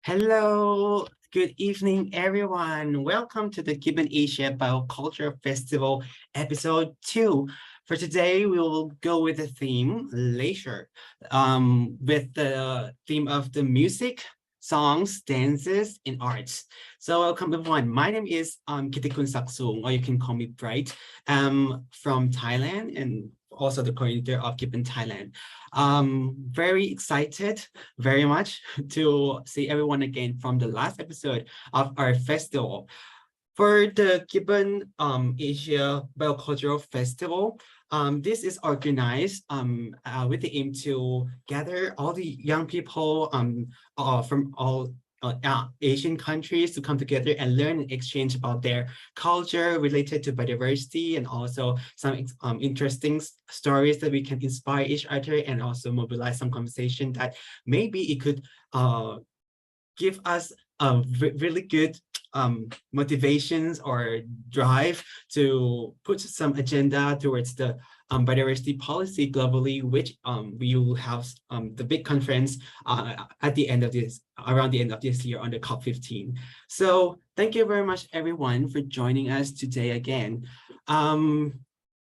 Hello, good evening, everyone. Welcome to the GYBN Asia Bioculture Festival episode 2. For today, we will go with the theme leisure, with the theme of the music, songs, dances, and arts. So welcome everyone. My name is Kitikun Saksung, or you can call me Bright, from Thailand and also the coordinator of GYBN Thailand. Very excited very much to see everyone again from the last episode of our festival. For the GYBN Asia Biocultural Festival, this is organized with the aim to gather all the young people from all Asian countries to come together and learn and exchange about their culture related to biodiversity, and also some interesting stories that we can inspire each other, and also mobilize some conversation that maybe it could give us a really good motivations or drive to put some agenda towards the biodiversity policy globally, which we will have the big conference at the end of this, around the end of this year on the COP15. So thank you very much, everyone, for joining us today again.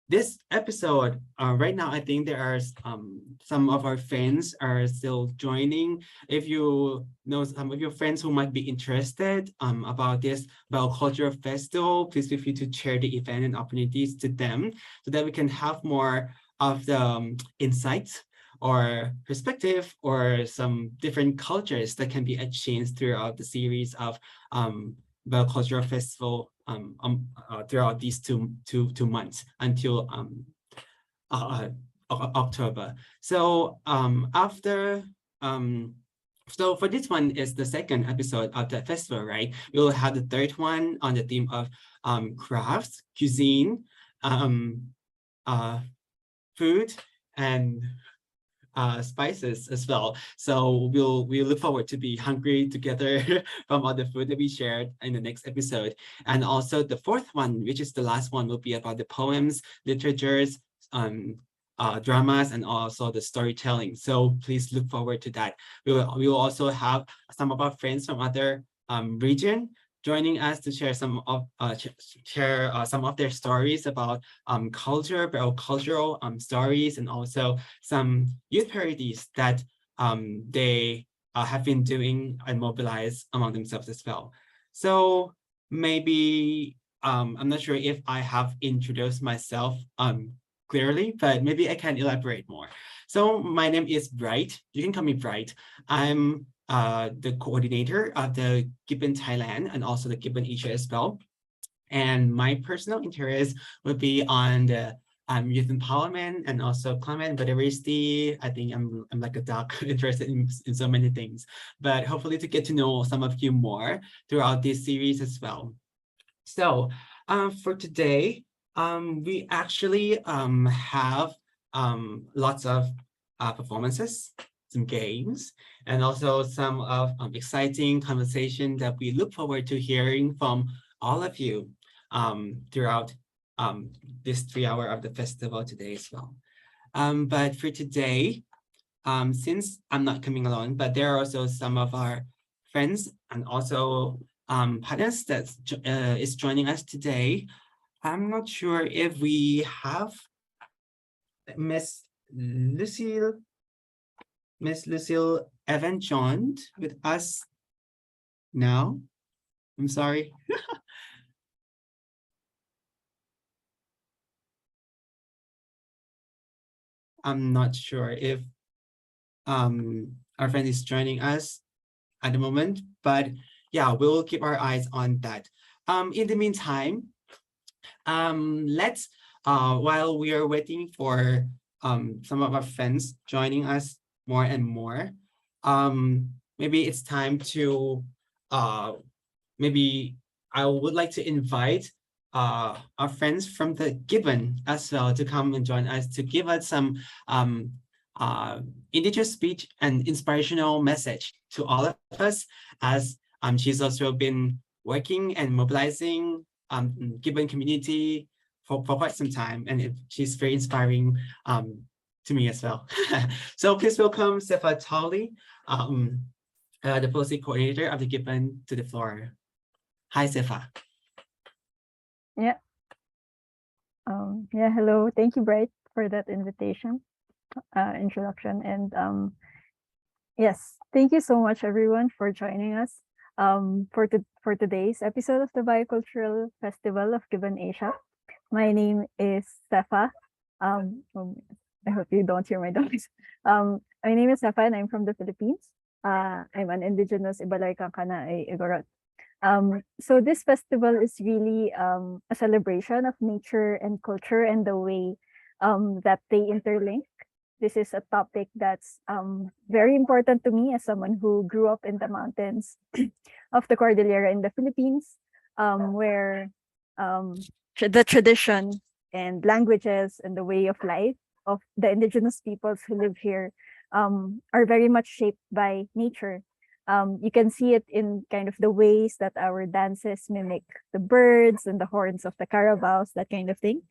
This episode, right now, I think there are some of our friends are still joining. If you know some of your friends who might be interested about this biocultural festival, please feel free to share the event and opportunities to them so that we can have more of the insights or perspective or some different cultures that can be exchanged throughout the series of biocultural festival throughout these two months until October. So so for this one is the second episode of the festival, right? We will have the third one on the theme of crafts, cuisine, food, and spices as well. So we'll look forward to be hungry together from all the food that we shared in the next episode. And also the fourth one, which is the last one, will be about the poems, literatures, dramas, and also the storytelling. So please look forward to that. We will also have some of our friends from other region joining us to share some of some of their stories about culture, cultural stories, and also some youth parodies that they have been doing and mobilize among themselves as well. So maybe I'm not sure if I have introduced myself clearly, but maybe I can elaborate more. So my name is Bright. You can call me Bright. I'm the coordinator of the GYBN Thailand and also the GYBN Asia as well. And my personal interest would be on the youth empowerment and also climate and biodiversity. I think I'm like a duck interested in so many things, but hopefully to get to know some of you more throughout this series as well. So for today, we actually have lots of performances, some games, and also some of exciting conversation that we look forward to hearing from all of you throughout this 3 hour of the festival today as well. But for today, since I'm not coming alone, but there are also some of our friends and also partners that is joining us today. I'm not sure if we have Miss Lucille Evan joined with us now. I'm sorry. I'm not sure if our friend is joining us at the moment, but yeah, we'll keep our eyes on that. In the meantime, let's while we are waiting for some of our friends joining us more and more, maybe it's time to maybe I would like to invite our friends from the GYBN as well to come and join us to give us some indigenous speech and inspirational message to all of us, as she's also been working and mobilizing GYBN community for quite some time, and she's very inspiring to me as well. So please welcome Sefa Tali. the policy coordinator of the GYBN, to the floor. Hi, Sefa. Yeah. Yeah. Hello. Thank you, Bright, for that introduction. And yes, thank you so much, everyone, for joining us for today's episode of the Biocultural Festival of GYBN Asia. My name is Stefa. I hope you don't hear my dogs. My name is Stefa, and I'm from the Philippines. I'm an indigenous Ibalay Kankana Igorot. So this festival is really a celebration of nature and culture and the way that they interlink. This is a topic that's very important to me as someone who grew up in the mountains of the Cordillera in the Philippines, where the tradition and languages and the way of life of the indigenous peoples who live here are very much shaped by nature. You can see it in kind of the ways that our dances mimic the birds and the horns of the carabaos, that kind of thing.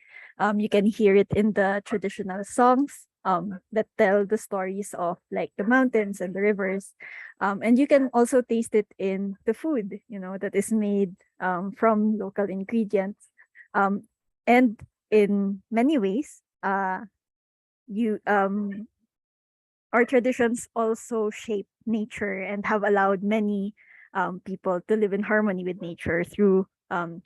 You can hear it in the traditional songs that tell the stories of like the mountains and the rivers. And you can also taste it in the food, that is made from local ingredients. And in many ways, you our traditions also shape nature and have allowed many people to live in harmony with nature through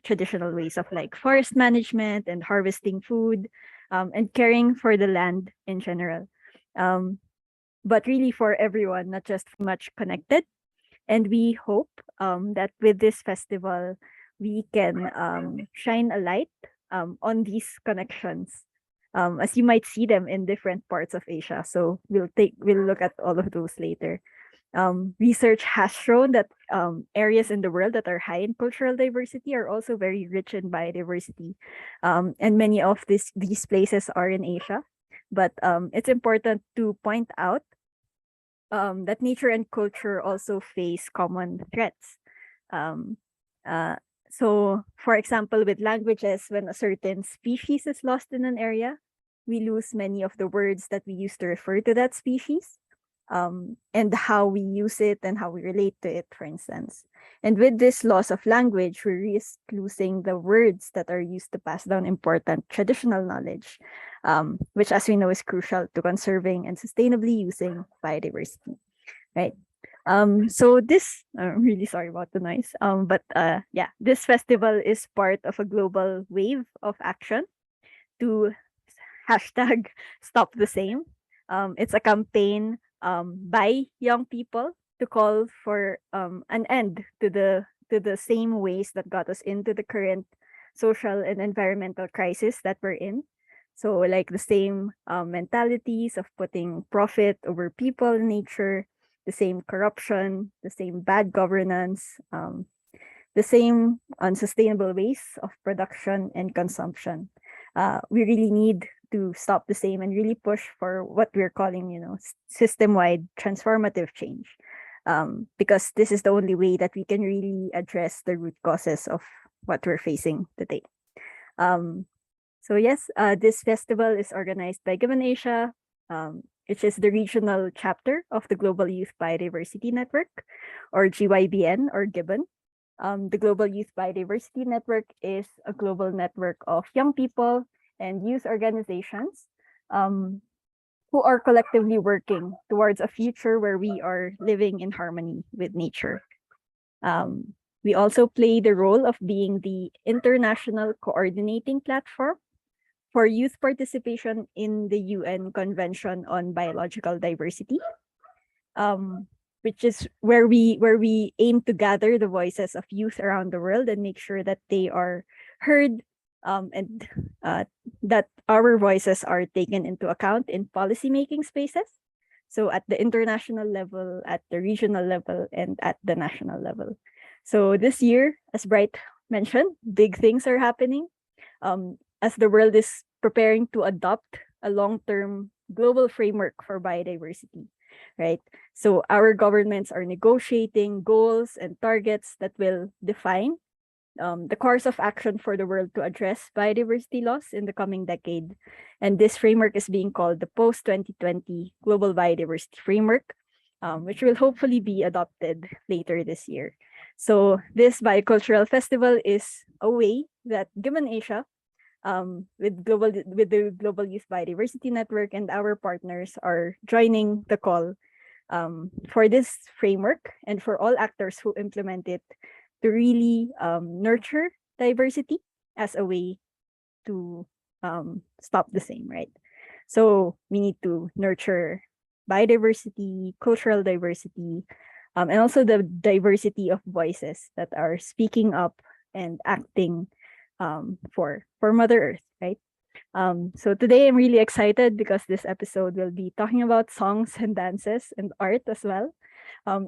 traditional ways of like forest management and harvesting food and caring for the land in general. But really for everyone, not just much connected. And we hope that with this festival, we can shine a light on these connections, as you might see them in different parts of Asia. So we'll look at all of those later. Research has shown that areas in the world that are high in cultural diversity are also very rich in biodiversity, and many of these places are in Asia. But it's important to point out that nature and culture also face common threats. Um, so, for example, with languages, when a certain species is lost in an area, we lose many of the words that we use to refer to that species, and how we use it and how we relate to it, for instance. And with this loss of language, we risk losing the words that are used to pass down important traditional knowledge, which, as we know, is crucial to conserving and sustainably using biodiversity, right? So this, I'm really sorry about the noise. But yeah, this festival is part of a global wave of action to hashtag stop the same. It's a campaign by young people to call for an end to the same ways that got us into the current social and environmental crisis that we're in. So like the same mentalities of putting profit over people and nature, the same corruption, the same bad governance, the same unsustainable ways of production and consumption. We really need to stop the same and really push for what we're calling, system-wide transformative change. Because this is the only way that we can really address the root causes of what we're facing today. So yes, this festival is organized by GYBN Asia, which is the regional chapter of the Global Youth Biodiversity Network, or GYBN, or GYBN. The Global Youth Biodiversity Network is a global network of young people and youth organizations who are collectively working towards a future where we are living in harmony with nature. We also play the role of being the international coordinating platform for youth participation in the UN Convention on Biological Diversity, which is where we aim to gather the voices of youth around the world and make sure that they are heard, and that our voices are taken into account in policymaking spaces. So at the international level, at the regional level, and at the national level. So this year, as Bright mentioned, big things are happening. As the world is preparing to adopt a long-term global framework for biodiversity, right? So our governments are negotiating goals and targets that will define the course of action for the world to address biodiversity loss in the coming decade. And this framework is being called the Post-2020 Global Biodiversity Framework. which will hopefully be adopted later this year. So this bicultural festival is a way that Given Asia, with the Global Youth Biodiversity Network and our partners are joining the call for this framework and for all actors who implement it to really nurture diversity as a way to stop the same, right? So we need to nurture biodiversity, cultural diversity, and also the diversity of voices that are speaking up and acting for Mother Earth, right? So today I'm really excited because this episode will be talking about songs and dances and art as well.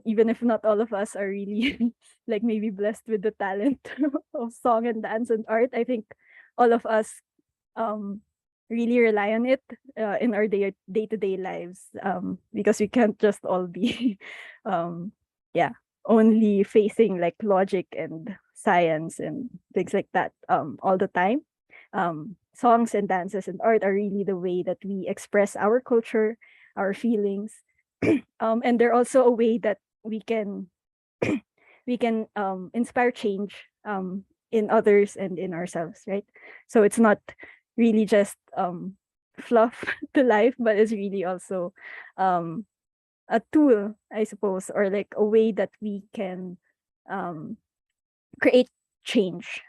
Even if not all of us are really like maybe blessed with the talent of song and dance and art, I think all of us um, really rely on it in our day-to-day lives because we can't just all be um, yeah, only facing like logic and science and things like that all the time. Songs and dances and art are really the way that we express our culture, our feelings, and they're also a way that we can inspire change in others and in ourselves, right? So it's not really just fluff to life, but it's really also um, a tool, I suppose, or like a way that we can um, create change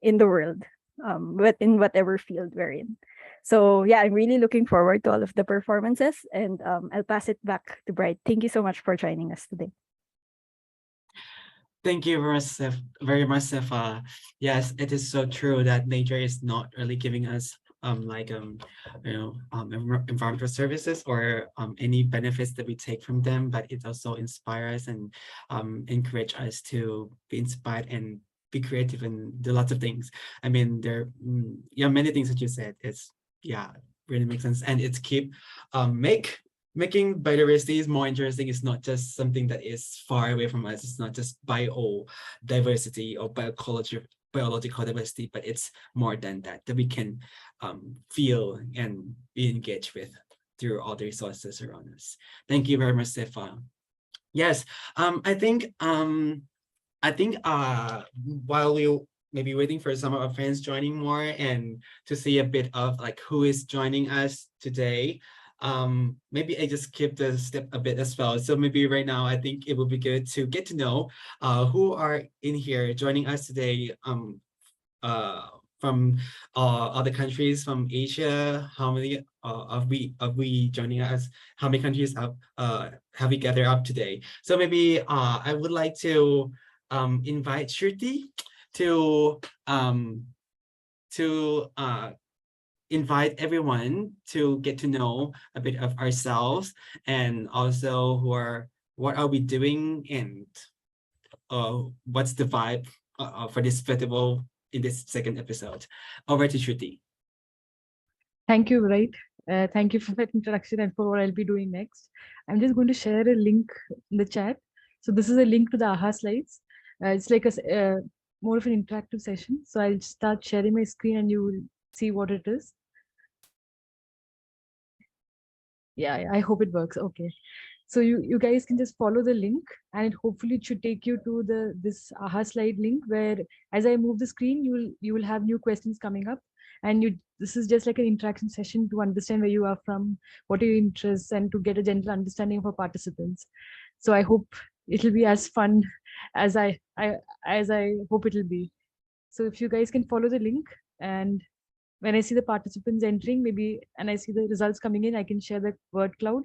in the world, but in whatever field we're in. So yeah, I'm really looking forward to all of the performances, and I'll pass it back to Bright. Thank you so much for joining us today. Thank you very much, Sefa. Yes, it is so true that nature is not really giving us environmental services or any benefits that we take from them, but it also inspires and encourage us to be inspired and be creative and do lots of things. I mean, yeah, many things that you said. It's yeah, really makes sense, and it's keep making biodiversity is more interesting. It's not just something that is far away from us. It's not just biodiversity or biological diversity, but it's more than that, that we can feel and be engaged with through all the resources around us. Thank you very much, Sefa. Yes, I think while we maybe waiting for some of our friends joining more and to see a bit of like who is joining us today, maybe I just skip the step a bit as well. So maybe right now I think it would be good to get to know who are in here joining us today uh from other countries from Asia. How many of we joining us? How many countries have we gathered up today? So maybe I would like to invite Shruti to um to invite everyone to get to know a bit of ourselves and also what are we doing and what's the vibe for this festival in this second episode. Over to Shruti. Thank you, right? Thank you for that introduction and for what I'll be doing next. I'm just going to share a link in the chat. So this is a link to the AHA slides. It's like more of an interactive session. So I'll start sharing my screen and you will see what it is. Yeah, I hope it works. Okay. So you guys can just follow the link and hopefully it should take you to this AHA slide link where as I move the screen, you will have new questions coming up. And this is just like an interaction session to understand where you are from, what are your interests, and to get a general understanding of our participants. So I hope it'll be as fun as I hope it'll be. So if you guys can follow the link, and when I see the participants entering, maybe, and I see the results coming in, I can share the word cloud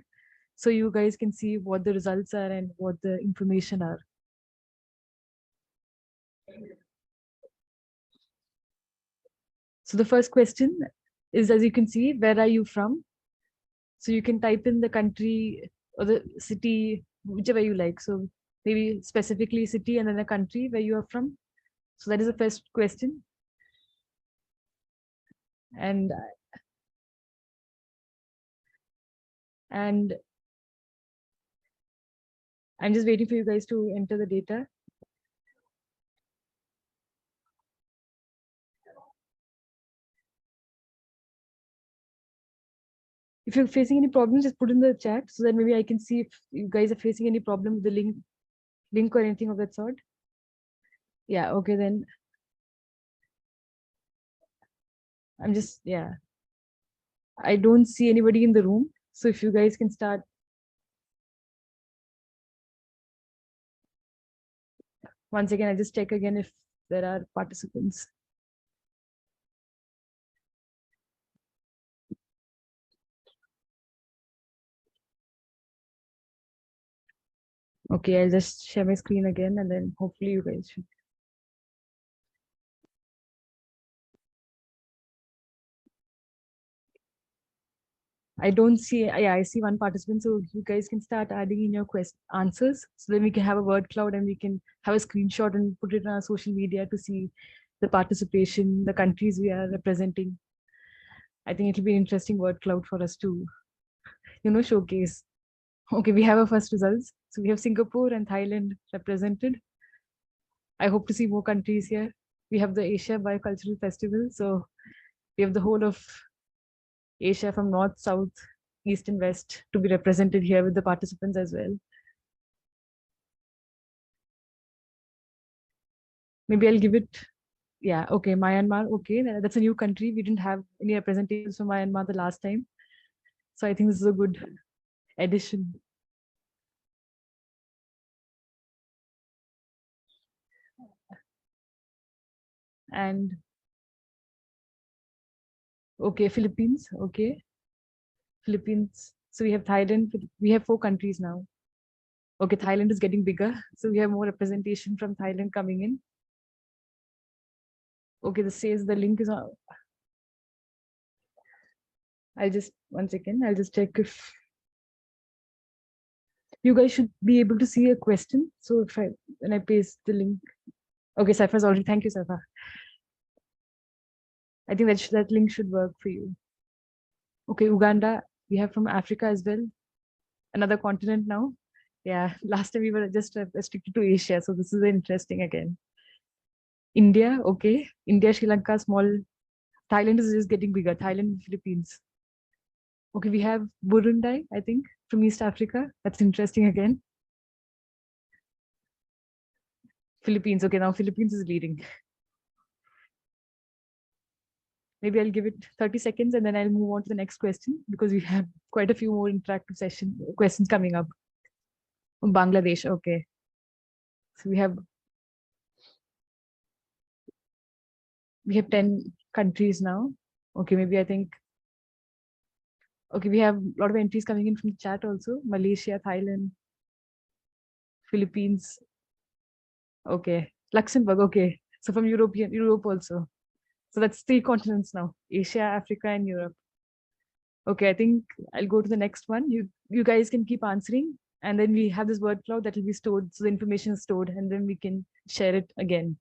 so you guys can see what the results are and what the information are. So the first question is, as you can see, where are you from? So you can type in the country or the city, whichever you like. So maybe specifically city and then a country where you are from. So that is the first question. And I'm just waiting for you guys to enter the data. If you're facing any problems, just put in the chat so that maybe I can see if you guys are facing any problem with the link or anything of that sort. Yeah, okay, then I'm just, yeah. I don't see anybody in the room. So if you guys can start. Once again, I'll just check again if there are participants. Okay, I'll just share my screen again and then hopefully you guys should. I don't see, yeah, I see one participant. So you guys can start adding in your answers. So then we can have a word cloud and we can have a screenshot and put it on our social media to see the participation, the countries we are representing. I think it'll be an interesting word cloud for us to, showcase. Okay, we have our first results. So we have Singapore and Thailand represented. I hope to see more countries here. We have the Asia Biocultural Festival. So we have the whole of Asia from north, south, east, and west to be represented here with the participants as well. Maybe I'll give it, yeah, okay, Myanmar, okay, that's a new country. We didn't have any representations from Myanmar the last time. So I think this is a good addition. And okay, Philippines, okay. Philippines, so we have Thailand, we have 4 countries now. Okay, Thailand is getting bigger. So we have more representation from Thailand coming in. Okay, this says the link is on. I'll just, one second, I'll just check if you guys should be able to see a question. So if when I paste the link, okay, Saifa's already, thank you, Saifa. I think that link should work for you. Okay, Uganda, we have from Africa as well. Another continent now. Yeah, last time we were just restricted to Asia. So this is interesting again. India, okay. India, Sri Lanka, small. Thailand is just getting bigger. Thailand, Philippines. Okay, we have Burundi, I think, from East Africa. That's interesting again. Philippines, okay, now Philippines is leading. Maybe I'll give it 30 seconds and then I'll move on to the next question because we have quite a few more interactive questions coming up. Bangladesh, okay. So we have 10 countries now. Okay, maybe I think, okay, we have a lot of entries coming in from the chat also. Malaysia, Thailand, Philippines. Okay, Luxembourg, okay. So from Europe also. So that's 3 continents now, Asia, Africa, and Europe. Okay, I think I'll go to the next one. You guys can keep answering. And then we have this word cloud that will be stored. So the information is stored and then we can share it again.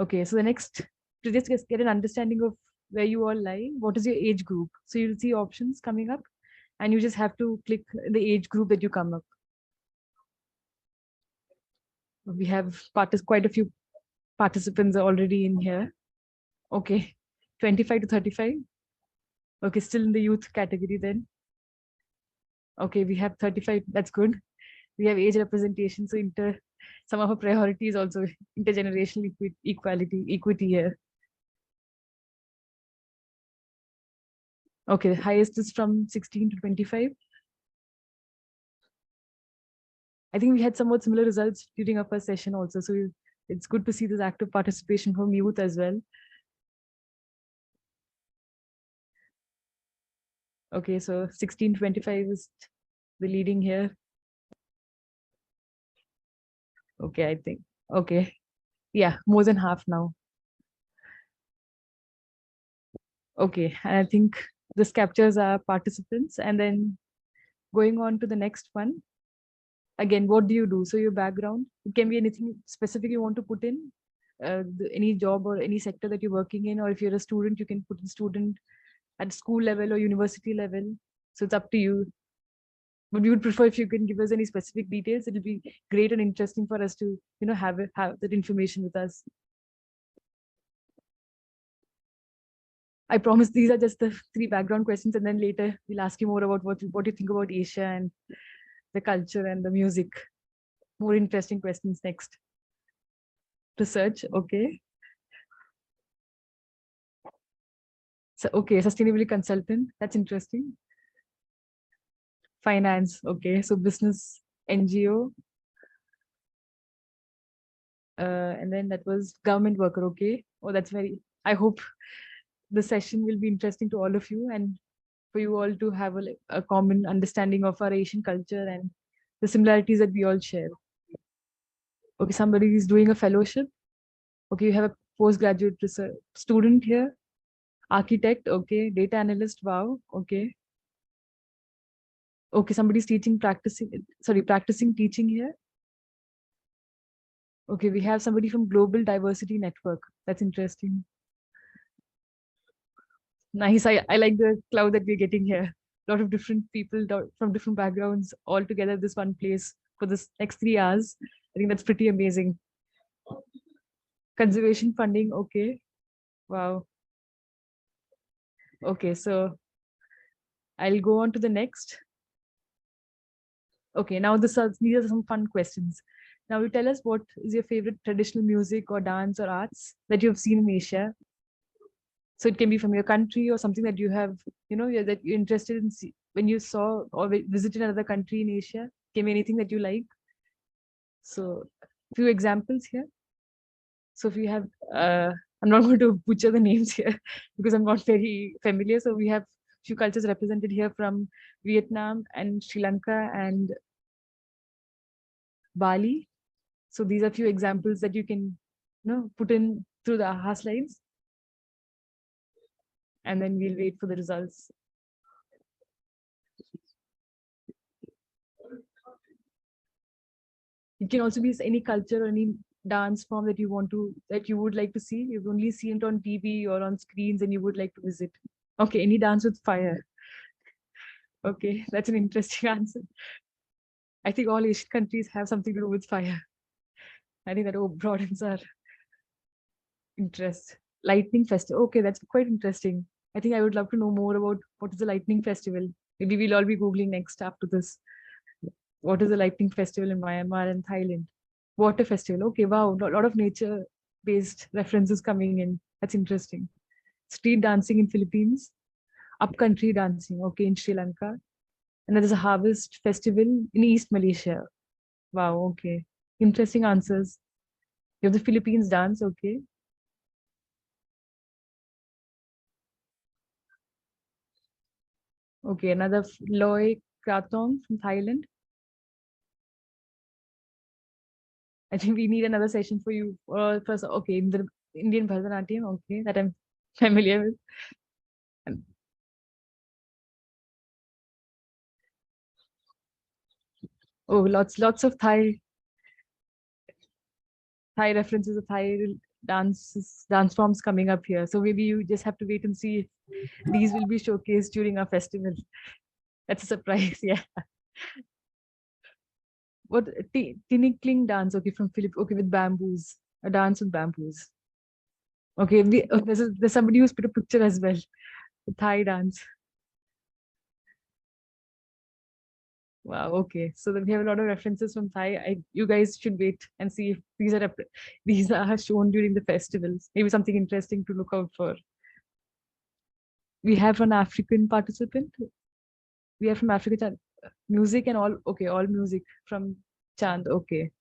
Okay, so the next, to just get an understanding of where you all lie, what is your age group? So you'll see options coming up and you just have to click the age group that you come up. We have quite a few participants are already in here. Okay, 25 to 35. Okay, still in the youth category then. Okay, we have 35, that's good. We have age representation, so some of our priorities also intergenerational equity here. Okay, the highest is from 16 to 25. I think we had somewhat similar results during our first session also, so it's good to see this active participation from youth as well. Okay, so 16 to 25 is the leading here. Okay, I think, okay. Yeah, more than half now. Okay, and I think this captures our participants. And then going on to the next one. Again, what do you do? So your background, it can be anything specific you want to put in, any job or any sector that you're working in, or if you're a student, you can put in student at school level or university level. So it's up to you. But we would prefer if you can give us any specific details. It'll be great and interesting for us to, have that information with us. I promise these are just the 3 background questions, and then later we'll ask you more about what you think about Asia and the culture and the music. More interesting questions next. Research, okay. So, okay, sustainability consultant, that's interesting. Finance, okay, so business, NGO. And then that was government worker, okay. Oh, that's very, I hope the session will be interesting to all of you and for you all to have a common understanding of our Asian culture and the similarities that we all share. Okay, somebody is doing a fellowship. Okay, you have a postgraduate research student here. Architect, okay. Data analyst, wow, okay. Okay, somebody's practicing teaching here. Okay, we have somebody from Global Diversity Network. That's interesting. Nice. I like the cloud that we're getting here. A lot of different people from different backgrounds all together this one place for this next 3 hours. I think that's pretty amazing. Conservation funding, okay. Wow. Okay, so I'll go on to the next. Okay, now these are some fun questions. Now you tell us what is your favorite traditional music or dance or arts that you have seen in Asia. So it can be from your country or something that you have, that you're interested in when you saw or visited another country in Asia. Can be anything that you like. So a few examples here. So if you have, I'm not going to butcher the names here because I'm not very familiar. So we have few cultures represented here from Vietnam and Sri Lanka and Bali. So these are few examples that you can put in through the AHA slides. And then we'll wait for the results. It can also be any culture or any dance form that you would like to see. You've only seen it on TV or on screens and you would like to visit. Okay, any dance with fire. Okay, that's an interesting answer. I think all Asian countries have something to do with fire. I think that broadens our interest. Lightning festival. Okay, that's quite interesting. I think I would love to know more about what is the lightning festival. Maybe we'll all be Googling next after this. What is the lightning festival in Myanmar and Thailand? Water festival. Okay, wow, a lot of nature-based references coming in. That's interesting. Street dancing in Philippines. Upcountry dancing. Okay, in Sri Lanka. And there is a harvest festival in East Malaysia. Wow, okay. Interesting answers. You have the Philippines dance, okay. Okay, another Loy Krathong from Thailand. I think we need another session for you. First, okay, the Indian Bharatanatyam, okay, that I'm familiar with. Oh, lots of Thai references of Thai dance forms coming up here. So maybe you just have to wait and see if these will be showcased during our festival. That's a surprise, yeah. What tinikling dance? Okay, from Philip. Okay, with bamboos, a dance with bamboos. Okay, there's somebody who's put a picture as well. The Thai dance. Wow. Okay, so then we have a lot of references from Thai. You guys should wait and see if these are shown during the festivals. Maybe something interesting to look out for. We have an African participant. We have from Africa music and all. Okay, all music from Chand. Okay.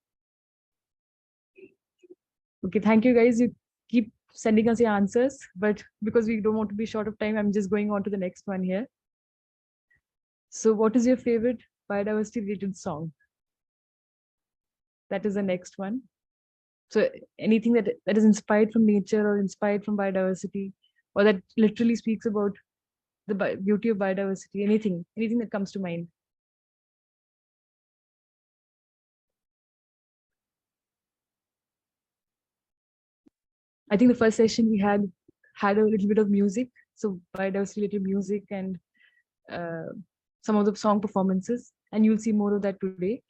Okay, thank you guys. You keep sending us your answers, but because we don't want to be short of time, I'm just going on to the next one here. So what is your favorite biodiversity related song? That is the next one. So anything that is inspired from nature or inspired from biodiversity, or that literally speaks about the beauty of biodiversity, anything that comes to mind. I think the first session we had a little bit of music, so biodiversity related music and some of the song performances, and you'll see more of that today.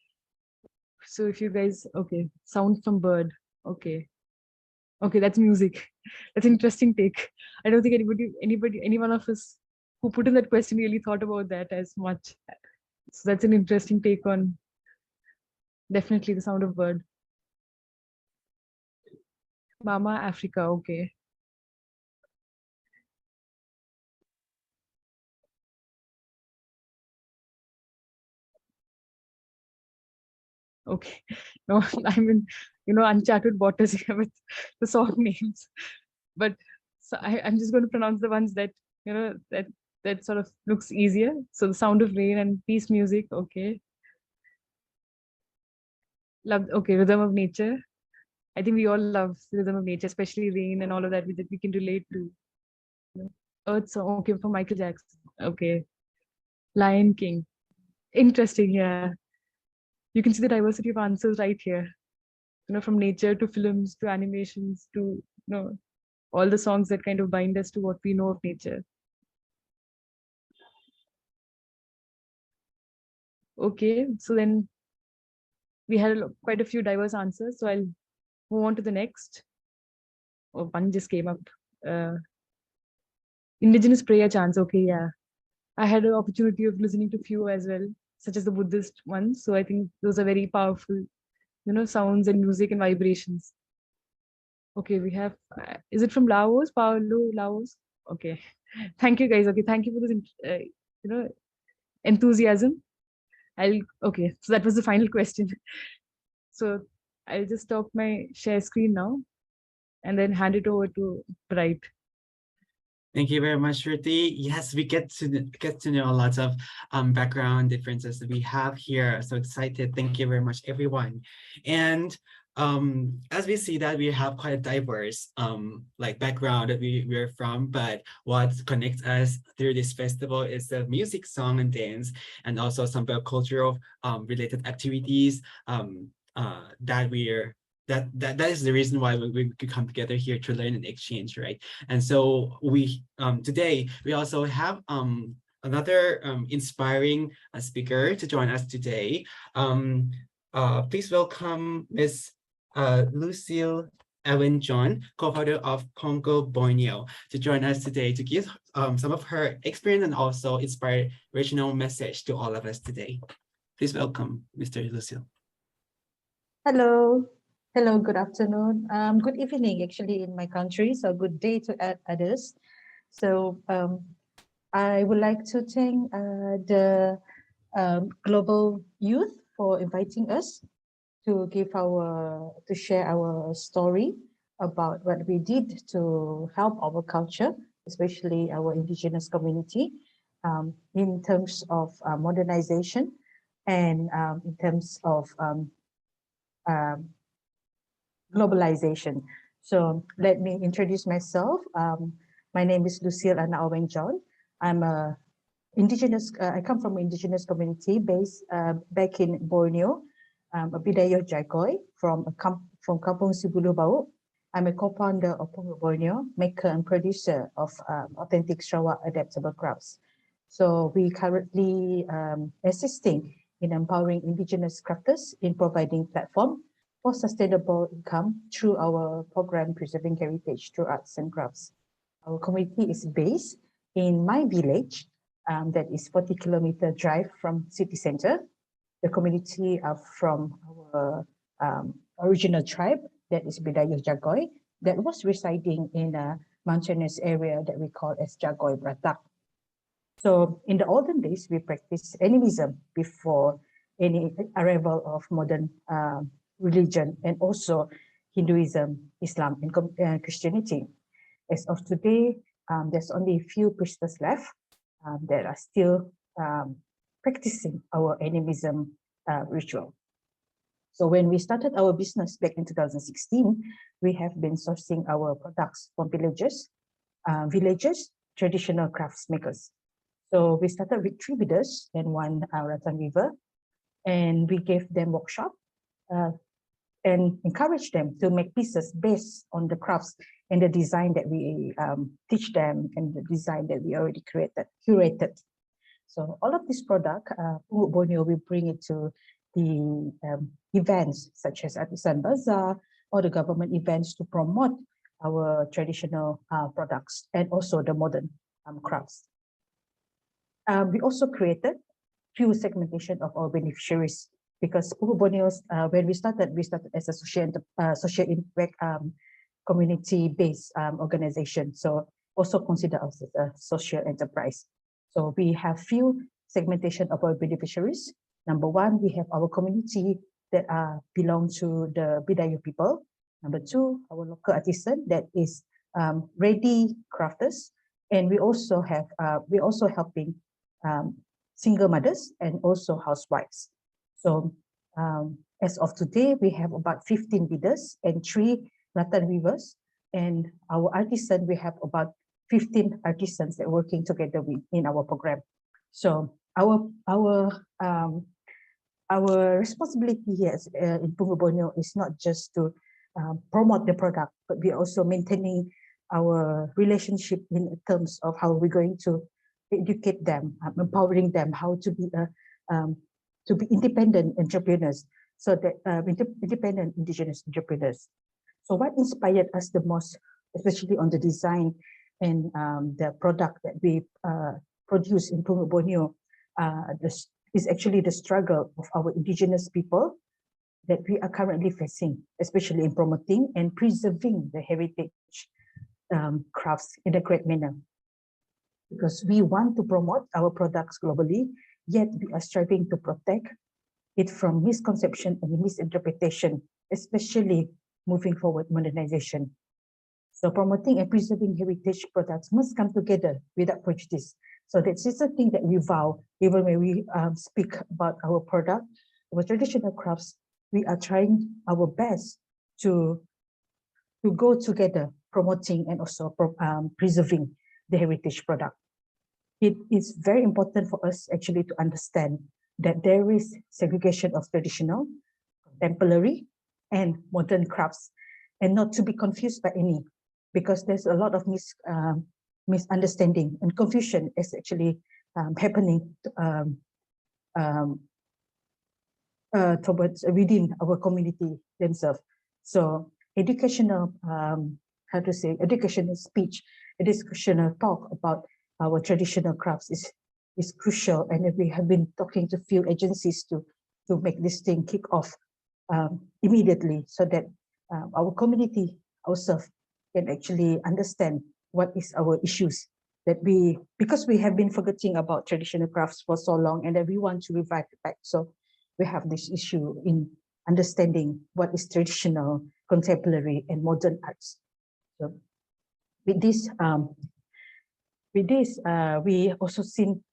So if you guys, okay, sound from bird, okay. Okay, that's music. That's an interesting take. I don't think any one of us who put in that question really thought about that as much. So that's an interesting take on definitely the sound of bird. Mama Africa, okay. Okay. No, I'm in, uncharted waters here with the song names. But so I'm just going to pronounce the ones that, that sort of looks easier. So the sound of rain and peace music, okay. Love, okay, rhythm of nature. I think we all love the rhythm of nature, especially rain and all of that that we can relate to. Earth song, okay, for Michael Jackson. Okay. Lion King. Interesting, yeah. You can see the diversity of answers right here. From nature to films to animations to all the songs that kind of bind us to what we know of nature. Okay, so then we had quite a few diverse answers. So I'll move on to the next. Oh, one just came up. Uh, Indigenous prayer chants. Okay, yeah. I had an opportunity of listening to few as well, such as the Buddhist ones. So I think those are very powerful, sounds and music and vibrations. Okay, we have, is it from Laos? Paolo, Laos? Okay. Thank you guys. Okay, thank you for this, enthusiasm. Okay, so that was the final question. So I'll just stop my share screen now and then hand it over to Bright. Thank you very much, Shruti. Yes, we get to know a lot of background differences that we have here. So excited. Thank you very much, everyone. And as we see that we have quite a diverse like background that we're from, but what connects us through this festival is the music, song, and dance, and also some cultural related activities that we're that is the reason why we could come together here to learn and exchange, right? And so we today we also have another inspiring speaker to join us today. Please welcome Ms. Lucille Ewan John, co-founder of Congo Borneo, to join us today to give some of her experience and also inspirational message to all of us today. Please welcome Mr. Lucille. Hello. Hello, good afternoon. Good evening, actually, in my country. So good day to others. So I would like to thank the Global Youth for inviting us to share our story about what we did to help our culture, especially our indigenous community, in terms of modernization and in terms of globalization. So let me introduce myself. My name is Lucille Anna Owen John. I'm a indigenous. I come from an indigenous community based back in Borneo, a Bidayo Jagoy from Kampung Sibulu Bau. I'm a co-founder of Pongo Borneo, maker and producer of authentic Sarawak adaptable crafts. So we currently assisting in empowering indigenous crafters in providing platform for sustainable income through our program Preserving Heritage through Arts and Crafts. Our community is based in my village, that is 40 kilometer drive from city center. The community are from our original tribe, that is Bidayo Jagoy, that was residing in a mountainous area that we call as Jagoy Bratak. So in the olden days, we practiced animism before any arrival of modern religion, and also Hinduism, Islam, and Christianity. As of today, there's only a few priestess left that are still practicing our animism ritual. So when we started our business back in 2016, we have been sourcing our products from villages, traditional crafts makers. So we started with 3 bidders and 1 Ratan River, and we gave them workshop and encourage them to make pieces based on the crafts and the design that we teach them and the design that we already curated. So all of this product, Borneo will bring it to the events such as Artisan Bazaar or the government events to promote our traditional products and also the modern crafts. We also created few segmentation of our beneficiaries because Puhu Borneo's, when we started as a social impact community-based organization. So also consider us as a social enterprise. So we have few segmentation of our beneficiaries. Number one, we have our community that belong to the Bidayu people. Number two, our local artisan that is ready crafters. And we also have, we're also helping single mothers and also housewives. So as of today, we have about 15 bidders and 3 rattan weavers. And our artisan, we have about 15 artisans that are working together in our program. So our responsibility here in Puhu Borneo is not just to promote the product, but we're also maintaining our relationship in terms of how we're going to educate them, empowering them how to be independent entrepreneurs, so that independent indigenous entrepreneurs. So what inspired us the most, especially on the design and the product that we produce in Puhu Borneo, is actually the struggle of our indigenous people that we are currently facing, especially in promoting and preserving the heritage crafts in a great manner. Because we want to promote our products globally, yet we are striving to protect it from misconception and misinterpretation, especially moving forward modernization. So promoting and preserving heritage products must come together without prejudice. So that's just a thing that we vow, even when we speak about our product, our traditional crafts, we are trying our best to go together, promoting and also preserving the heritage product. It is very important for us actually to understand that there is segregation of traditional, contemporary, and modern crafts, and not to be confused by any, because there's a lot of misunderstanding and confusion is actually happening towards within our community themselves. So educational, educational speech, educational talk about our traditional crafts is crucial, and we have been talking to few agencies to make this thing kick off immediately, so that our community ourselves can actually understand what is our issues that because we have been forgetting about traditional crafts for so long, and that we want to revive it back. So we have this issue in understanding what is traditional, contemporary, and modern arts. So with this, we also seen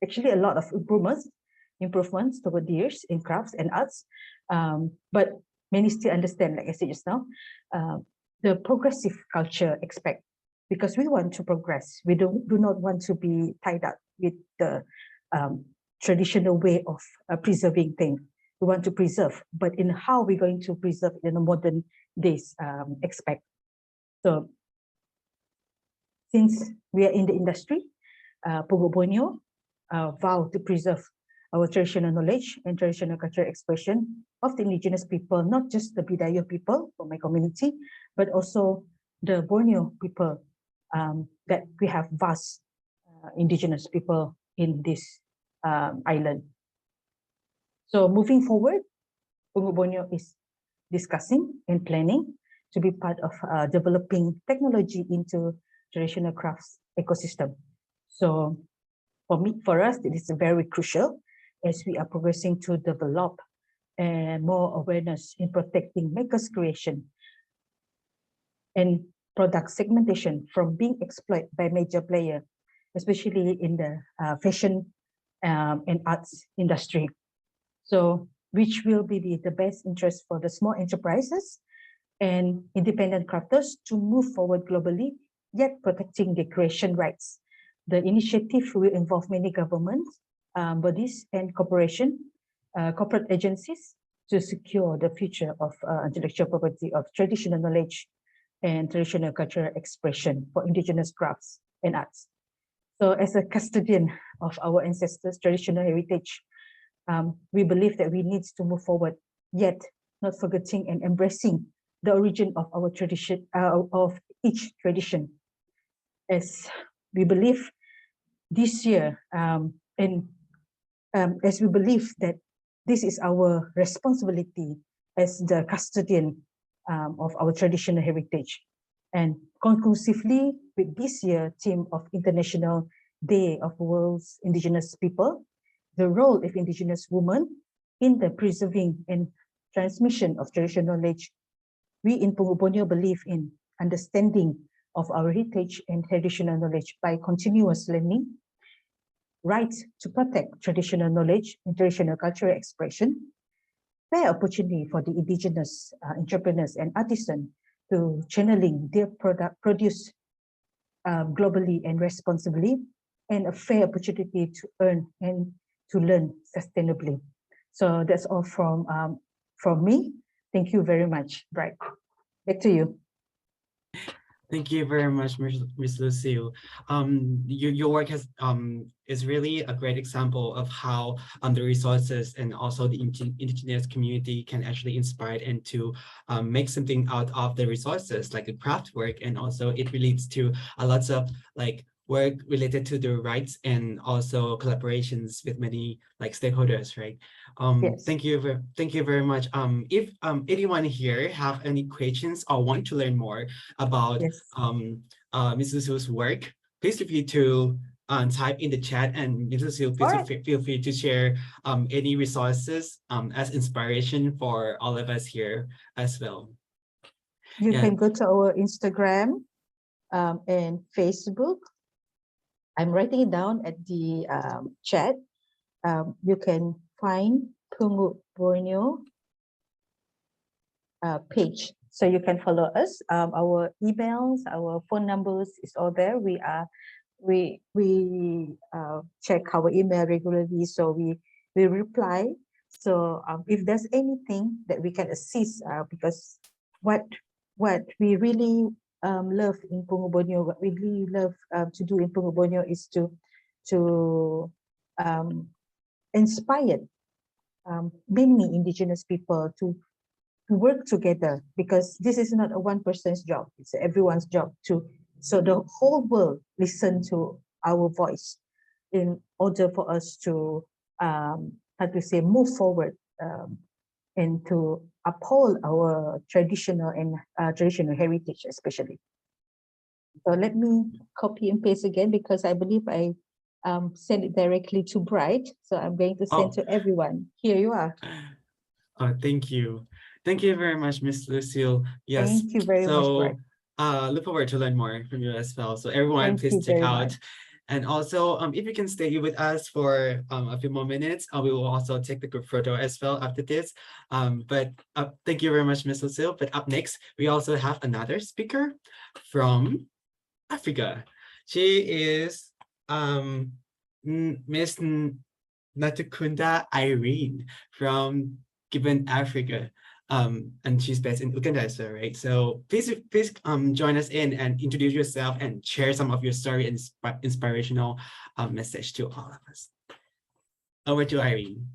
actually a lot of improvements over the years in crafts and arts, but many still understand, like I said just now, the progressive culture aspect, because we want to progress. We do not want to be tied up with the traditional way of preserving things. We want to preserve, but in how we're going to preserve in a modern days aspect. So since we are in the industry, Puhu Borneo vow to preserve our traditional knowledge and traditional cultural expression of the indigenous people, not just the Bidayu people from my community, but also the Borneo people, that we have vast indigenous people in this island. So moving forward, Puhu Borneo is discussing and planning to be part of developing technology into traditional crafts ecosystem. So for us, it is very crucial as we are progressing to develop more awareness in protecting makers' creation and product segmentation from being exploited by major players, especially in the fashion and arts industry. So which will be the best interest for the small enterprises and independent crafters to move forward globally, yet protecting the creation rights. The initiative will involve many governments, bodies, and corporate agencies to secure the future of intellectual property of traditional knowledge and traditional cultural expression for indigenous crafts and arts. So as a custodian of our ancestors' traditional heritage, we believe that we need to move forward, yet not forgetting and embracing the origin of our tradition, of each tradition. As we believe this year, and as we believe that this is our responsibility as the custodian of our traditional heritage. And conclusively, with this year theme of International Day of World's Indigenous People, the role of Indigenous women in the preserving and transmission of traditional knowledge, we in Pungu Borneo believe in understanding of our heritage and traditional knowledge by continuous learning, right to protect traditional knowledge and traditional cultural expression, fair opportunity for the indigenous entrepreneurs and artisans to channeling their produce globally and responsibly, and a fair opportunity to earn and to learn sustainably. So that's all from me. Thank you very much. Bright. Back to you. Thank you very much, Ms. Lucille. Your work is really a great example of how the resources and also the indigenous community can actually inspire and to make something out of the resources, like the craft work, and also it relates to a lots of like work related to the rights and also collaborations with many like stakeholders, right? Yes. Thank you very much. If anyone here have any questions or want to learn more about Yes. Ms. Lucille's work, please feel free to type in the chat, and Ms. Lucille, please feel free to share any resources as inspiration for all of us here as well. You can go to our Instagram and Facebook. I'm writing it down at the chat. You can find Pungu Borneo page. So you can follow us. Our emails, our phone numbers is all there. We check our email regularly, so we reply. So if there's anything that we can assist, because what we really love in Pungu Borneo, what we really love to do in Pungu Borneo is to inspire many indigenous people to work together, because this is not a one person's job, it's everyone's job too. So the whole world listen to our voice in order for us to how to say move forward and to uphold our traditional and traditional heritage especially. So let me copy and paste again, because I believe I send it directly to Bright. So I'm going to send to everyone. Here you are. Thank you. Thank you very much, Miss Lucille. Yes. Thank you very much, Bright. Look forward to learn more from you as well. So everyone, please check out. Much. And also, if you can stay with us for a few more minutes, we will also take the group photo as well after this. Thank you very much, Miss Lucille. But up next, we also have another speaker from Africa. She is Miss Natukunda Irene from GYBN Africa. And she's based in Uganda as well, right? So please join us in and introduce yourself and share some of your story and inspirational message to all of us. Over to Irene.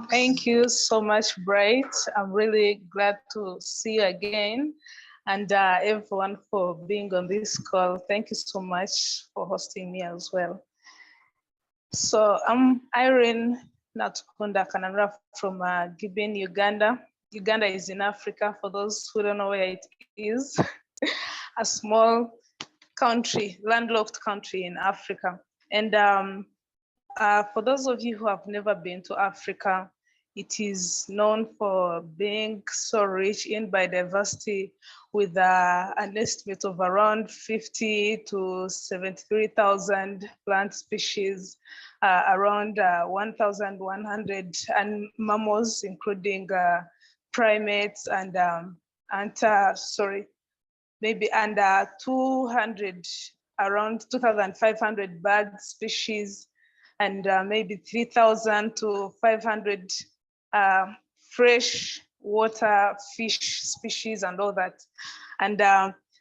Thank you so much, Bright. I'm really glad to see you again, and everyone for being on this call. Thank you so much for hosting me as well. So I'm Irene Natukunda Kananura from GYBN, Uganda. Uganda is in Africa, for those who don't know where it is. A small country, landlocked country in Africa. And for those of you who have never been to Africa, it is known for being so rich in biodiversity, with an estimate of around 50 to 73,000 plant species, around 1,100 mammals, including primates and maybe under 200, around 2,500 bird species, and maybe 3,000 to 500 fresh water fish species and all that. And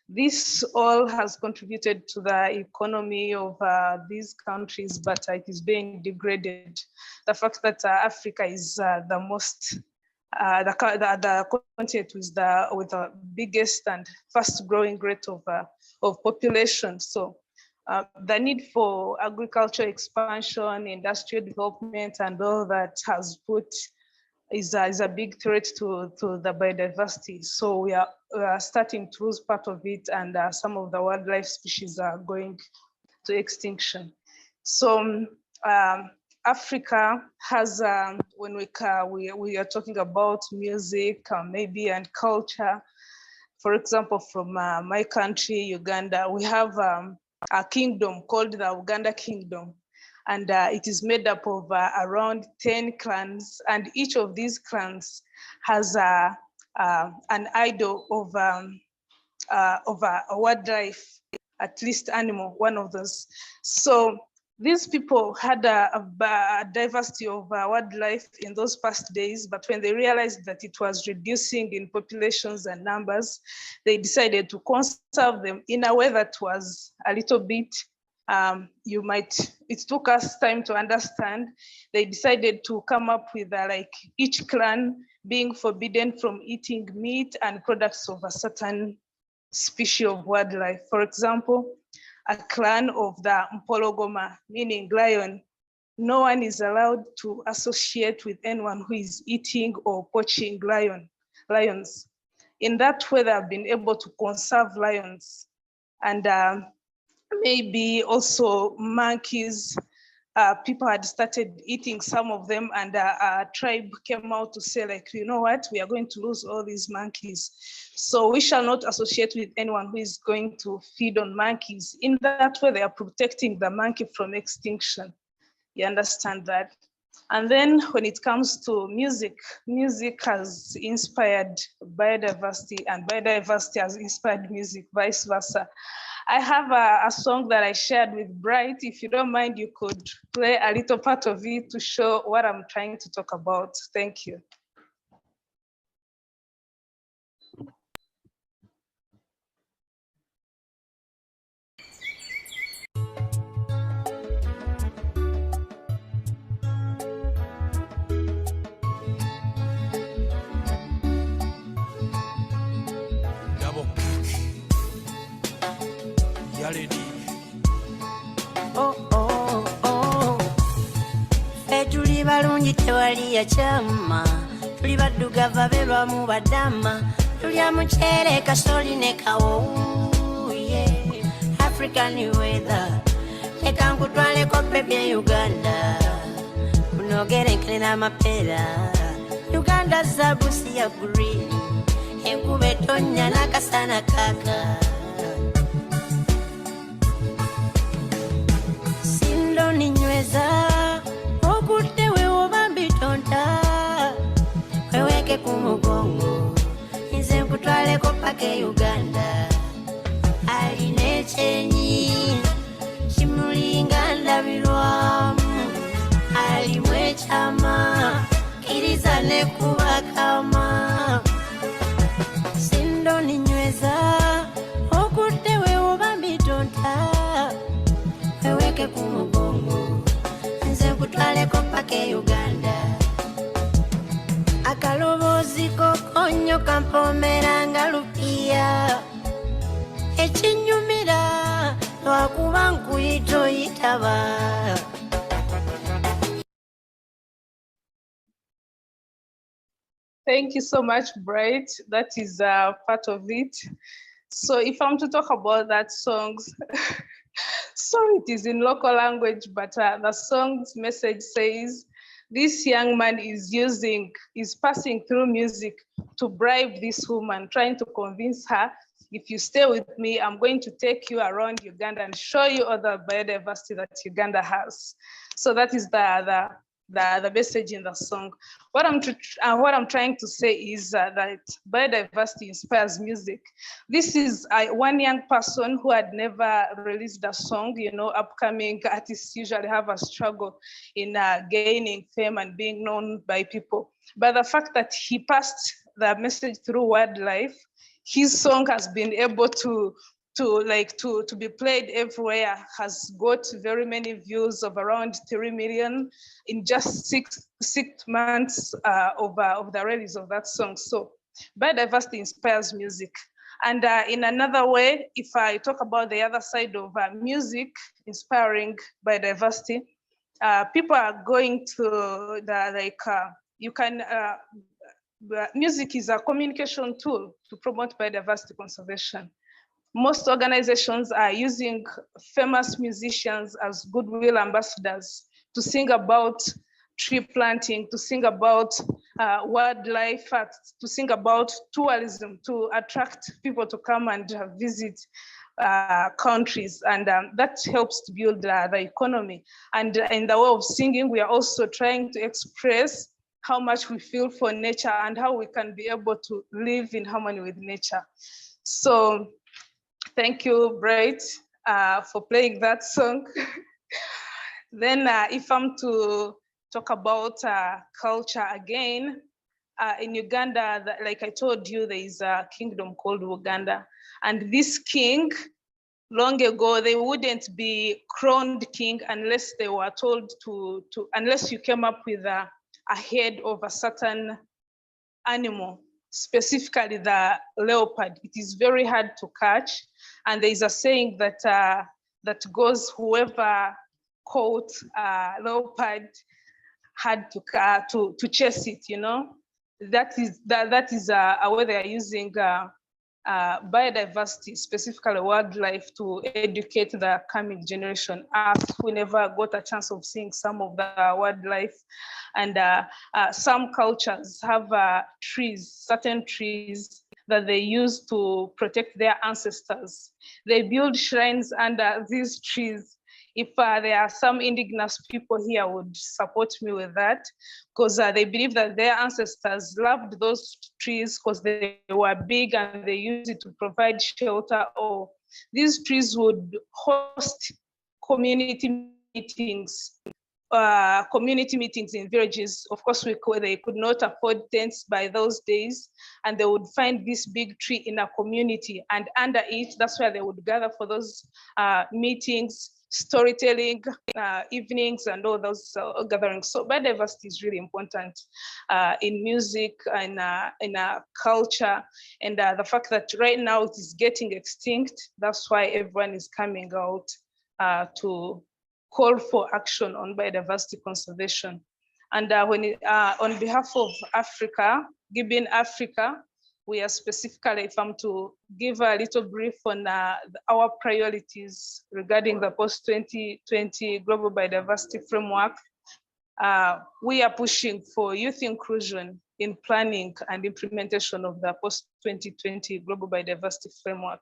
this all has contributed to the economy of these countries, but it is being degraded. The fact that Africa is the most the continent with the biggest and fast growing rate of population. So the need for agricultural expansion, industrial development, and all that has put is a big threat to the biodiversity. So we are starting to lose part of it, and some of the wildlife species are going to extinction. So Africa has, when we are talking about music, maybe, and culture, for example, from my country, Uganda, we have a kingdom called the Uganda Kingdom. And it is made up of around 10 clans. And each of these clans has an idol of a wildlife, at least animal, one of those. So these people had a diversity of wildlife in those past days, but when they realized that it was reducing in populations and numbers, they decided to conserve them in a way that was a little bit, it took us time to understand. They decided to come up with like each clan being forbidden from eating meat and products of a certain species of wildlife. For example, a clan of the Mpologoma, meaning lion, no one is allowed to associate with anyone who is eating or poaching lions. In that way, they have been able to conserve lions. And maybe also monkeys. People had started eating some of them, and a tribe came out to say, like, you know what, we are going to lose all these monkeys. So we shall not associate with anyone who is going to feed on monkeys. In that way, they are protecting the monkey from extinction. You understand that? And then when it comes to music, music has inspired biodiversity, and biodiversity has inspired music, vice versa. I have a song that I shared with Bright. If you don't mind, you could play a little part of it to show what I'm trying to talk about. Thank you. Tuli balungi tewali yakyama, tuli baddugavu abeerwamu badama, tulya muceere kasoli ne kawuuye. African weather, leka nkutwaleko bebye Uganda, kunogerenkere n'amapeera. Uganda zabusi ya green, enkuba etonnya n'akasana kaaka. Sindo ninyweza okutte weewo bambitonta, weweeke ku mugongo, nze nkutwaleko paka e Uganda. Alina ekyenyi kimulinga ndabirwamu, alimu ekyama kiriza ne kubakama. Sindo ninyweza okutte weewo bambitonta, weweeke ku mugongo, nze nkutwaleko paka e Uganda. Akaloboozi kokonyo kampoomera nga lupiya, ekinyumira lwakuba nkuyita oyitaba. Thank you so much, Bright. That is part of it. So if I'm to talk about that song, sorry, it is in local language, but the song's message says, this young man is passing through music to bribe this woman, trying to convince her, if you stay with me, I'm going to take you around Uganda and show you all the biodiversity that Uganda has. So that is the message in the song. What I'm trying to say is that biodiversity inspires music. This is one young person who had never released a song. You know, upcoming artists usually have a struggle in gaining fame and being known by people. But the fact that he passed the message through wildlife, his song has been able to to be played everywhere has got very many views of around 3 million in just six months of the release of that song. So biodiversity inspires music. And in another way, if I talk about the other side of music inspiring biodiversity, people are going to music is a communication tool to promote biodiversity conservation. Most organizations are using famous musicians as goodwill ambassadors to sing about tree planting, to sing about wildlife, to sing about tourism, to attract people to come and visit countries. And that helps to build the economy. And in the way of singing, we are also trying to express how much we feel for nature and how we can be able to live in harmony with nature. So thank you, Bright, for playing that song. Then if I'm to talk about culture again, in Uganda, like I told you, there is a kingdom called Uganda. And this king, long ago, they wouldn't be crowned king unless they were told unless you came up with a head of a certain animal, specifically the leopard. It is very hard to catch. And there is a saying that that goes, whoever caught leopard had to chase it, you know? That is a way they are using biodiversity, specifically wildlife, to educate the coming generation. We never got a chance of seeing some of the wildlife. And some cultures have certain trees that they use to protect their ancestors. They build shrines under these trees. If there are some indigenous people here would support me with that, because they believe that their ancestors loved those trees because they were big and they used it to provide shelter. Or these trees would host community meetings in villages. Of course, they could not afford tents by those days, and they would find this big tree in a community, and under it, that's where they would gather for those meetings, storytelling, evenings, and all those gatherings. So biodiversity is really important in music and in culture, and the fact that right now it is getting extinct, that's why everyone is coming out to call for action on biodiversity conservation. And on behalf of Africa, GYBN Africa, we are specifically, if I'm to give a little brief on our priorities regarding the post-2020 Global Biodiversity Framework, we are pushing for youth inclusion in planning and implementation of the post-2020 Global Biodiversity Framework.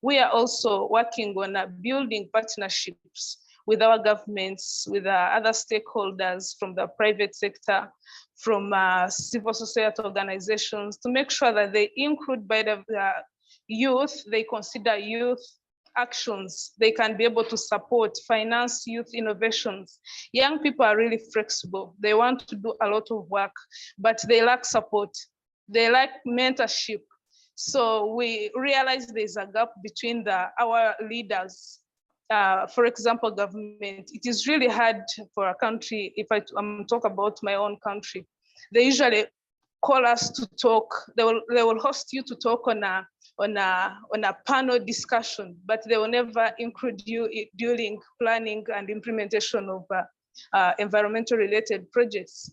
We are also working on building partnerships with our governments, with other stakeholders from the private sector, from civil society organizations, to make sure that they include youth, they consider youth actions, they can be able to support, finance youth innovations. Young people are really flexible. They want to do a lot of work, but they lack support. They lack mentorship. So we realize there's a gap between our leaders. For example, government. It is really hard for a country, if I'm talk about my own country, they usually call us to talk. They will host you to talk on a panel discussion, but they will never include you during planning and implementation of environmental related projects,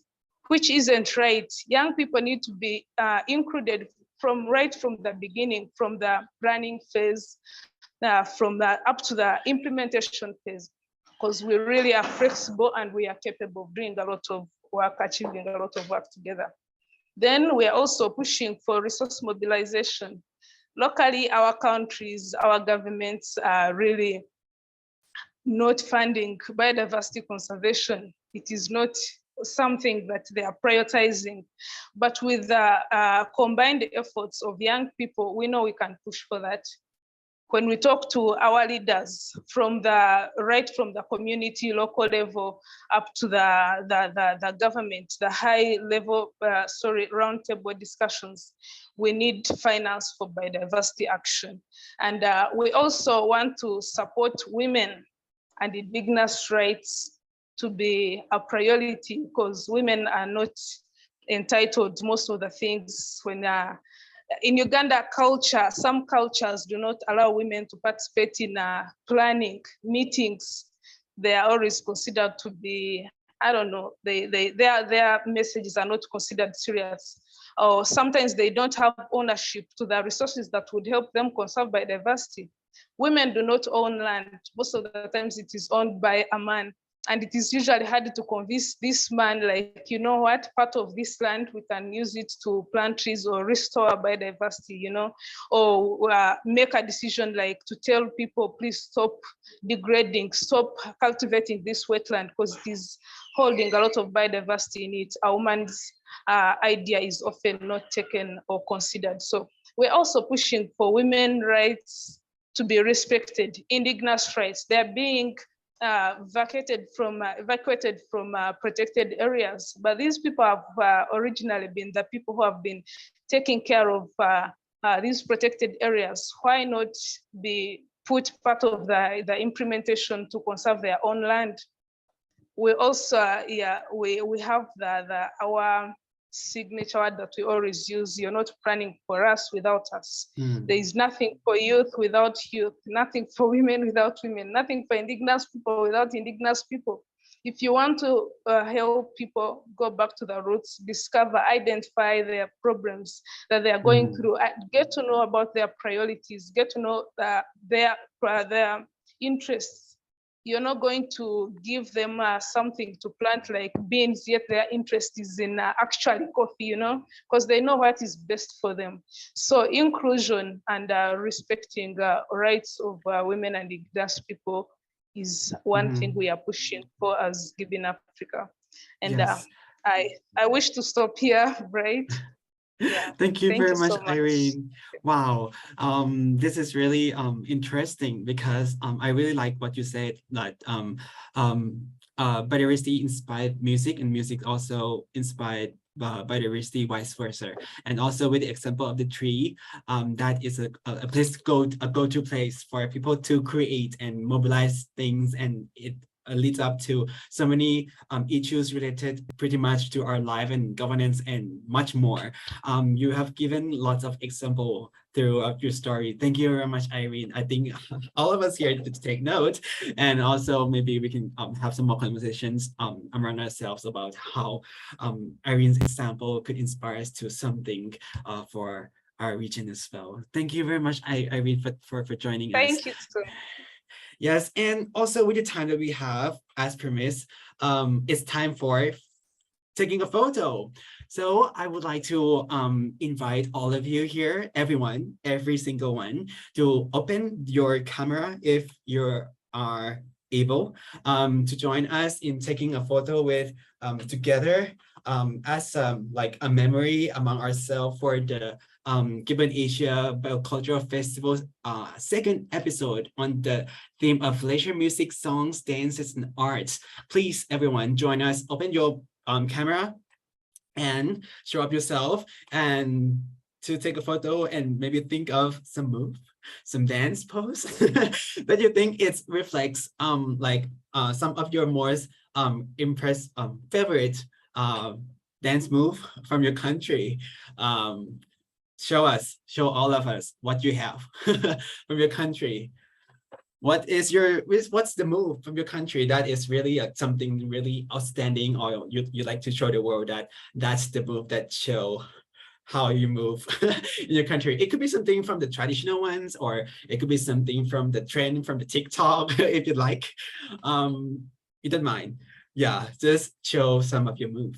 which isn't right. Young people need to be included right from the beginning, from the planning phase, up to the implementation phase, because we really are flexible and we are capable of doing a lot of work, achieving a lot of work together. Then we are also pushing for resource mobilization. Locally, our countries, our governments are really not funding biodiversity conservation. It is not something that they are prioritizing. But with the combined efforts of young people, we know we can push for that. when we talk to our leaders from the community, local level, up to the government, the high level, roundtable discussions, we need finance for biodiversity action. And we also want to support women and indigenous rights to be a priority, because women are not entitled to most of the things. When in Uganda culture, some cultures do not allow women to participate in planning meetings. They are always considered to be, I don't know, their messages are not considered serious. Or sometimes they don't have ownership to the resources that would help them conserve biodiversity. Women do not own land. Most of the times it is owned by a man. And it is usually hard to convince this man, like, you know what, part of this land, we can use it to plant trees or restore biodiversity, you know, or make a decision like to tell people, please stop degrading, stop cultivating this wetland because it is holding a lot of biodiversity in it. A woman's idea is often not taken or considered. So we're also pushing for women's rights to be respected, indigenous rights. They're being evacuated from protected areas, but these people have originally been the people who have been taking care of these protected areas. Why not be put part of the implementation to conserve their own land? We also, we have our signature word that we always use: you're not planning for us without us. There is nothing for youth without youth, nothing for women without women, nothing for indigenous people without indigenous people. If you want to help people go back to the roots, discover, identify their problems that they are going through, get to know about their priorities, get to know their interests. You're not going to give them something to plant like beans, yet their interest is in actually coffee, you know, because they know what is best for them. So inclusion and respecting rights of women and indigenous people is one thing we are pushing for as GYBN Africa. And Yes. I wish to stop here, right? Yeah. Thank you very much, so much. Irene. Wow, this is really interesting because I really like what you said, that biodiversity inspired music, and music also inspired biodiversity, vice versa. And also with the example of the tree, that is a place to go, a go-to place for people to create and mobilize things, and it leads up to so many issues related pretty much to our life and governance and much more. You have given lots of example throughout your story. Thank you very much, Irene. I think all of us here to take note, and also maybe we can have some more conversations around ourselves about how Irene's example could inspire us to something for our region as well. Thank you very much, Irene, for joining us. Thank you, too. Yes, and also with the time that we have, as promised, it's time for taking a photo. So I would like to invite all of you here, everyone, every single one, to open your camera if you are able to join us in taking a photo with together as like a memory among ourselves for the GYBN Asia Biocultural Festival's second episode on the theme of leisure music, songs, dances, and arts. Please, everyone, join us. Open your camera and show up yourself and to take a photo, and maybe think of some move, some dance pose that you think it reflects like some of your most favorite dance move from your country. Show all of us what you have from your country. What's the move from your country that is really something really outstanding, or you like to show the world that that's the move that show how you move in your country? It could be something from the traditional ones, or it could be something from the trend from the TikTok if you like. You don't mind. Yeah, just show some of your move.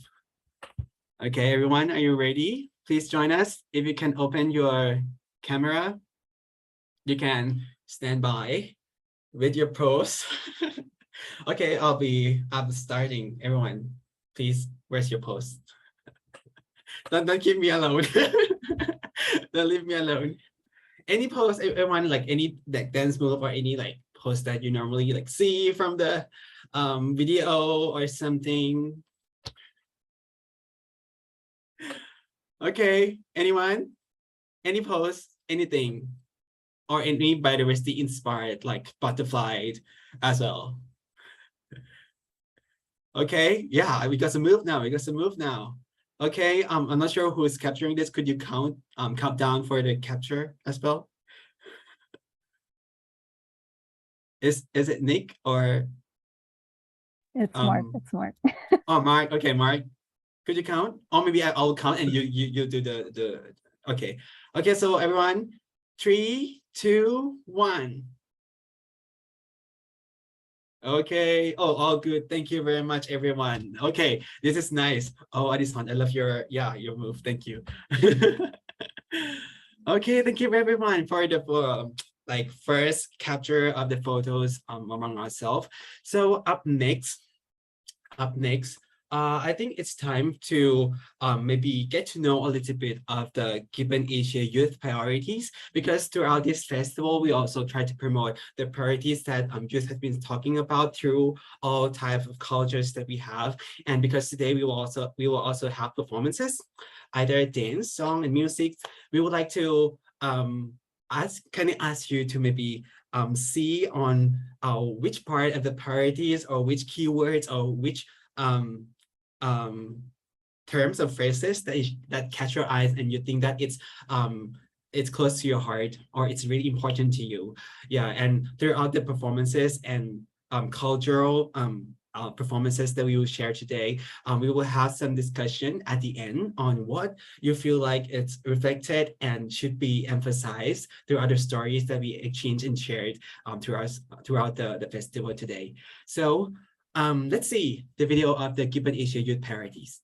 Okay, everyone, are you ready? Please join us. If you can open your camera, you can stand by with your pose. Okay, I'm starting. Everyone, please, where's your pose? Don't keep me alone. Don't leave me alone. any pose, everyone, like any like dance move or any like pose that you normally like see from the video or something? Okay, anyone? Any pose, anything, or any biodiversity inspired like butterfly as well? Okay, yeah, we got to move now. We got to move now. Okay, I'm not sure who is capturing this. Could you count down for the capture as well? Is it Nick or It's Mark. um It's Mark. oh Mark? Okay, Mark, could you count? Or maybe I'll count and you do the okay. Okay, so everyone, 3, 2, 1. Okay. Oh, all good. Thank you very much, everyone. Okay, this is nice. Oh, Addison, I love your move. Thank you. Okay, thank you everyone for the like first capture of the photos among ourselves. So up next, I think it's time to maybe get to know a little bit of the GYBN Asia youth priorities, because throughout this festival, we also try to promote the priorities that youth have been talking about through all types of cultures that we have. And because today we will also have performances, either dance, song, and music. We would like to ask you to maybe see on which part of the priorities or which keywords or which um, terms or phrases that catch your eyes and you think that it's close to your heart or it's really important to you. Yeah, and throughout the performances and cultural performances that we will share today, we will have some discussion at the end on what you feel like it's reflected and should be emphasized through other stories that we exchanged and shared throughout the festival today. So let's see the video of the GYBN Asia Youth Parodies.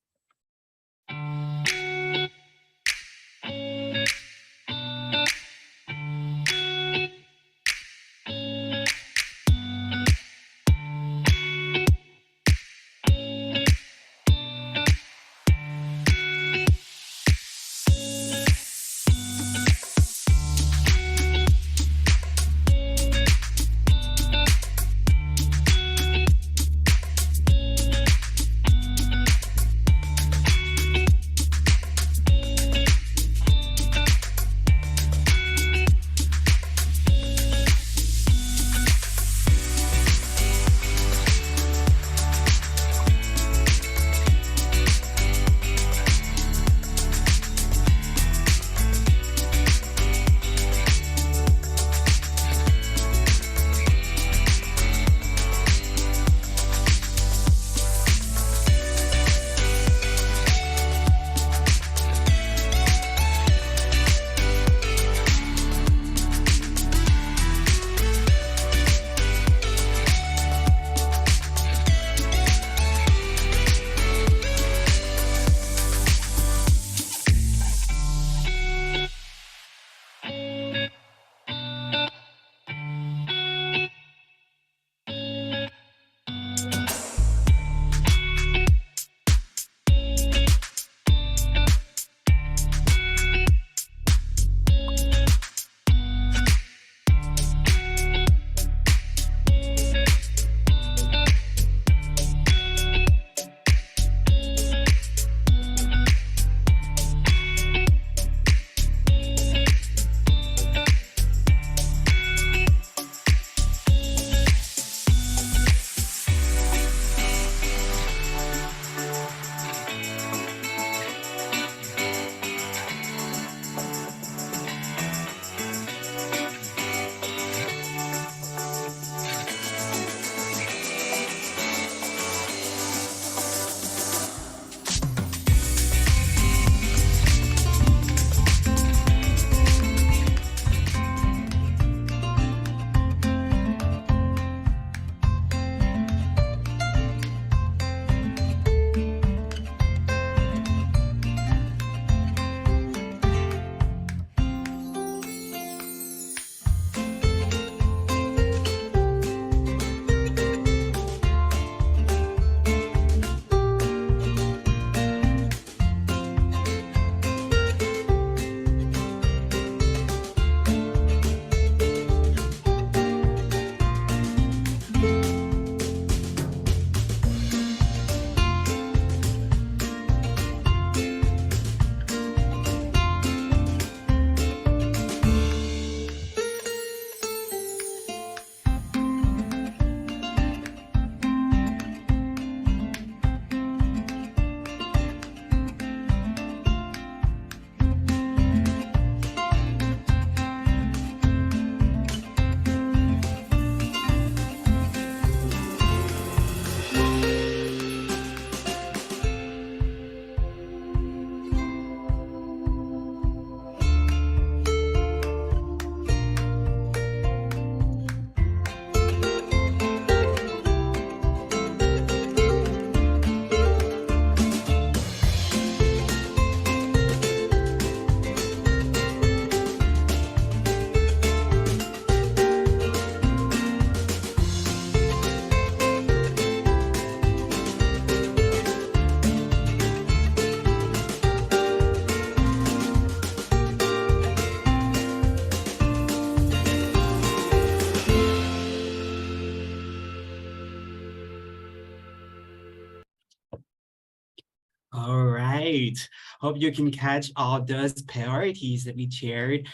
great. Hope you can catch all those priorities that we shared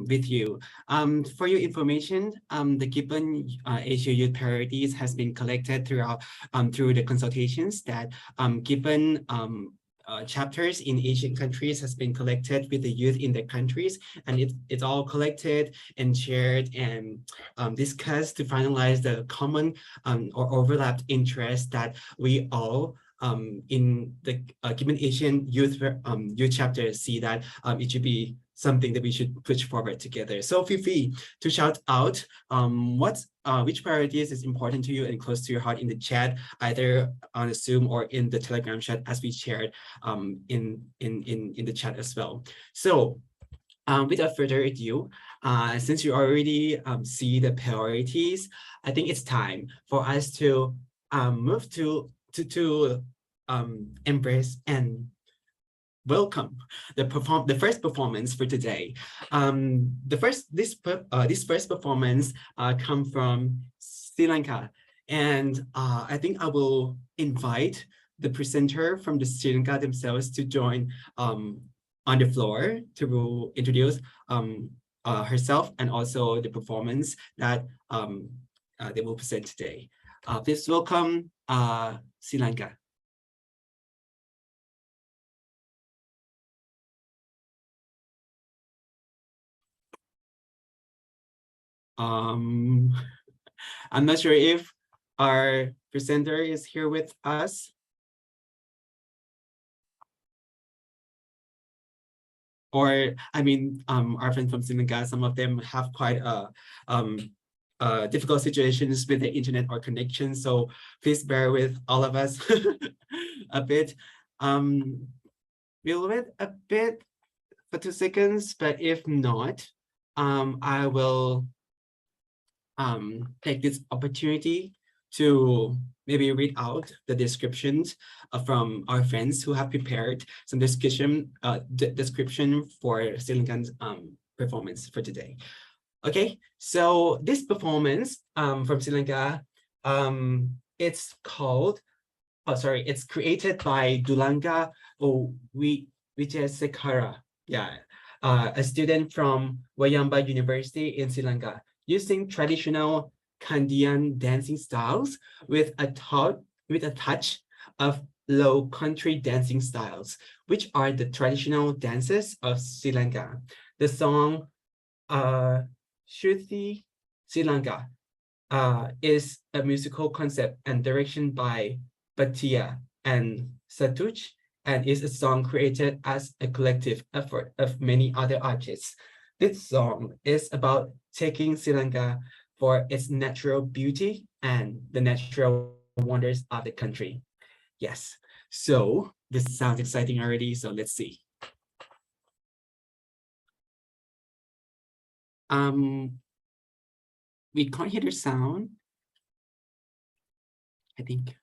with you. For your information, the Gibbon Asia Youth Priorities has been collected throughout through the consultations that Gibbon chapters in Asian countries has been collected with the youth in their countries, and it's all collected and shared and discussed to finalize the common or overlapped interests that we all in the Gibbon Asian youth chapter see that it should be something that we should push forward together. So feel free to shout out which priorities is important to you and close to your heart in the chat, either on a Zoom or in the Telegram chat as we shared in the chat as well. So without further ado, since you already see the priorities, I think it's time for us to move to embrace and welcome the first performance for today. This first performance come from Sri Lanka, and I think I will invite the presenter from the Sri Lanka themselves to join on the floor to introduce herself and also the performance that they will present today. Please welcome Sri Lanka. I'm not sure if our presenter is here with us. Or, I mean, our friends from Senegal, some of them have quite difficult situations with the internet or connection. So please bear with all of us a bit. We'll wait a bit for 2 seconds, but if not, I will take this opportunity to maybe read out the descriptions from our friends who have prepared some description for Sri Lankan's performance for today. Okay, so this performance from Sri Lanka, it's called, it's created by Dulanga Wijasekara, a student from Wayamba University in Sri Lanka, using traditional Kandyan dancing styles with a touch of low country dancing styles, which are the traditional dances of Sri Lanka. The song Shruti Sri Lanka is a musical concept and direction by Bhatia and Satuj, and is a song created as a collective effort of many other artists. This song is about taking Sri Lanka for its natural beauty and the natural wonders of the country. Yes, so this sounds exciting already, so let's see. We can't hear the sound, I think.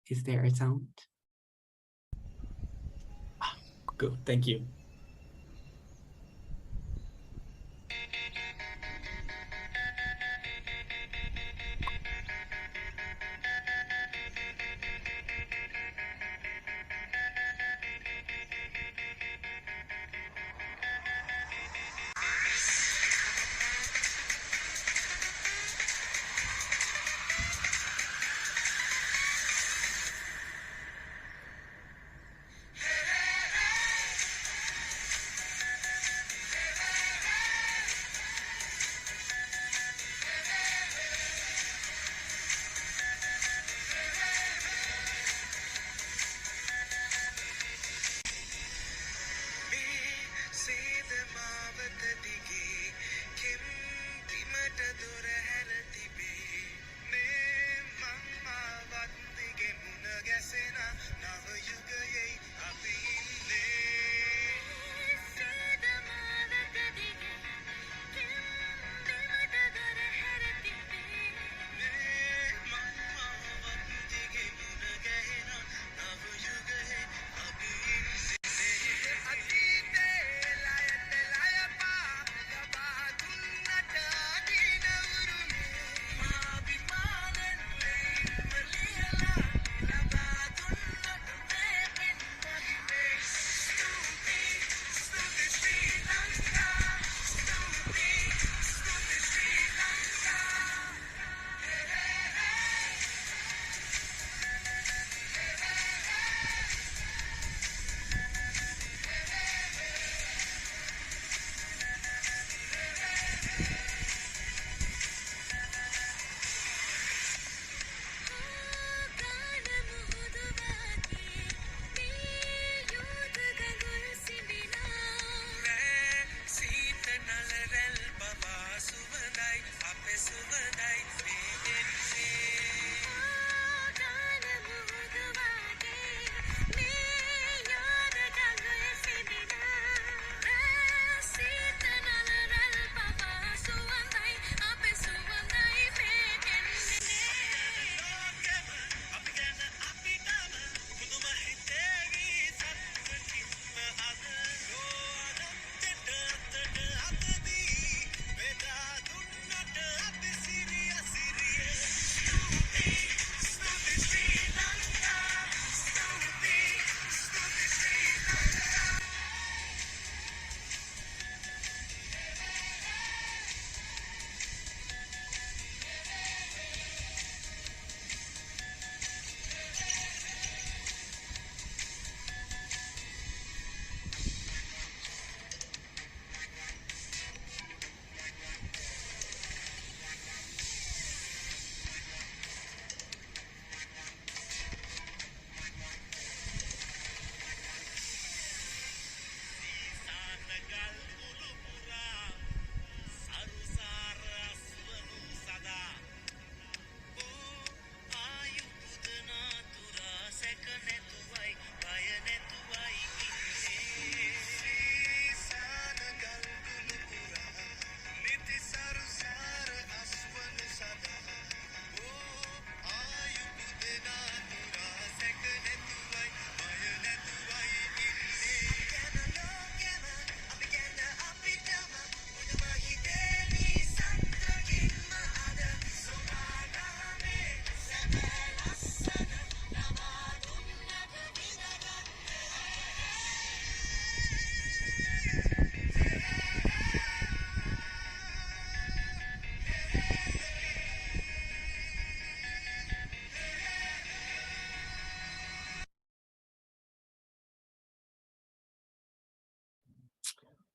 Is there a sound? Good, thank you.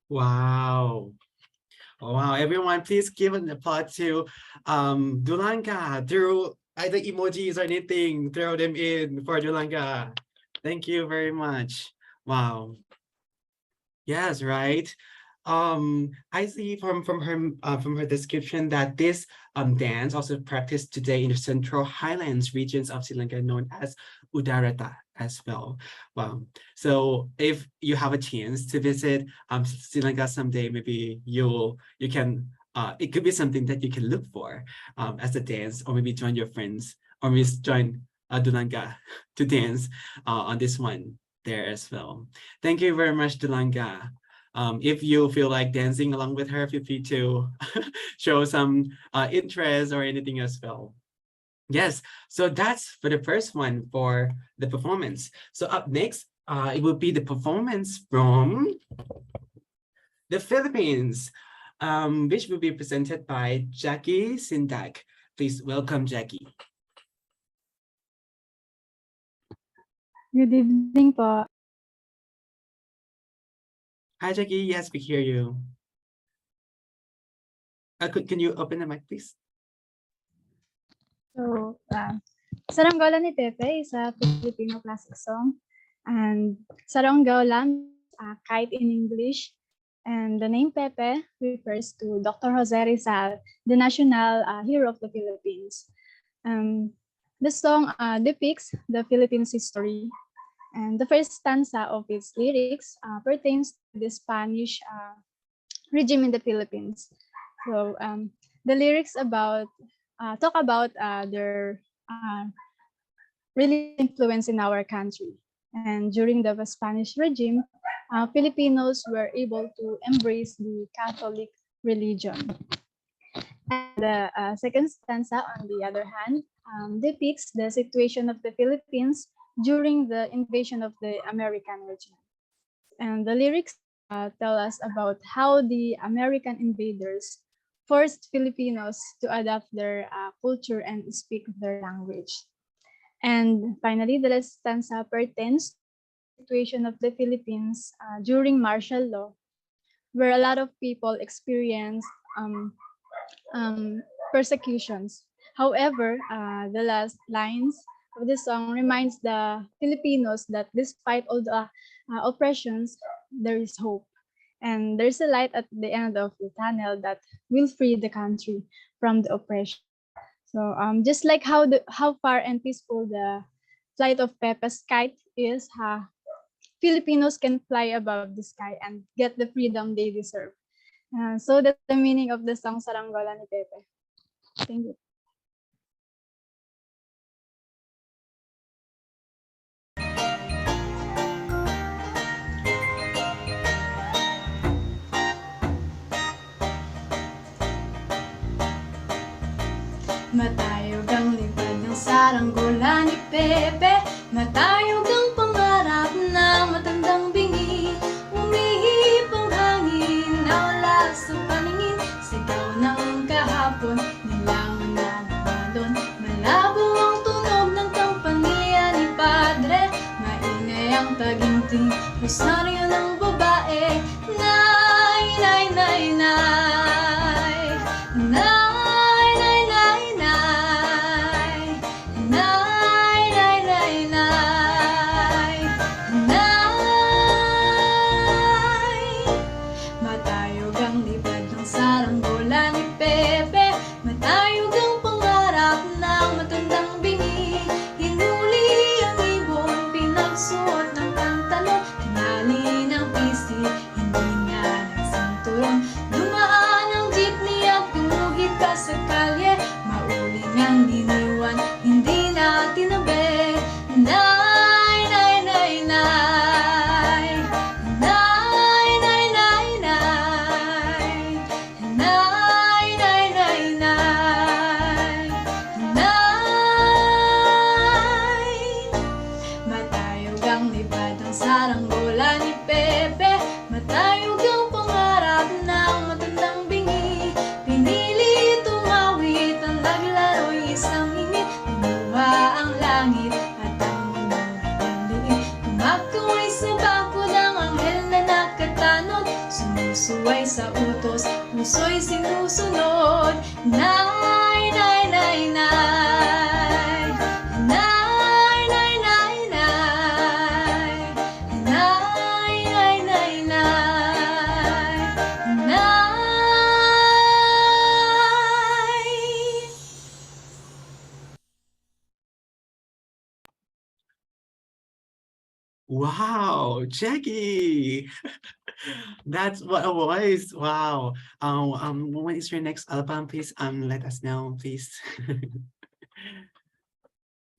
Wow. Wow, everyone, please give an applause to Dulanga through either emojis or anything. Throw them in for Dulanga. Thank you very much. Wow. Yes, right. I see from her description that this dance also practiced today in the Central Highlands regions of Sri Lanka, known as Udarata as well. Wow. So if you have a chance to visit Sri Lanka someday, maybe you can it could be something that you can look for as a dance, or maybe join your friends, or maybe join Dulanga to dance on this one there as well. Thank you very much, Dulanga. If you feel like dancing along with her, feel free to show some interest or anything as well. Yes, so that's for the first one for the performance. So up next, it will be the performance from the Philippines, which will be presented by Jackie Sindak. Please welcome Jackie. Good evening po. Hi, Jackie. Yes, we hear you. Can you open the mic, please? So, Saranggola ni Pepe is a Filipino classic song. And Saranggola means kite in English. And the name Pepe refers to Dr. Jose Rizal, the national hero of the Philippines. The song depicts the Philippines' history. And the first stanza of its lyrics pertains to the Spanish regime in the Philippines. So the lyrics talk about their really influence in our country. And during the Spanish regime, Filipinos were able to embrace the Catholic religion. And the second stanza, on the other hand, depicts the situation of the Philippines during the invasion of the American regime. And the lyrics tell us about how the American invaders forced Filipinos to adapt their culture and speak their language. And finally, the last stanza pertains to the situation of the Philippines during martial law, where a lot of people experienced persecutions. However, the last lines of the song reminds the Filipinos that despite all the oppressions, there is hope. And there's a light at the end of the tunnel that will free the country from the oppression. So just like how far and peaceful the flight of Pepe's kite is, Filipinos can fly above the sky and get the freedom they deserve. So that's the meaning of the song Saranggola ni Pepe. Thank you. Matayog ang lipad ng saranggola ni Pepe, matayog ang pangarap ng matandang bingi. Umihip ang hangin na wala sa paningin, sigaw ng kahapon, nilangon na nabalon. Malabo ang tunog ng kampanilya ni Padre, maingay ang taginting, rosaryo ng babae. Nay, nay, nay, nay, nay. Ng puso ay sa utos, puso'y sinusunod. Nay, nay, nay, nay. Nay, nay, nay, nay. Nay, nay, nay, nay. Nay. Wow, Jackie. That's what a voice. Wow. When is your next album, please? Let us know, please.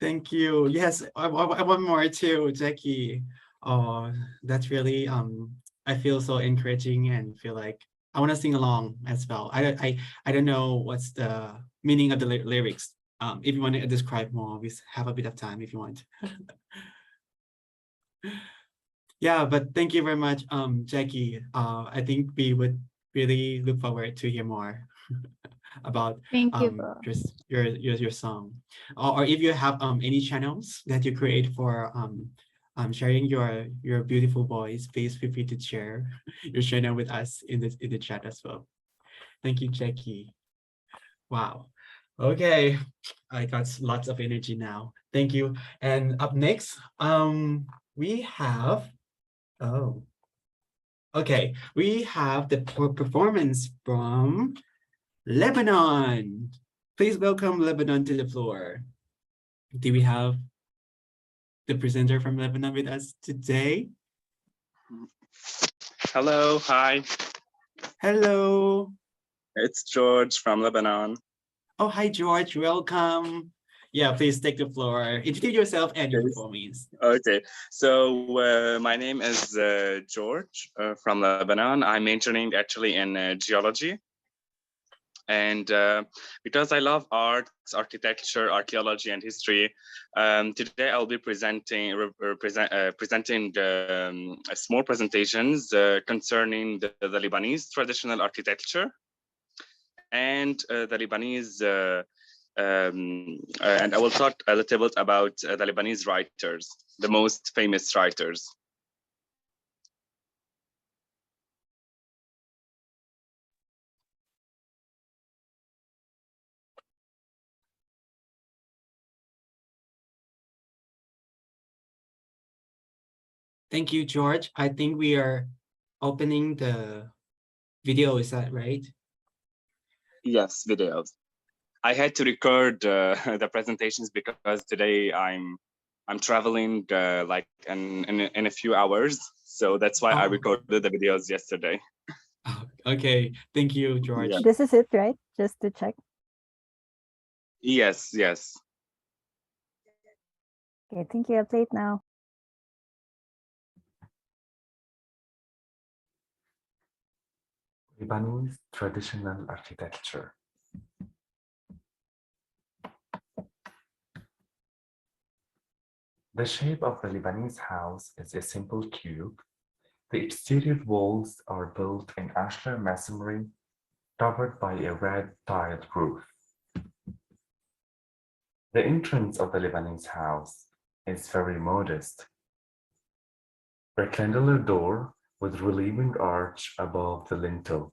Thank you. Yes, I want more too, Jackie. Oh, that's really I feel so encouraging and feel like I want to sing along as well. I don't know what's the meaning of the lyrics. If you want to describe more, we have a bit of time if you want. Yeah, but thank you very much, Jackie. I think we would really look forward to hear more about Thank you po. just your song, or if you have any channels that you create for sharing your beautiful voice, please feel free to share your channel with us in the chat as well. Thank you, Jackie. Wow. Okay, I got lots of energy now. Thank you. And up next, we have. Oh, okay. We have the performance from Lebanon. Please welcome Lebanon to the floor. Do we have the presenter from Lebanon with us today? Hello, hi. Hello. It's George from Lebanon. Oh, hi, George. Welcome. Yeah, please take the floor. Introduce yourself and your Okay. performance. Okay, so my name is George from Lebanon. I'm majoring actually in geology. And because I love arts, architecture, archaeology, and history, today I'll be presenting small presentations concerning the Lebanese traditional architecture and the Lebanese, and I will talk a little bit about the Lebanese writers, the most famous writers. Thank you, George. I think we are opening the video. Is that right? Yes, videos. I had to record the presentations because today I'm traveling like in a few hours, so that's why I recorded the videos yesterday. Oh, okay, thank you, George. Yeah. This is it, right? Just to check. Yes, yes. Okay, thank you. I'll play it now. Lebanese traditional architecture. The shape of the Lebanese house is a simple cube. The exterior walls are built in ashlar masonry, covered by a red tiled roof. The entrance of the Lebanese house is very modest. Rectangular door with relieving arch above the lintel.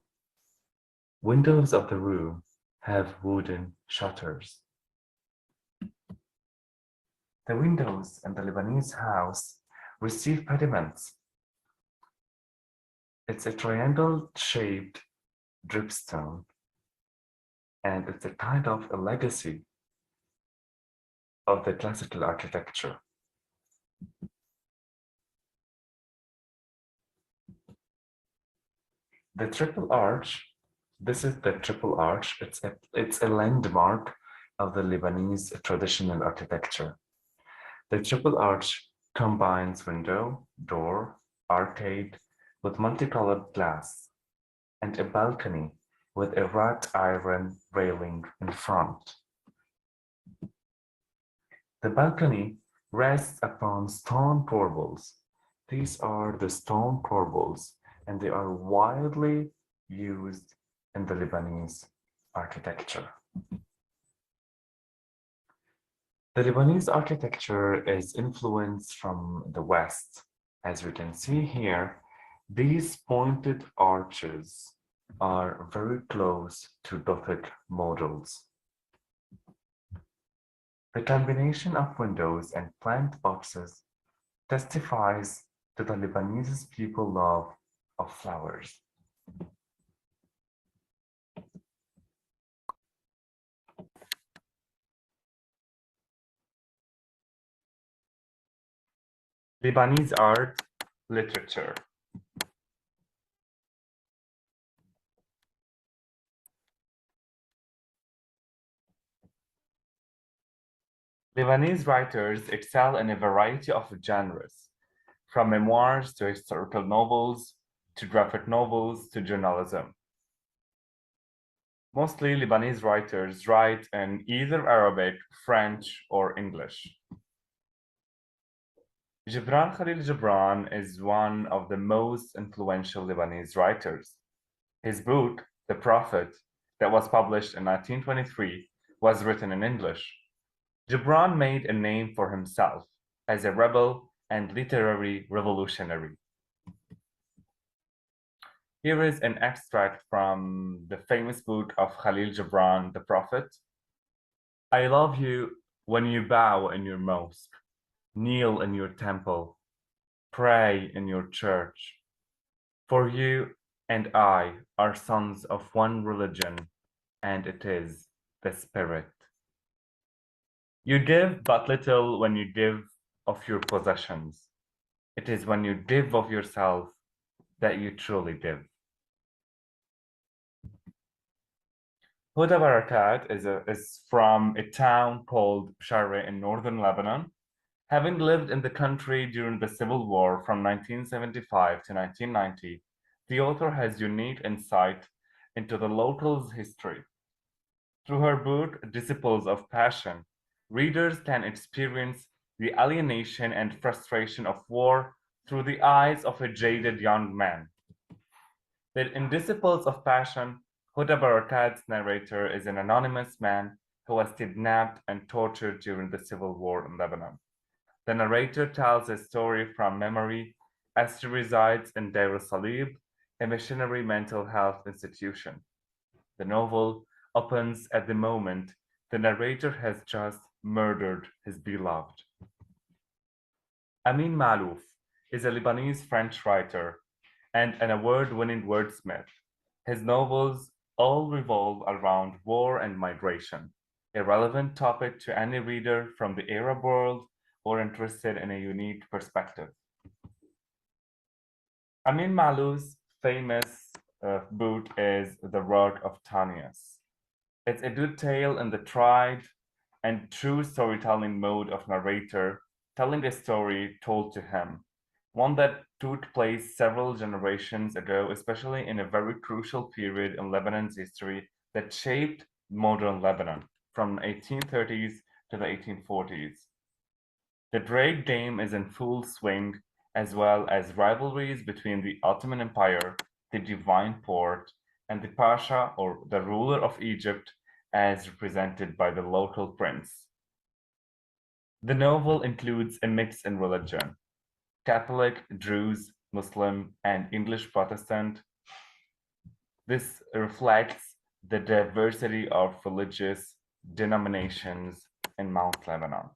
Windows of the room have wooden shutters. The windows in the Lebanese house receive pediments. It's a triangle-shaped dripstone, and it's a kind of a legacy of the classical architecture. The triple arch, this is the triple arch. It's a landmark of the Lebanese traditional architecture. The triple arch combines window, door, arcade with multicolored glass, and a balcony with a wrought iron railing in front. The balcony rests upon stone corbels. These are the stone corbels, and they are widely used in the Lebanese architecture. The Lebanese architecture is influenced from the West. As we can see here, These pointed arches are very close to Gothic models. The combination of windows and plant boxes testifies to the Lebanese people love of flowers. Lebanese art, literature. Lebanese writers excel in a variety of genres, from memoirs to historical novels, to graphic novels, to journalism. Mostly Lebanese writers write in either Arabic, French, or English. Gibran Khalil Gibran is one of the most influential Lebanese writers. His book, The Prophet, that was published in 1923, was written in English. Gibran made a name for himself as a rebel and literary revolutionary. Here is an extract from the famous book of Khalil Gibran, The Prophet. I love you when you bow in your mosque, kneel in your temple, pray in your church. For you and I are sons of one religion, and it is the Spirit. You give but little when you give of your possessions. It is when you give of yourself that you truly give. Huda Barakat is from a town called Sharra in northern Lebanon. Having lived in the country during the Civil War from 1975 to 1990, the author has unique insight into the locals' history. Through her book, Disciples of Passion, readers can experience the alienation and frustration of war through the eyes of a jaded young man. In Disciples of Passion, Huda Barakat's narrator is an anonymous man who was kidnapped and tortured during the Civil War in Lebanon. The narrator tells a story from memory as she resides in Deir al-Salib, a missionary mental health institution. The novel opens at the moment the narrator has just murdered his beloved. Amin Malouf is a Lebanese-French writer and an award-winning wordsmith. His novels all revolve around war and migration, a relevant topic to any reader from the Arab world or interested in a unique perspective. Amin Malouf's famous book is The Road of Tanias. It's a good tale in the tried and true storytelling mode of narrator telling a story told to him, one that took place several generations ago, especially in a very crucial period in Lebanon's history that shaped modern Lebanon from the 1830s to the 1840s. The Great Game is in full swing, as well as rivalries between the Ottoman Empire, the Divine Port, and the Pasha or the ruler of Egypt as represented by the local prince. The novel includes a mix in religion: Catholic, Druze, Muslim, and English Protestant. This reflects the diversity of religious denominations in Mount Lebanon.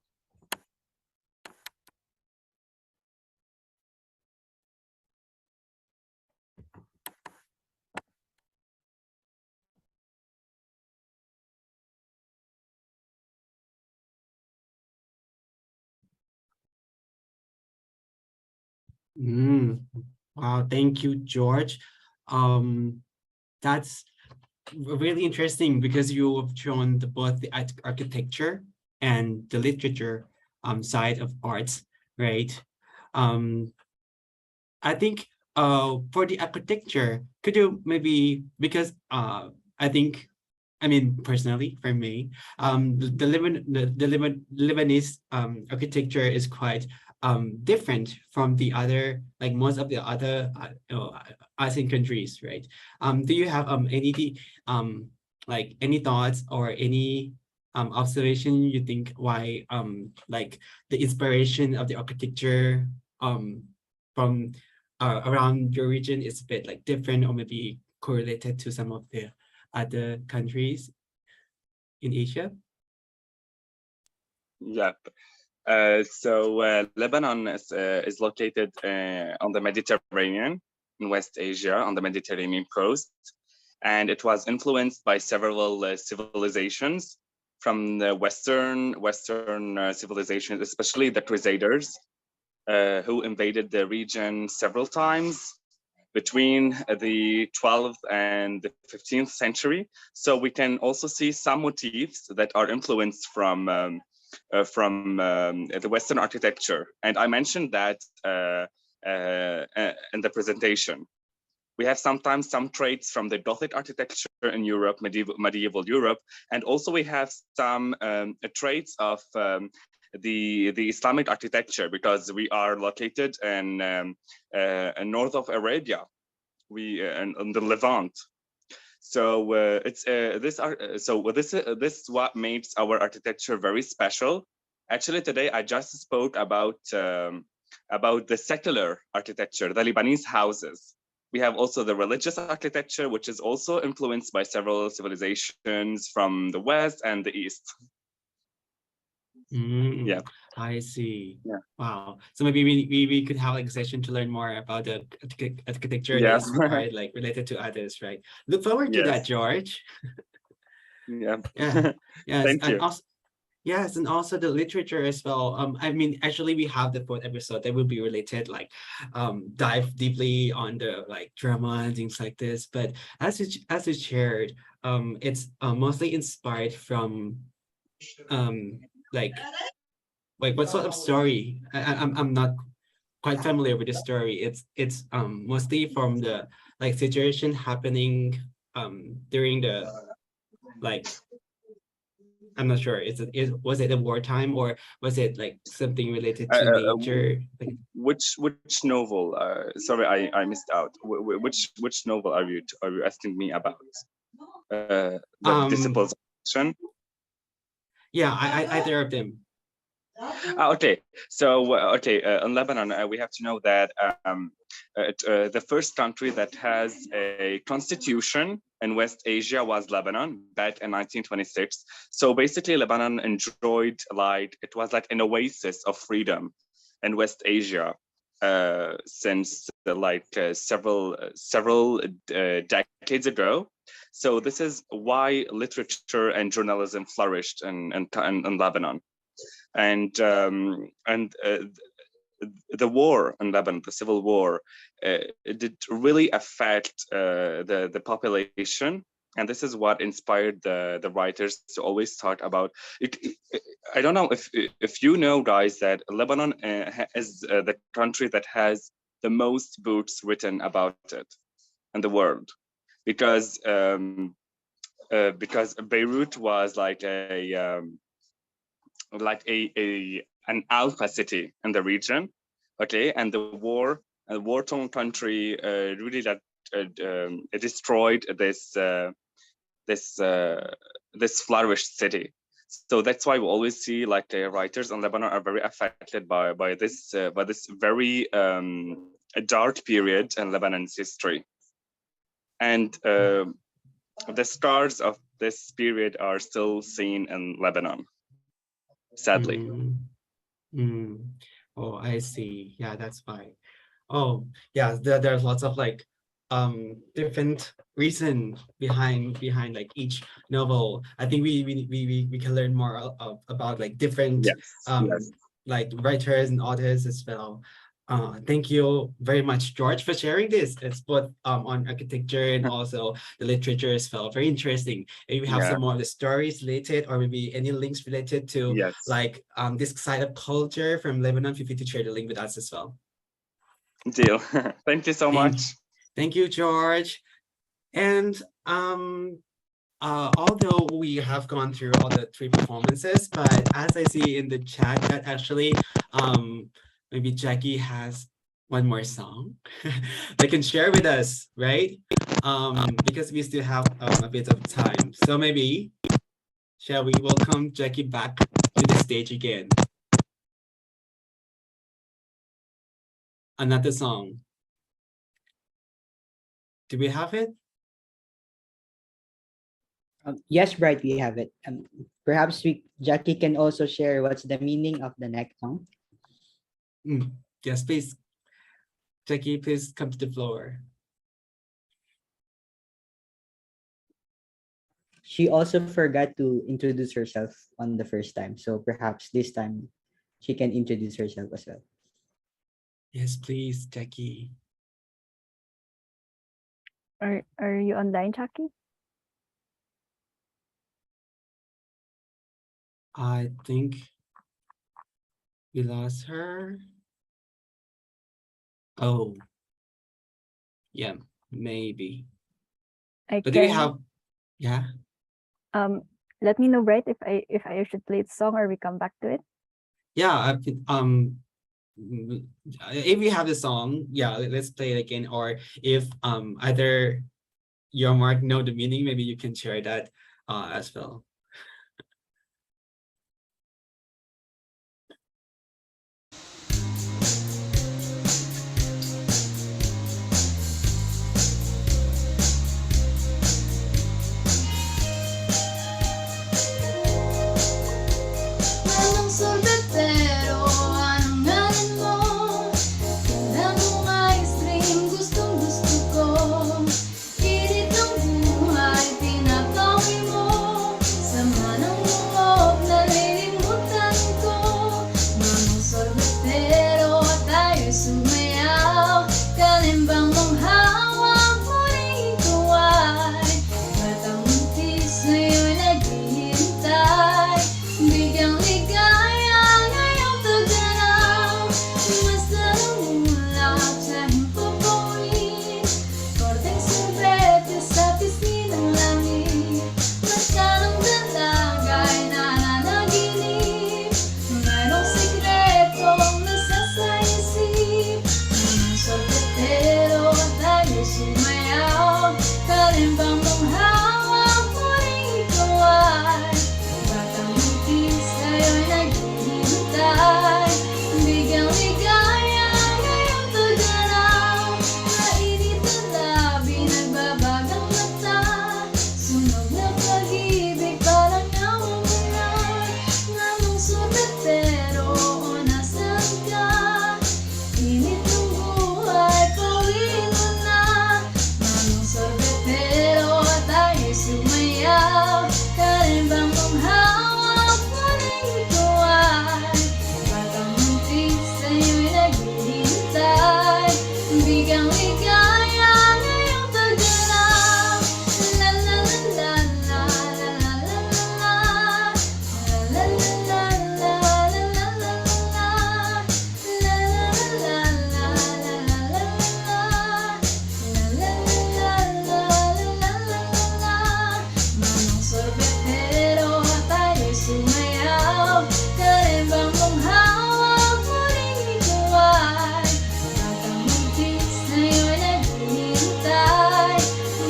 Wow, thank you, George. That's really interesting because you have shown both the architecture and the literature side of arts, right? Um, I think for the architecture, could you maybe, because I think, I mean, personally, for me, the Lebanese architecture is quite different from the other, like most of the other ASEAN countries, right? Do you have any like any thoughts or any observation you think why like the inspiration of the architecture from around your region is a bit like different or maybe correlated to some of the other countries in Asia? Yep. So Lebanon is located on the Mediterranean in West Asia, on the Mediterranean coast, and it was influenced by several civilizations from the Western civilizations, especially the Crusaders, who invaded the region several times between the 12th and the 15th century. So we can also see some motifs that are influenced from the Western architecture. And I mentioned that in the presentation. We have sometimes some traits from the Gothic architecture in Europe, medieval Europe, and also we have some traits of the Islamic architecture, because we are located in north of Arabia, in the Levant. So this is what makes our architecture very special. Actually, today I just spoke about the secular architecture, the Lebanese houses. We have also the religious architecture, which is also influenced by several civilizations from the West and the East. Yeah, I see. Yeah. Wow. So maybe we could have like a session to learn more about the architecture Yes. that is quite like related to others, right? Look forward to that, Yes. George. Yeah. Yeah. Yes. Thank And you. also, yes, and also the literature as well. I mean, actually, we have the fourth episode that will be related, like, dive deeply on the like drama and things like this. But as you shared, it's mostly inspired from like what sort of story? I'm not quite familiar with the story. It's mostly from the like situation happening during the like, I'm not sure. Was it a wartime or was it like something related to nature? Like, Which novel? Sorry, I missed out. Which novel are you asking me about? The Disciples Action? yeah, either of them. Okay, so in Lebanon, we have to know that the first country that has a constitution in West Asia was Lebanon back in 1926. So basically, Lebanon enjoyed like it was like an oasis of freedom in West Asia since several decades ago. So this is why literature and journalism flourished in Lebanon. And the war in Lebanon, the civil war, it did really affect the population, and this is what inspired the writers to always talk about it. I don't know if you know, guys, that Lebanon is the country that has the most books written about it in the world, because Beirut was like an alpha city in the region, okay, and the war-torn country really that destroyed this flourished city. So that's why we always see like writers in Lebanon are very affected by this very dark period in Lebanon's history, and the scars of this period are still seen in Lebanon, sadly. Oh, I see. Yeah, that's why. Oh, yeah, there's lots of like different reason behind like each novel. I think we can learn more about like different Yes. like writers and authors as well. Thank you very much, George, for sharing this. It's both on architecture and also the literature as well. Very interesting. If you have Yeah. some more of the stories related or maybe any links related to Yes. like this side of culture from Lebanon, feel free to share the link with us as well. Deal. Thank you so much. Thank you, George. And although we have gone through all the three performances, but as I see in the chat that actually maybe Jackie has one more song they can share with us, right? Because we still have a bit of time. So maybe shall we welcome Jackie back to the stage again? Another song. Do we have it? Yes, Bright, we have it. Perhaps Jackie can also share what's the meaning of the next song. Yes, please. Jackie, please come to the floor. She also forgot to introduce herself on the first time, so perhaps this time she can introduce herself as well. Yes, please, Jackie. Are you online, Jackie? I think we lost her. Oh, yeah, maybe. I But do we can have, yeah? let me know, Bright, if I should play the song or we come back to it. Yeah, if we have the song, yeah, let's play it again. Or if either you or Mark know the meaning, maybe you can share that as well. Anong sorbetero, anong alin mo? Kailan mong ice cream, gustong gusto ko. Init ng buhay, pinapauwi mo. Sama ng loob, nalilimutan ko. Manong sorbetero, tayo'y sumayaw. Kalimbang mong hawak, muling ikaw ay batang buntis, ngayon'y naghihintay. Bigyang ligaya ngayong pagganaw. Mas lalong ulap sa himpapawid. Korteng sumbete sa pisngi ng langit. Magkanong dalagay na nanaginip. Mayroong sikretong nasa sa isip. Mga sorbetero, tayo sumayaw. Kalimbang mong hawak, muling ikaw ay batang buntis, ngayon'y naghihintay. Bigyang ligaya ngayong pagganaw. Mainit ang labi, nagbabagang mata. Sunog na pag-ibig, parang nawawala. Namang sorbetero, o nasaan ka? Init ng buhay, pauwiin mo na. Namang sorbetero, tayo'y sumayaw. Kalimbang mong hawak, muling ikaw ay batang buntis, ngayon'y naghihintay. Bigyang ligaya ngayong pagganaw. La la la la la la la la la la la la la la la la la. La la la la la la la la la. La la la la la la la la. Manong sorbetero, tayo'y sumayaw. Kalimbang mong hawak, muling ikaw ay batang buntis, ngayon'y naghihintay.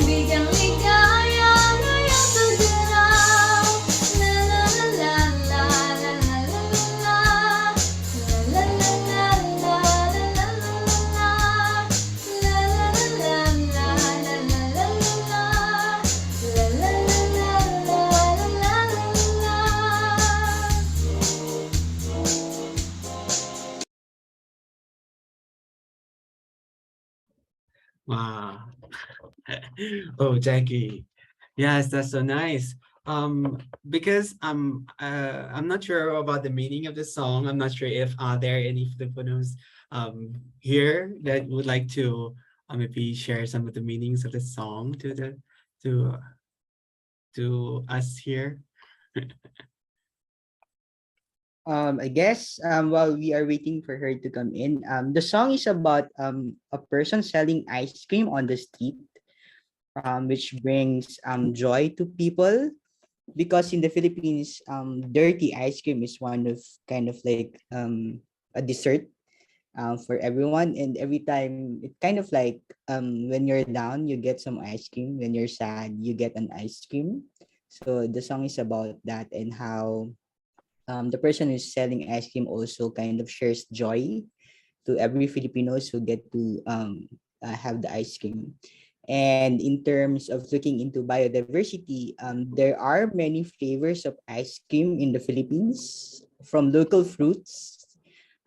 Bigyang ligaya ngayong pagganaw. La la la la la la la la la. La la la la la la la la la. La la la la la la la la la la. La la la la la la la la. Wow. Oh, Jackie. Yes, that's so nice. Because I'm not sure about the meaning of the song. I'm not sure if there are any Filipinos here that would like to maybe share some of the meanings of the song to the to us here. I guess while we are waiting for her to come in, the song is about a person selling ice cream on the street, which brings joy to people, because in the Philippines, dirty ice cream is one of kind of like a dessert for everyone, and every time it kind of like when you're down you get some ice cream, when you're sad you get an ice cream. So the song is about that, and how the person who's selling ice cream also kind of shares joy to every Filipinos who get to have the ice cream. And in terms of looking into biodiversity, there are many flavors of ice cream in the Philippines from local fruits.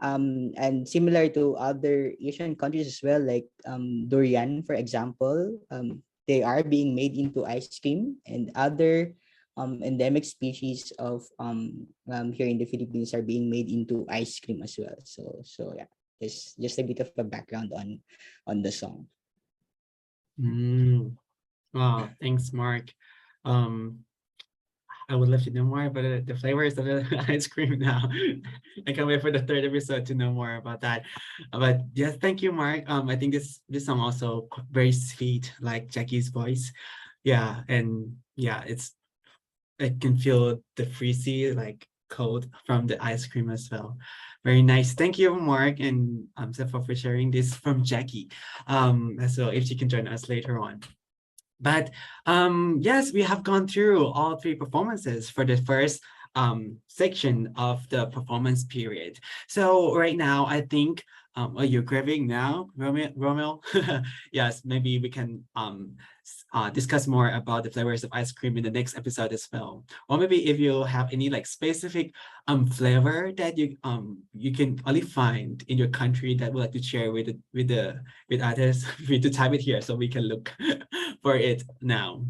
And similar to other Asian countries as well, like durian, for example, they are being made into ice cream, and other endemic species of here in the Philippines are being made into ice cream as well. So yeah, it's just a bit of a background on the song. Mm. Wow, thanks, Mark. Um, I would love to know more about the flavors of the ice cream now. I can't wait for the third episode to know more about that. But yes, thank you, Mark. I think this song also very sweet, like Jackie's voice. Yeah, and yeah, I can feel the freezy like cold from the ice cream as well. Very nice. Thank you, Mark and Sefa for sharing this from Jackie. So if she can join us later on. But yes, we have gone through all three performances for the first section of the performance period. So right now, I think, are you craving now, Romeo? Yes, maybe we can discuss more about the flavors of ice cream in the next episode as well. Or maybe if you have any like specific flavor that you can only find in your country that would like to share with others, we to type it here so we can look for it now.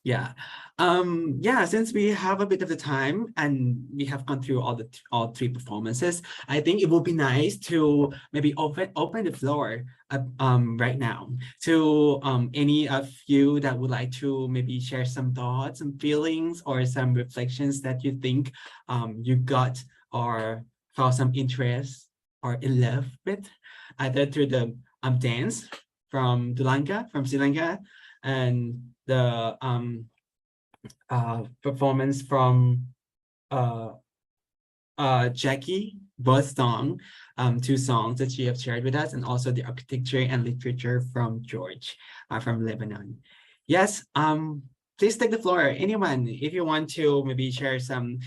Yeah. Yeah, since we have a bit of the time and we have gone through all three performances, I think it would be nice to maybe open the floor right now to any of you that would like to maybe share some thoughts and feelings or some reflections that you think you got or found some interest or in love with, either through the dance from Sri Lanka, and the performance from uh, Jackie, both two songs that she have shared with us, and also the architecture and literature from George, from Lebanon. Yes, please take the floor. Anyone, if you want to maybe share some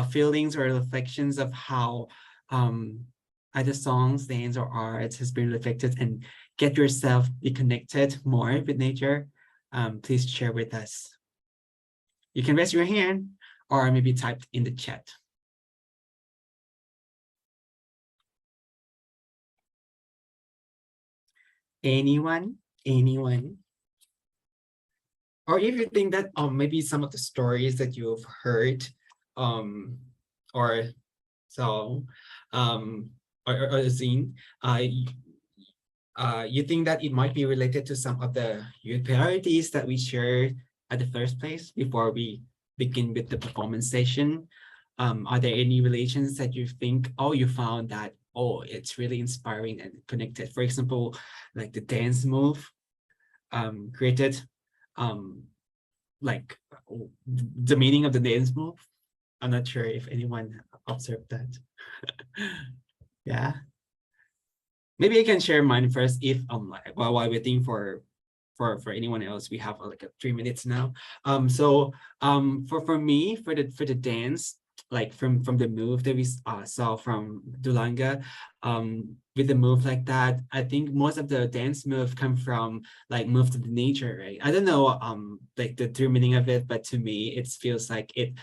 feelings or reflections of how either songs, dance, or art has been reflected and get yourself be connected more with nature, please share with us. You can raise your hand or maybe type in the chat. Anyone? Anyone? Or if you think that maybe some of the stories that you've heard or so or seen, you think that it might be related to some of the youth priorities that we shared at the first place before we begin with the performance session? Are there any relations that you think, oh, you found that, oh, it's really inspiring and connected? For example, like the dance move created like the meaning of the dance move. I'm not sure if anyone observed that. Yeah. Maybe I can share mine first if like, while waiting for anyone else. We have like 3 minutes now. So for me, for the dance, like from the move that we saw from Dulanga, with the move like that, I think most of the dance move come from like move to the nature, right? I don't know like the true meaning of it, but to me it feels like it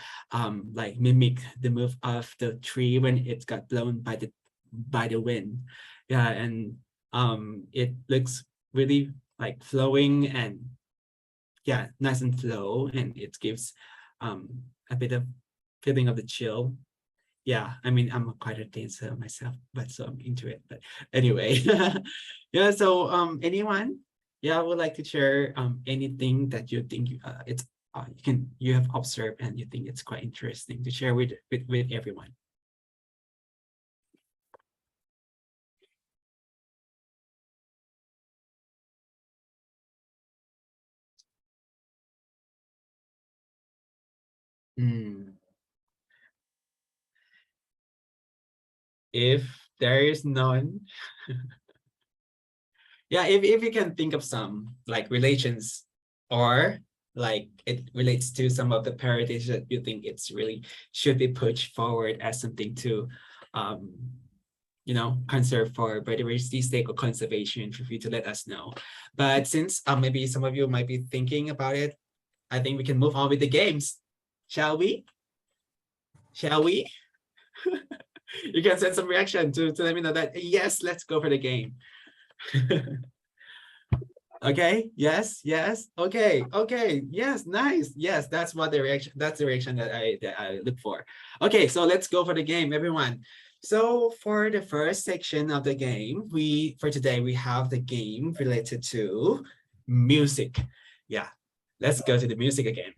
like mimic the move of the tree when it got blown by the wind. Yeah, and it looks really like flowing and yeah, nice and flow, and it gives a bit of feeling of the chill. Yeah, I mean, I'm quite a dancer myself, but so I'm into it. But anyway, yeah. So anyone, yeah, would like to share anything that you think it's you have observed and you think it's quite interesting to share with everyone. If there is none, yeah, if you can think of some like relations or like it relates to some of the parodies that you think it's really should be pushed forward as something to conserve for biodiversity's sake or conservation, feel free to let us know. But since maybe some of you might be thinking about it, I think we can move on with the games. Shall we? Shall we? You can send some reaction to let me know that, yes, let's go for the game. Okay, yes, okay, yes, nice. Yes, that's the reaction that I look for. Okay, so let's go for the game, everyone. So for the first section of the game, for today we have the game related to music. Yeah, let's go to the music again.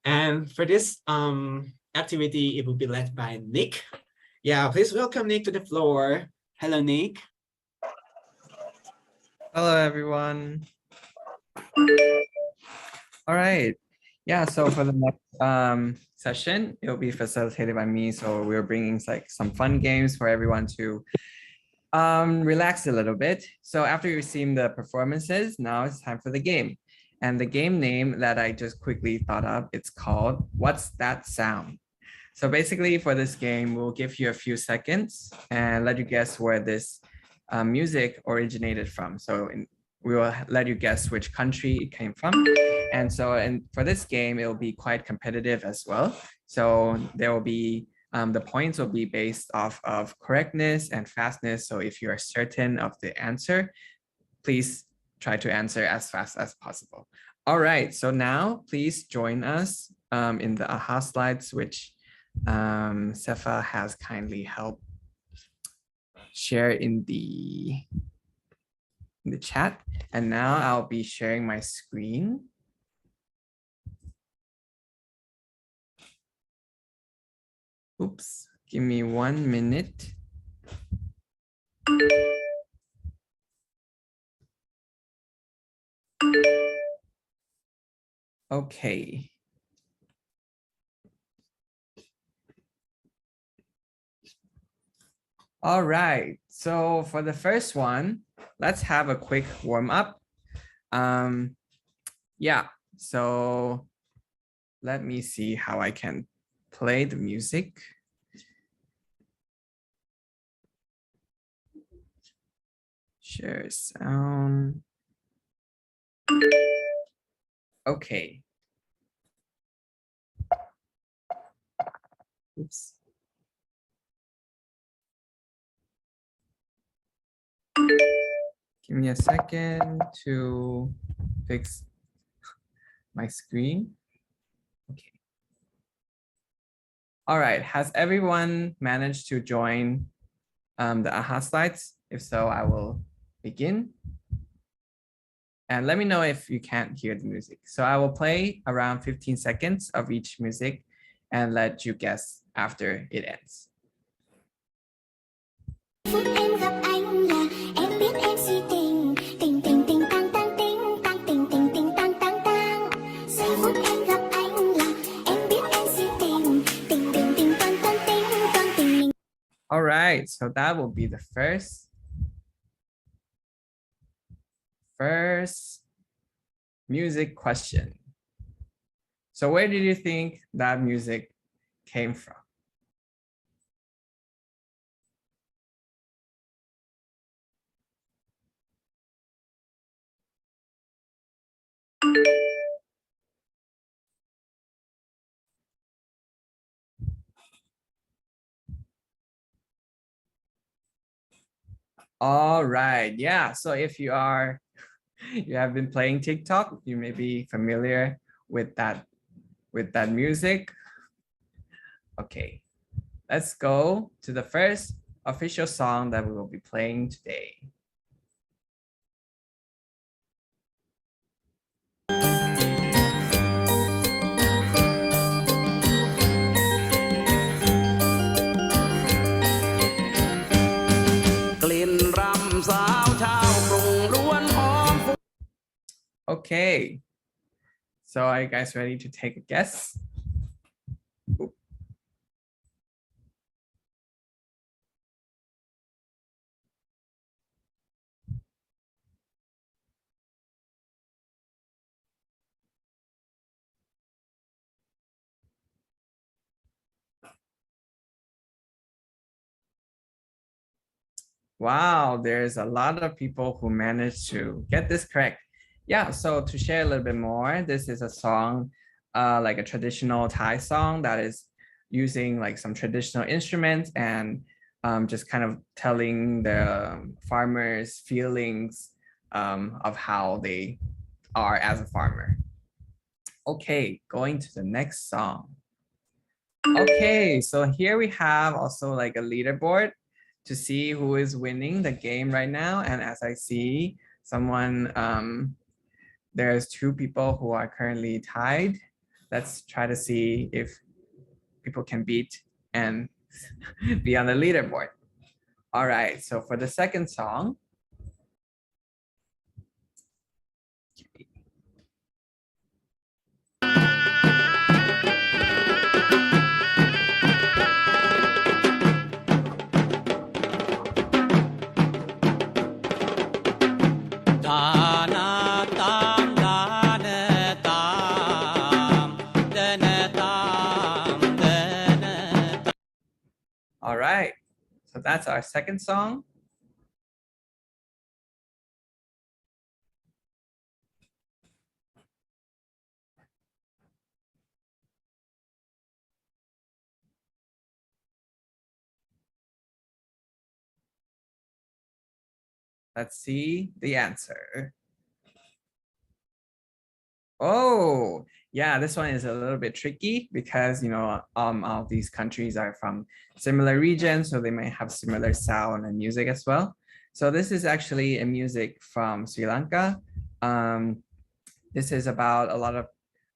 And for this activity, it will be led by Nick. Yeah, please welcome Nick to the floor. Hello, Nick. Hello, everyone. All right. Yeah, so for the next session, it'll be facilitated by me. So we're bringing like some fun games for everyone to relax a little bit. So after you've seen the performances, now it's time for the game. And the game name that I just quickly thought of, it's called What's That Sound? So basically for this game, we'll give you a few seconds and let you guess where this music originated from. So we will let you guess which country it came from. And so for this game, it will be quite competitive as well. So there will be, the points will be based off of correctness and fastness. So if you are certain of the answer, please try to answer as fast as possible. All right, so now please join us in the AHA slides, which Sefa has kindly helped share in the chat. And now I'll be sharing my screen. Oops, give me 1 minute. Okay. All right, so for the first one, let's have a quick warm up. Yeah, so let me see how I can play the music. Share sound. Okay. Oops. Give me a second to fix my screen. Okay. All right, has everyone managed to join the AHA slides? If so, I will begin. And let me know if you can't hear the music. So I will play around 15 seconds of each music and let you guess after it ends. Phút em gặp anh là em biết em si tình tình tình tình tăng tăng tình tăng tình tình tình tăng tăng tăng. Giây phút em gặp anh là em biết em si tình tình tình tình tăng tăng tình tăng tình. All right, so that will be the first music question. So where did you think that music came from? All right, yeah, so if you have been playing TikTok, you may be familiar with that music. Okay, let's go to the first official song that we will be playing today. Okay, so are you guys ready to take a guess? Oop. Wow, there's a lot of people who managed to get this correct. Yeah, so to share a little bit more, this is a song, like a traditional Thai song that is using like some traditional instruments and just kind of telling the farmers' feelings of how they are as a farmer. Okay, going to the next song. Okay, so here we have also like a leaderboard to see who is winning the game right now. And as I see someone, there's two people who are currently tied. Let's try to see if people can beat and be on the leaderboard. All right, so for the second song. All right, so that's our second song. Let's see the answer. Oh, yeah, this one is a little bit tricky because, you know, all these countries are from similar regions, so they might have similar sound and music as well. So this is actually a music from Sri Lanka. This is about a lot of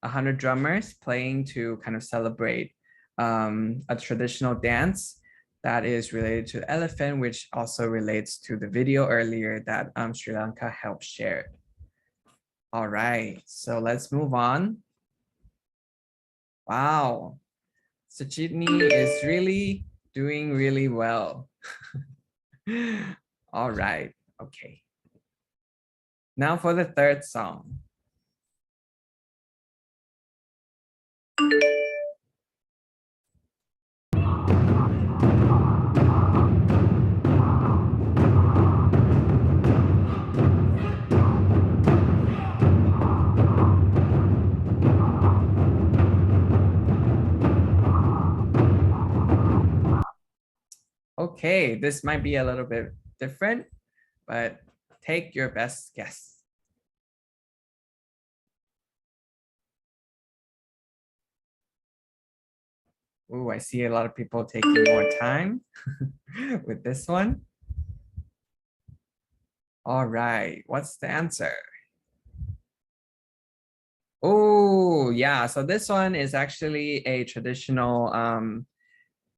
100 drummers playing to kind of celebrate a traditional dance that is related to elephant, which also relates to the video earlier that Sri Lanka helped share. All right, so let's move on. Wow, Sachitni is really doing really well. All right, okay. Now for the third song. Okay, this might be a little bit different, but take your best guess. Oh, I see a lot of people taking more time with this one. All right, what's the answer? Oh, yeah, so this one is actually a traditional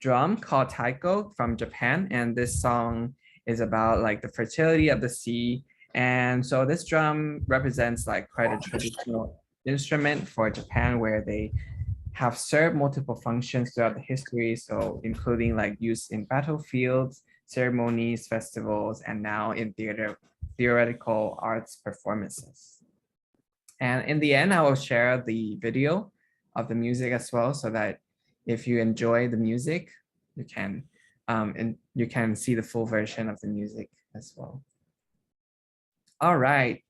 drum called taiko from Japan, and this song is about like the fertility of the sea. And so this drum represents like quite a traditional instrument for Japan, where they have served multiple functions throughout the history, so including like use in battlefields, ceremonies, festivals, and now in theoretical arts performances. And in the end, I will share the video of the music as well, so that if you enjoy the music, you can and you can see the full version of the music as well. All right,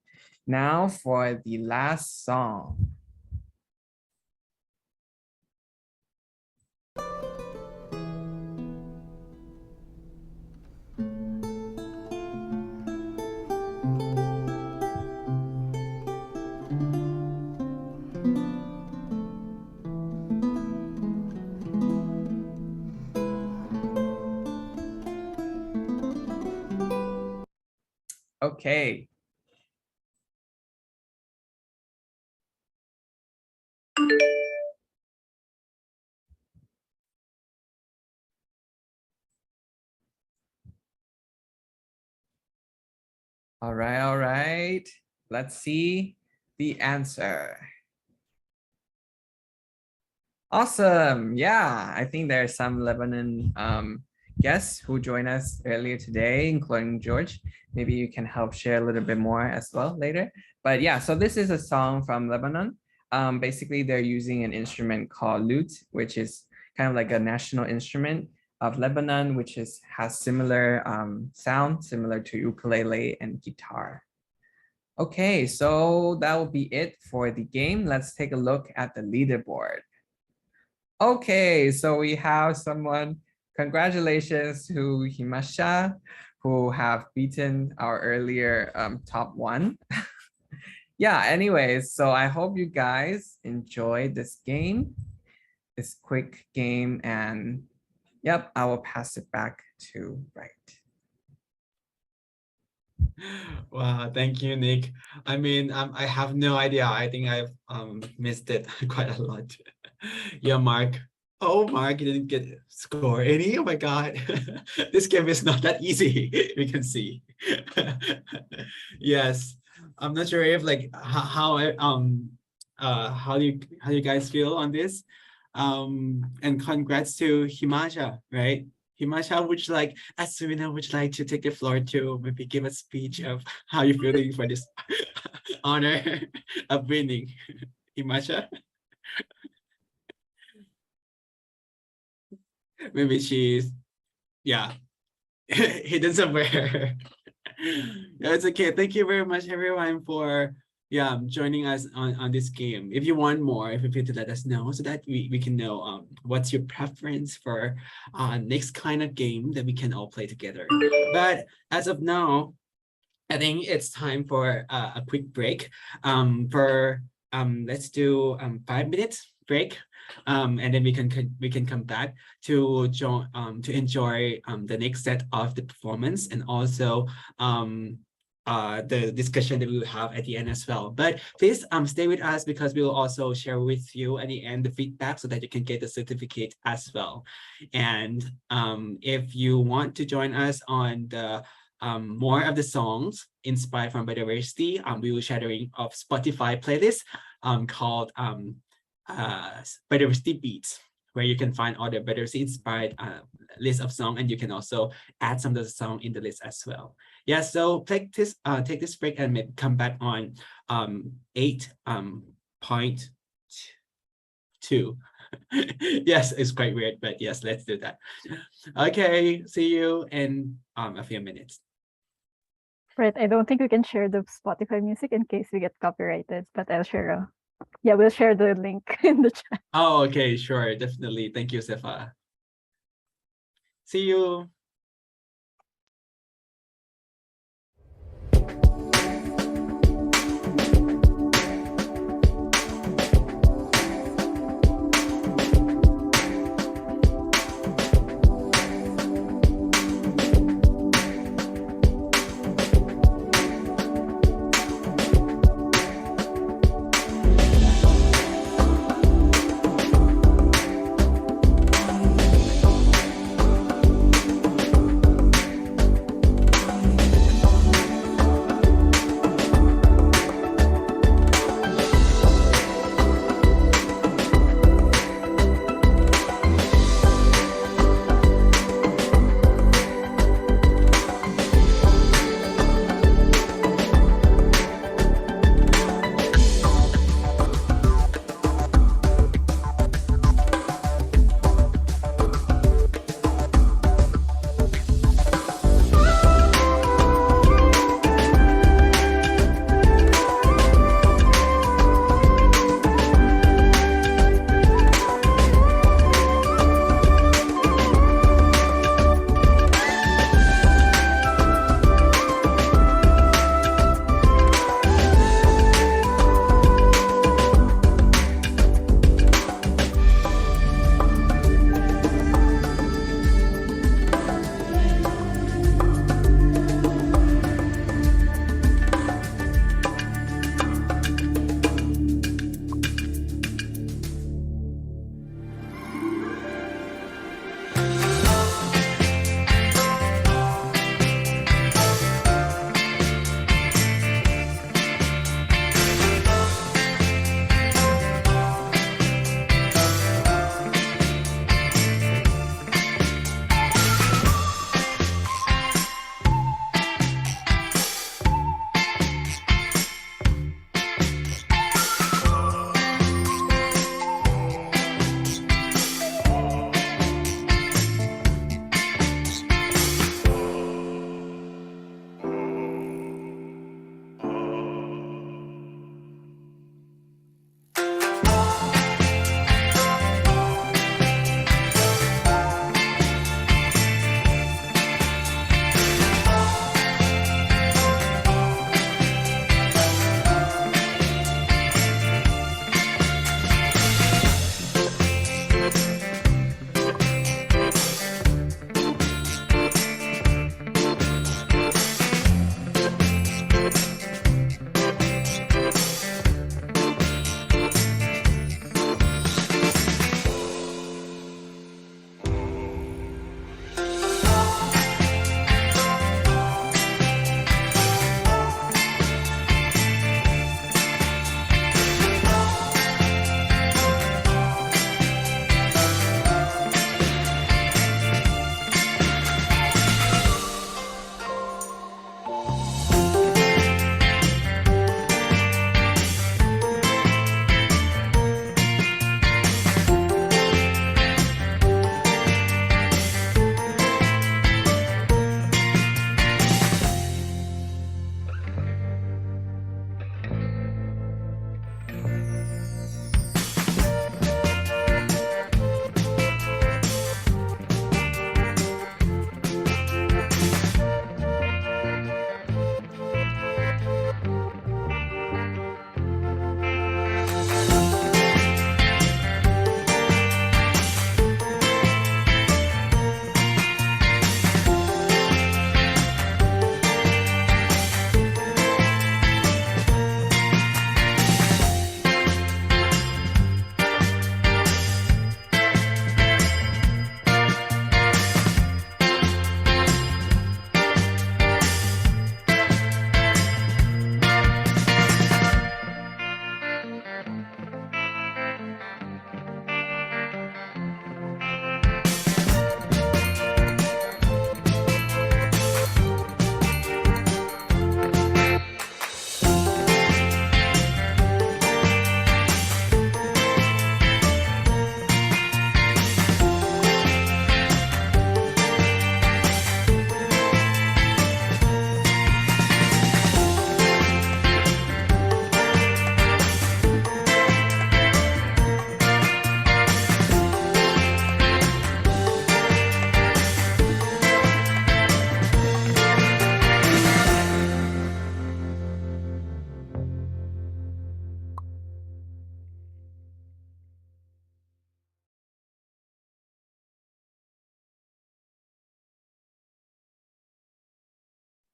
now for the last song. Okay. All right, all right. Let's see the answer. Awesome. Yeah, I think there are some Lebanon guests who joined us earlier today, including George. Maybe you can help share a little bit more as well later. But yeah, so this is a song from Lebanon. Basically, they're using an instrument called lute, which is kind of like a national instrument of Lebanon, which has similar sound, similar to ukulele and guitar. Okay, so that will be it for the game. Let's take a look at the leaderboard. Okay, so we have someone, congratulations to Himasha, who have beaten our earlier top one. Yeah, anyways, so I hope you guys enjoyed this game, this quick game, and yep, I will pass it back to Bright. Wow, thank you, Nick. I mean, I have no idea. I think I've missed it quite a lot. Yeah, Mark. Oh, Mark, you didn't get score any. Oh my God, this game is not that easy. We can see. Yes, I'm not sure if like how do you guys feel on this? And congrats to Himansha, right? Himansha, would you like, as Serena, would you like to take the floor to maybe give a speech of how you're feeling for this honor of winning? Himansha? Maybe she's, yeah, hidden somewhere. Yeah, it's okay. Thank you very much, everyone, for joining us on this game. If you want more, if you feel to let us know so that we can know what's your preference for next kind of game that we can all play together. But as of now, I think it's time for a quick break. Let's do 5 minutes break, and then we can come back to enjoy the next set of the performance, and also the discussion that we will have at the end as well. But please stay with us, because we will also share with you at the end the feedback so that you can get the certificate as well. And if you want to join us on the more of the songs inspired from biodiversity, we will sharing of Spotify playlist called biodiversity beats, where you can find all the biodiversity inspired list of songs, and you can also add some of the song in the list as well. Yeah, so take this break and maybe come back on 8.2. Yes, it's quite weird, but yes, let's do that. Okay, see you in a few minutes. Right, I don't think we can share the Spotify music in case we get copyrighted, but I'll share we'll share the link in the chat. Oh, okay, sure, definitely. Thank you, Sefa. See you.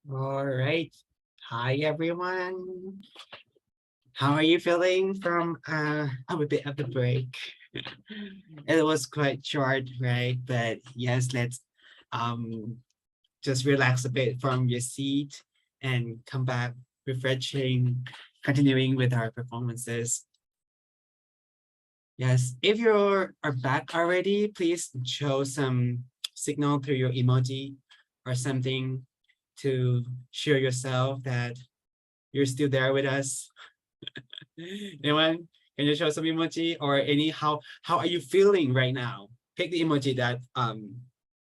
All right. Hi, everyone. How are you feeling from a bit of the break? It was quite short, right? But yes, let's um just relax a bit from your seat and come back refreshing, continuing with our performances. Yes, if are back already, please show some signal through your emoji or something to show yourself that you're still there with us. Anyone? Can you show some emoji or any how are you feeling right now? Pick the emoji that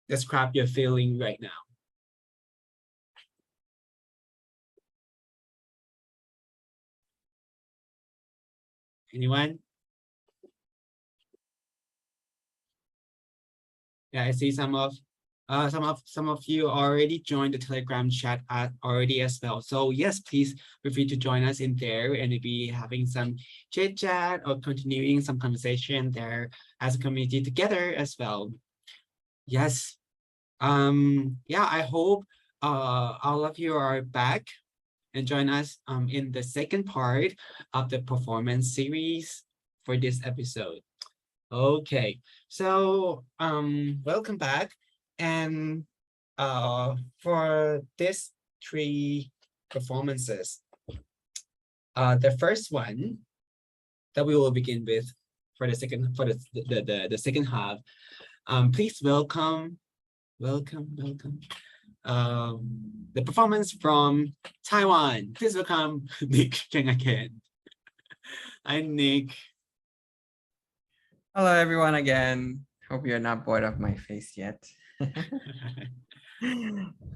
describe your feeling right now. Anyone? Yeah, I see some of you already joined the Telegram chat already as well. So yes, please feel free to join us in there and be having some chit chat or continuing some conversation there as a community together as well. Yes. Yeah, I hope all of you are back and join us in the second part of the performance series for this episode. Okay, so welcome back. And for these three performances, the first one that we will begin with for the second half, please welcome the performance from Taiwan. Please welcome Nick Cheng again. I'm Nick. Hello, everyone again. Hope you're not bored of my face yet.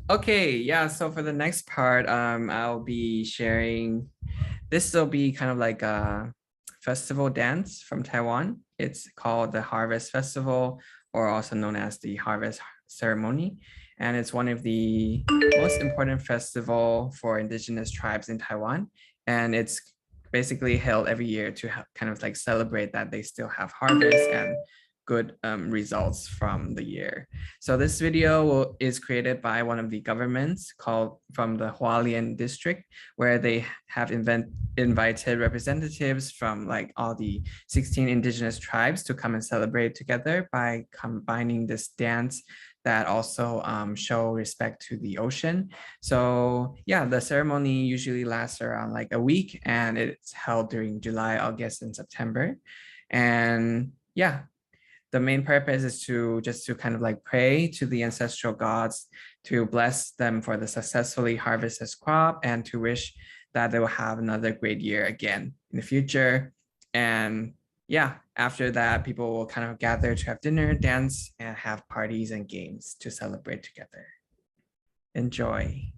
Okay, yeah, so for the next part, I'll be sharing, this will be kind of like a festival dance from Taiwan. It's called the Harvest Festival, or also known as the Harvest Ceremony. And it's one of the most important festival for indigenous tribes in Taiwan. And it's basically held every year to kind of like celebrate that they still have harvest and good results from the year. So this video is created by one of the governments called from the Hualien district, where they have invited representatives from like all the 16 indigenous tribes to come and celebrate together by combining this dance that also show respect to the ocean. So yeah, the ceremony usually lasts around like a week, and it's held during July, August, and September. And yeah, the main purpose is to just to kind of like pray to the ancestral gods to bless them for the successfully harvested crop and to wish that they will have another great year again in the future. And yeah, after that, people will kind of gather to have dinner, dance, and have parties and games to celebrate together. Enjoy.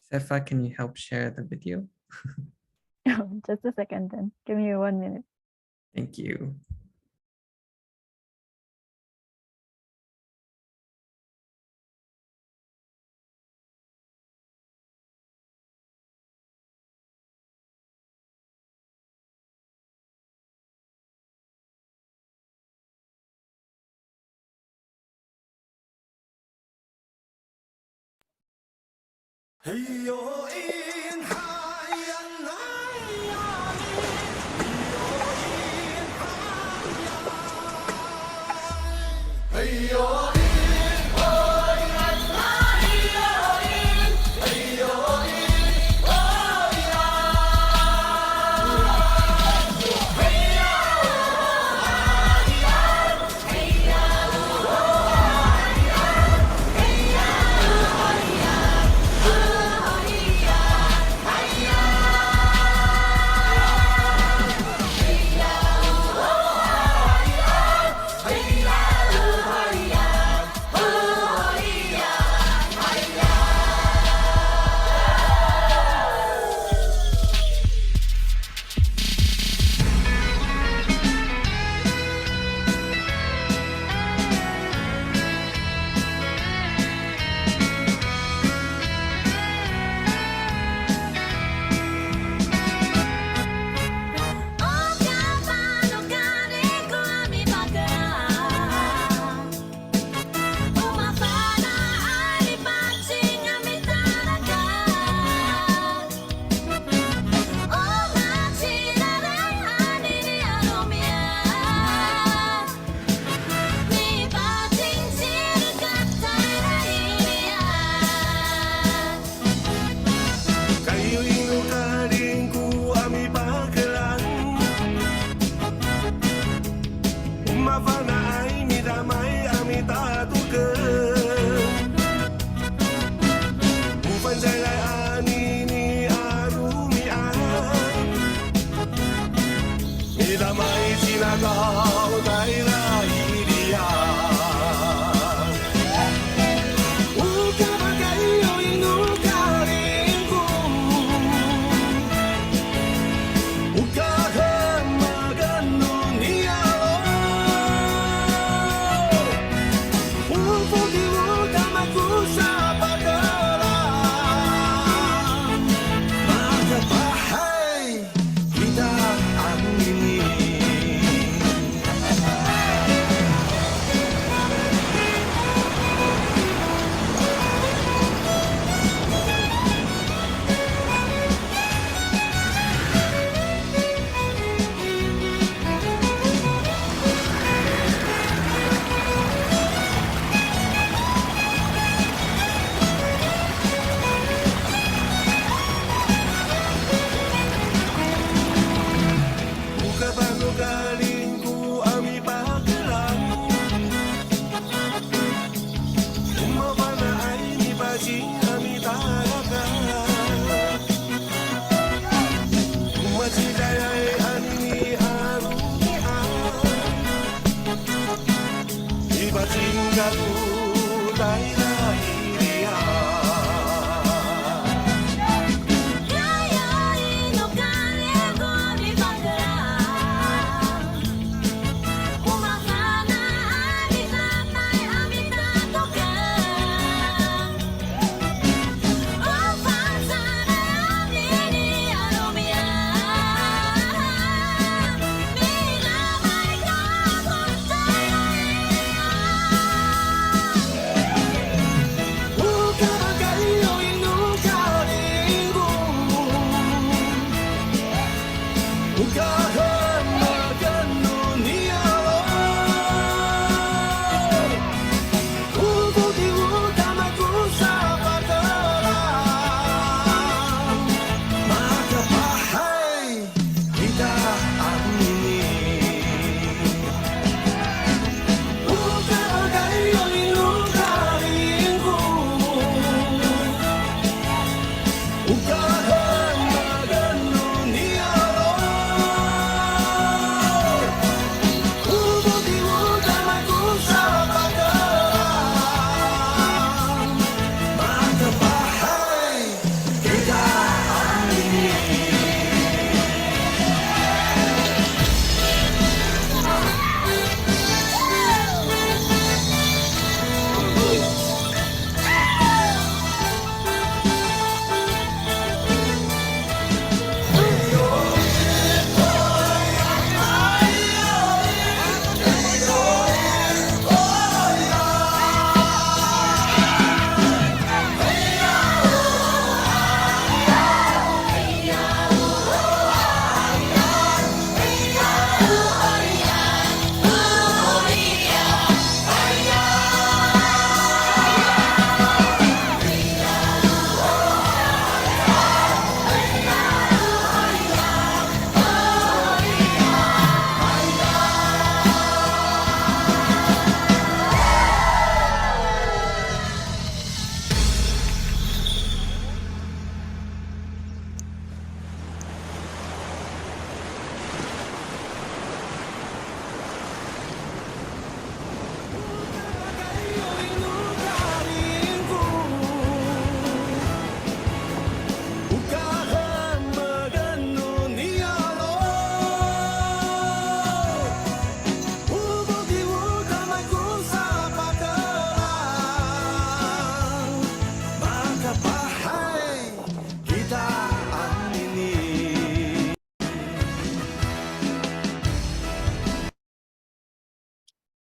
Sefa, can you help share the video? Just a second then. Give me 1 minute. Thank you. Hey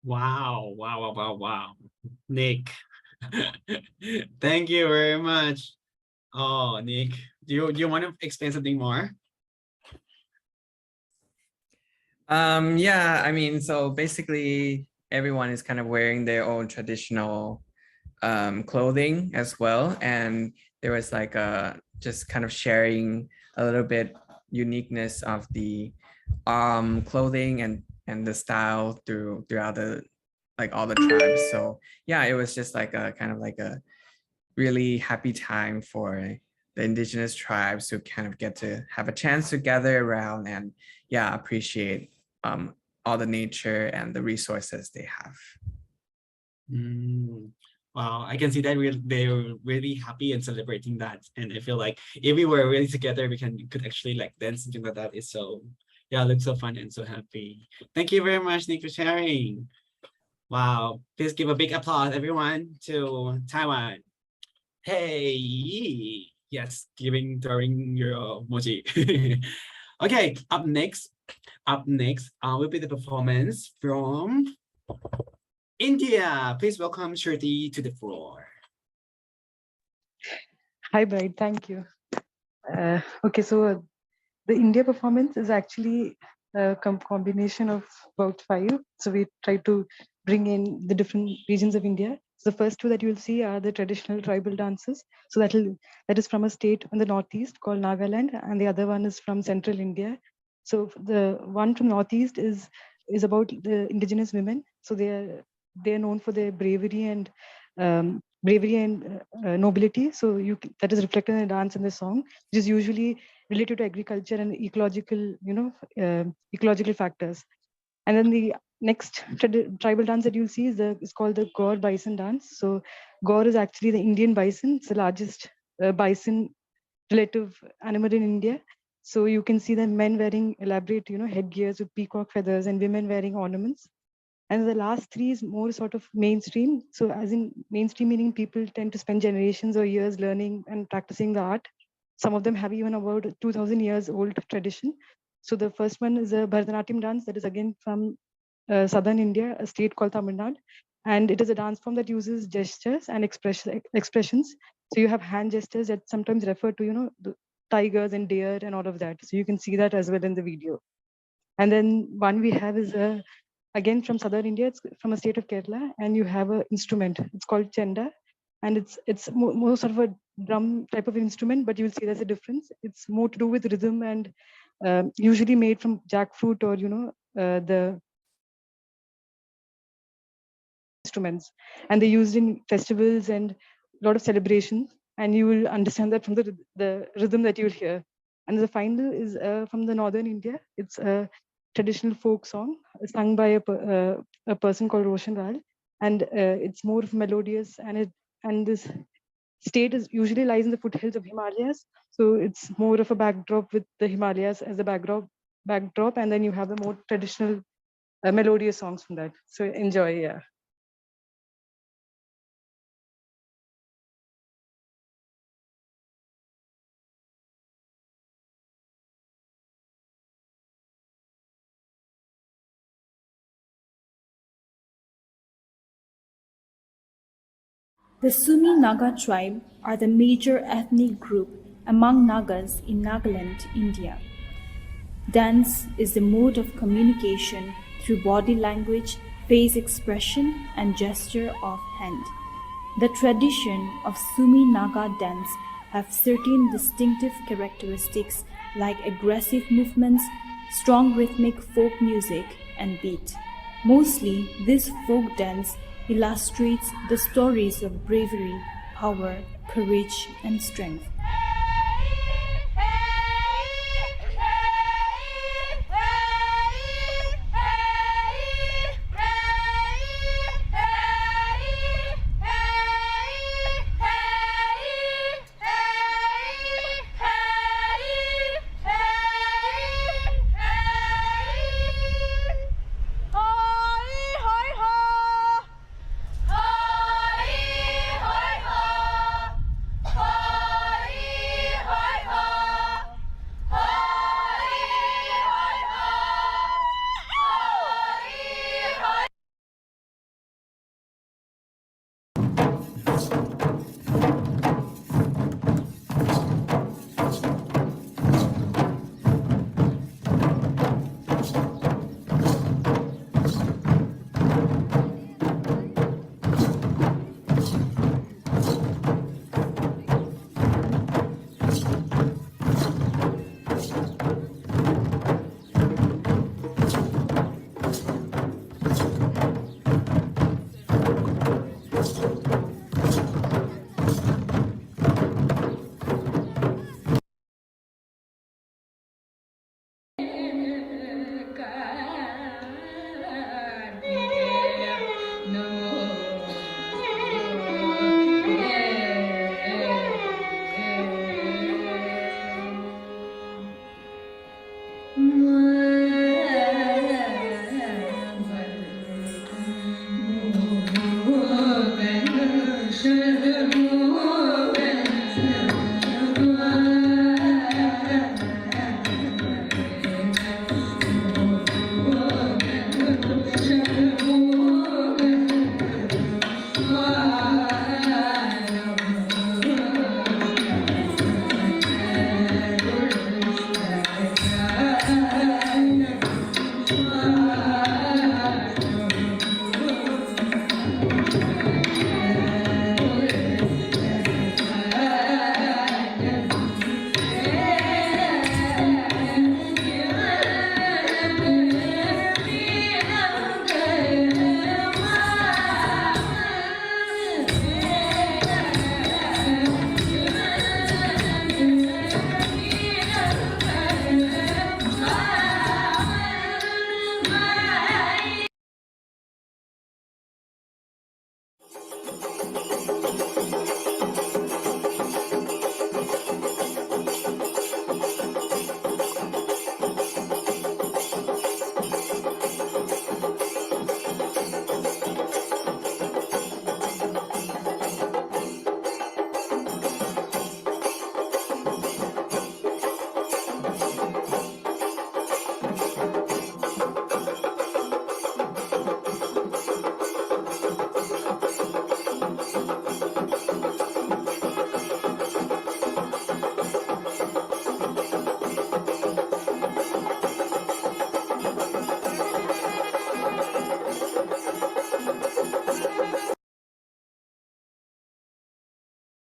Wow, wow, wow, wow, wow. Nick. Thank you very much. Oh, Nick, do you want to explain something more? Yeah, I mean, so basically everyone is kind of wearing their own traditional clothing as well. And there was like just kind of sharing a little bit uniqueness of the clothing and the style throughout the like all the tribes. So yeah, it was just like a kind of like a really happy time for the indigenous tribes to kind of get to have a chance to gather around and yeah, appreciate all the nature and the resources they have. Mm, wow, I can see that they're really happy and celebrating that. And I feel like if we were really together, we could actually like dance something like that. It's so yeah, looks so fun and so happy. Thank you very much, Nick, for sharing. Wow, please give a big applause, everyone, to Taiwan. Hey, yes, throwing your emoji. Okay, up next will be the performance from India. Please welcome Shruti to the floor. Hi, Bride. Thank you. Okay, so the India performance is actually a combination of about 5. So we try to bring in the different regions of India. So the first 2 that you'll see are the traditional tribal dances. So that is from a state in the northeast called Nagaland, and the other one is from central India. So the one from northeast is about the indigenous women. So they are known for their bravery and nobility. So that is reflected in the dance and the song, which is usually related to agriculture and ecological, ecological factors. And then the next tribal dance that you'll see is called the Gaur bison dance. So Gaur is actually the Indian bison. It's the largest bison relative animal in India. So you can see the men wearing elaborate, headgears with peacock feathers and women wearing ornaments. And the last 3 is more sort of mainstream. So as in mainstream meaning people tend to spend generations or years learning and practicing the art. Some of them have even about 2000 years old tradition. So the first one is a Bharatanatyam dance that is again from southern India, a state called Tamil Nadu. And it is a dance form that uses gestures and expressions. So you have hand gestures that sometimes refer to, the tigers and deer and all of that. So you can see that as well in the video. And then one we have is again from southern India. It's from a state of Kerala, and you have an instrument. It's called chenda, and it's more sort of a drum type of instrument, but you'll see there's a difference. It's more to do with rhythm and usually made from jackfruit or the instruments, and they're used in festivals and a lot of celebrations, and you will understand that from the rhythm that you'll hear. And the final is from the northern India. It's a traditional folk song sung by a person called Roshan Ral, and it's more melodious, and this state is usually lies in the foothills of Himalayas. So it's more of a backdrop with the Himalayas as a backdrop, and then you have the more traditional melodious songs from that. So enjoy, yeah. The Sumi Naga tribe are the major ethnic group among Nagas in Nagaland, India. Dance is the mode of communication through body language, face expression, and gesture of hand. The tradition of Sumi Naga dance have certain distinctive characteristics like aggressive movements, strong rhythmic folk music, and beat. Mostly, this folk dance illustrates the stories of bravery, power, courage, and strength.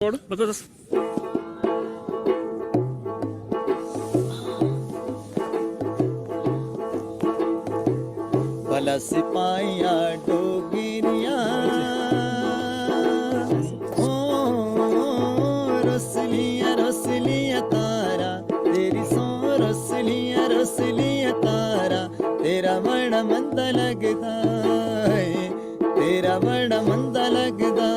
भला सिपाहिया डोगरिया ओ रसलिया रसलिया तारा तेरी सो रसलिया तारा तेरा बड़ा मंदा लगदा है तेरा बड़ा मंदा लगदा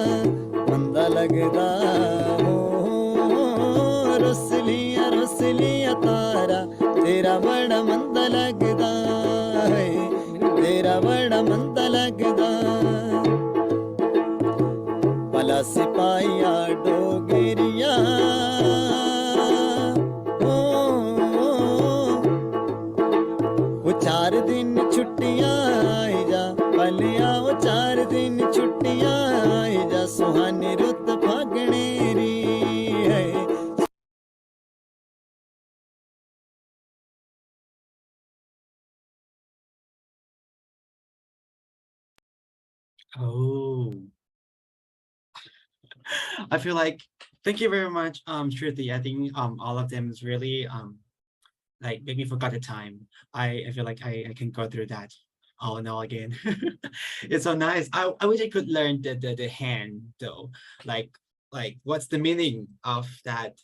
ओ रसलिया तारा तेरा बड़ा मंदा लगदा है तेरा बड़ा मंदा लगदा भला सिपाहिया डोगरिया वो 4 दिन छुट्टियां आई जा भलिया वो 4 दिन छुट्टियां आई जा सुहानी रुत फागणेरी है Oh, I feel like thank you very much, Shruti. I think all of them is really like make me forgot the time. I feel like I can go through that all and all again. It's so nice. I wish I could learn the hand though. Like what's the meaning of that?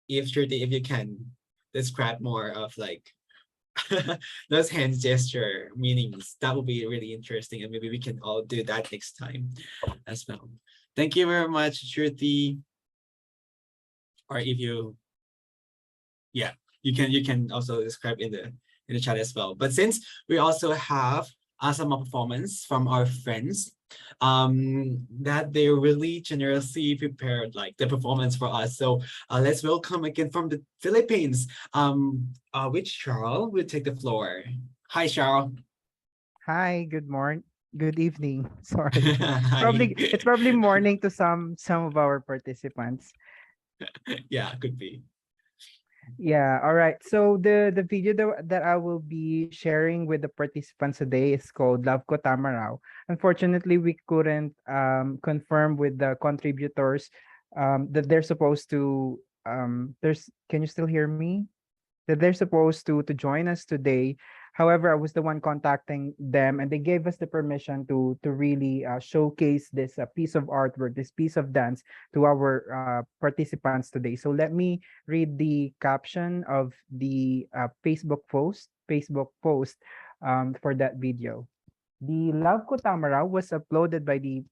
If Shruti, if you can describe more of like those hand gesture meanings, that would be really interesting, and maybe we can all do that next time as well. Thank you very much, Shruti. Or if you, yeah, you can also describe in the chat as well. But since we also have some performance from our friends, that they really generously prepared like the performance for us. So let's welcome again from the Philippines. Which Charles will take the floor. Hi, Charles. Hi, good morning. Good evening. Sorry. Hi. It's probably morning to some of our participants. Yeah, could be. Yeah, all right. So the video that I will be sharing with the participants today is called Love Ko Tamarao. Unfortunately, we couldn't confirm with the contributors that they're supposed to there's can you still hear me? That they're supposed to join us today. However, I was the one contacting them, and they gave us the permission to really showcase this piece of artwork, this piece of dance to our participants today. So let me read the caption of the Facebook post for that video. The Love Ko Tamara was uploaded by the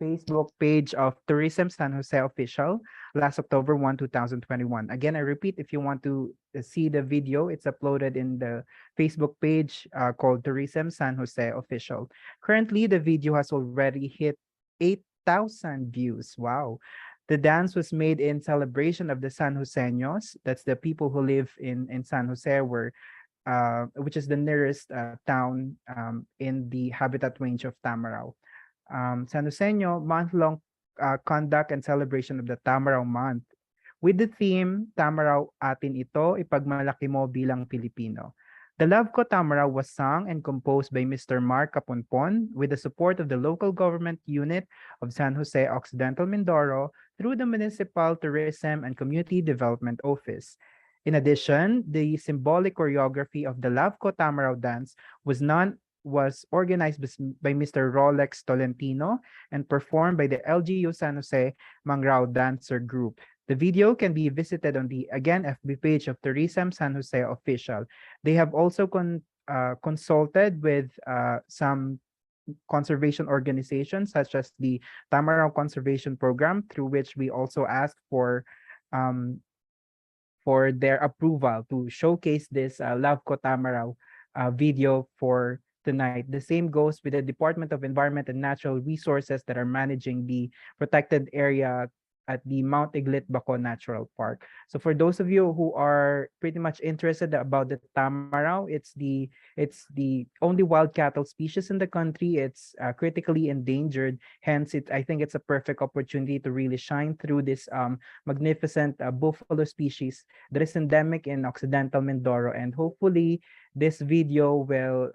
Facebook page of Tourism San Jose Official last October 1, 2021. Again, I repeat, if you want to see the video, it's uploaded in the Facebook page called Tourism San Jose Official. Currently, the video has already hit 8,000 views. Wow. The dance was made in celebration of the San Joseños. That's the people who live in San Jose, which is the nearest town in the habitat range of Tamarao. San Joseño month-long conduct and celebration of the Tamaraw month with the theme, Tamaraw atin ito, ipagmalaki mo bilang Pilipino. The Love Ko Tamaraw was sung and composed by Mr. Mark Caponpon with the support of the local government unit of San Jose Occidental Mindoro through the Municipal Tourism and Community Development Office. In addition, the symbolic choreography of the Love Ko Tamaraw dance was organized by Mr. Rolex Tolentino and performed by the LGU San Jose Mangrao Dancer Group. The video can be visited on the, again, FB page of Tourism San Jose Official. They have also consulted with some conservation organizations such as the Tamaraw Conservation Program, through which we also asked for their approval to showcase this Love Ko Tamaraw video for tonight. The same goes with the Department of Environment and Natural Resources that are managing the protected area at the Mount Iglit Baco Natural Park. So for those of you who are pretty much interested about the Tamaraw, it's the only wild cattle species in the country. It's critically endangered. Hence, I think it's a perfect opportunity to really shine through this magnificent buffalo species that is endemic in Occidental Mindoro. And hopefully, this video will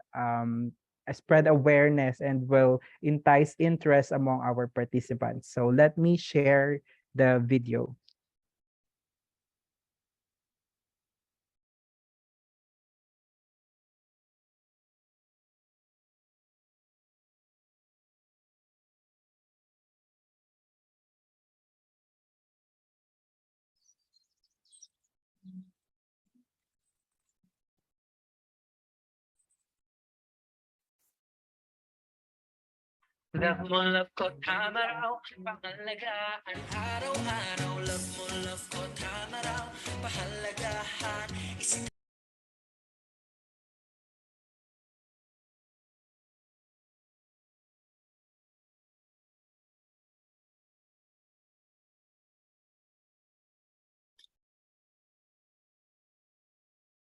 spread awareness and will entice interest among our participants. So let me share the video. Love mo, love ko, tama raw. Pangalagaan, araw-araw. Love mo, love ko, tama raw. Pahalagahan,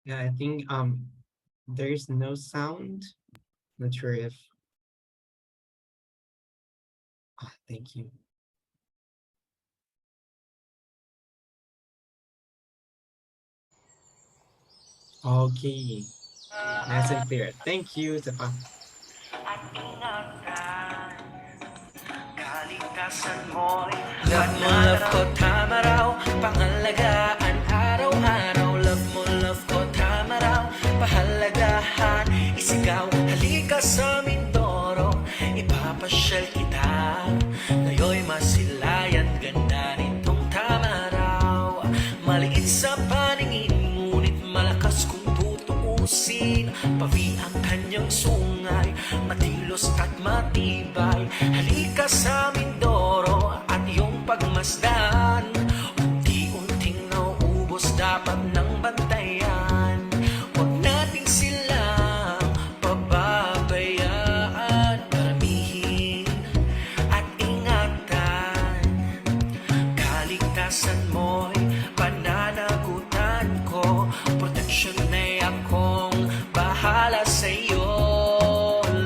Yeah, I think there's no sound. Not sure if thank you. Okay. Nice and clear. Thank you, Sepa. at ingatan. Kaligtasan mo'y love mo, love ko, tama raw. Pangalagaan, araw-araw. Love mo, love ko, tama raw. Pahalagahan, isigaw. Halika sa Mindoro, ipapasyal kita. Ngayo'y masilayan, ganda nitong tama raw. Maliit sa paningin, ngunit malakas kung tutuusin. Pavi ang kanyang sungay, matilos at matibay. Halika sa Mindoro at iyong pagmasdan. Unti-unting nauubos, dapat ng bantayan. Huwag nating silang pababayaan. Paramihin at ingatan. Kaligtasan mo'y pananagutan ko. Proteksyon ay akong bahala sa'yo.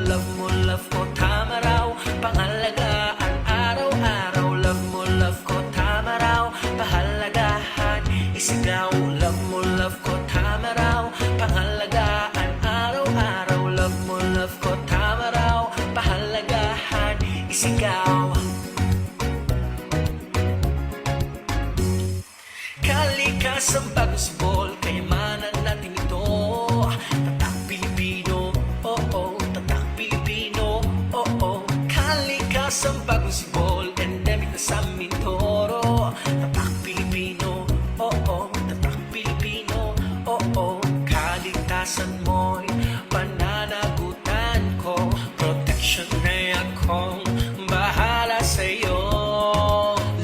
Love mo, love ko, tama raw. Pangalagaan, araw-araw. Love mo, love ko, tama raw. Pahalagahan, isigaw. Love mo, love ko, tama raw. Pangalagaan, araw-araw. Love mo, love ko, tama raw. Pahalagahan, isigaw. Kalikasang bagong simbol, kayamanan natin ito. Tatak Pilipino, oo, tatak Pilipino, oo. Kalikasang bagong simbol, endemic na sa Mindoro. Tatak Pilipino, oo, tatak Pilipino, oo. Kaligtasan mo'y pananagutan ko. Protection ay akong bahala sa'yo.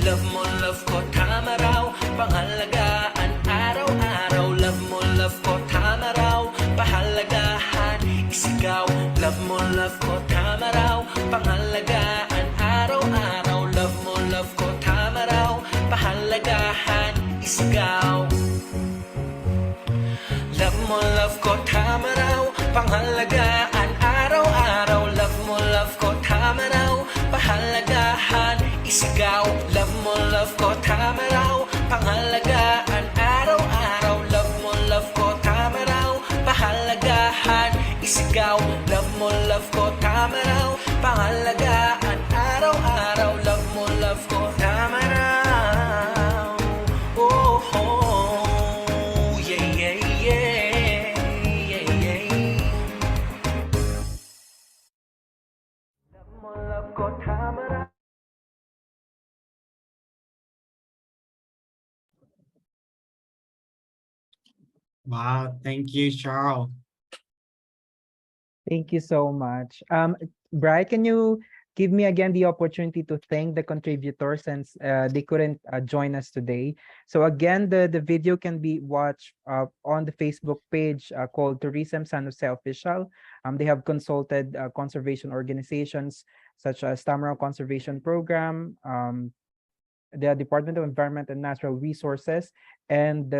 Love mo, love ko, tama raw. Pangalagaan, araw-araw. Love mo, love ko, tama raw. Pahalagahan, isigaw. Love mo, love ko, tama raw. Pangalagaan, araw-araw. Love mo, love ko, tama raw. Pahalagahan, isigaw. Love mo, love ko, tama raw. Pangalagaan, araw-araw. Love mo, love ko, tama raw. Pahalagahan, isigaw. Love mo, love ko, tama raw. Pangalagaan, araw-araw. Love mo, love ko, tama raw. Pahalagahan, isigaw. Love mo, love ko, tama raw. Pangalagaan, araw-araw. Love mo, love ko, tama raw. Oh, oh, yeah, yeah, yeah, yeah, yeah. Love mo, love ko, tama raw. Wow, thank you, Charles. Thank you so much. Bright, can you give me again the opportunity to thank the contributors since they couldn't join us today? So again, the video can be watched on the Facebook page called Tourism San Jose Official. They have consulted conservation organizations such as Tamaraw Conservation Program, the Department of Environment and Natural Resources, and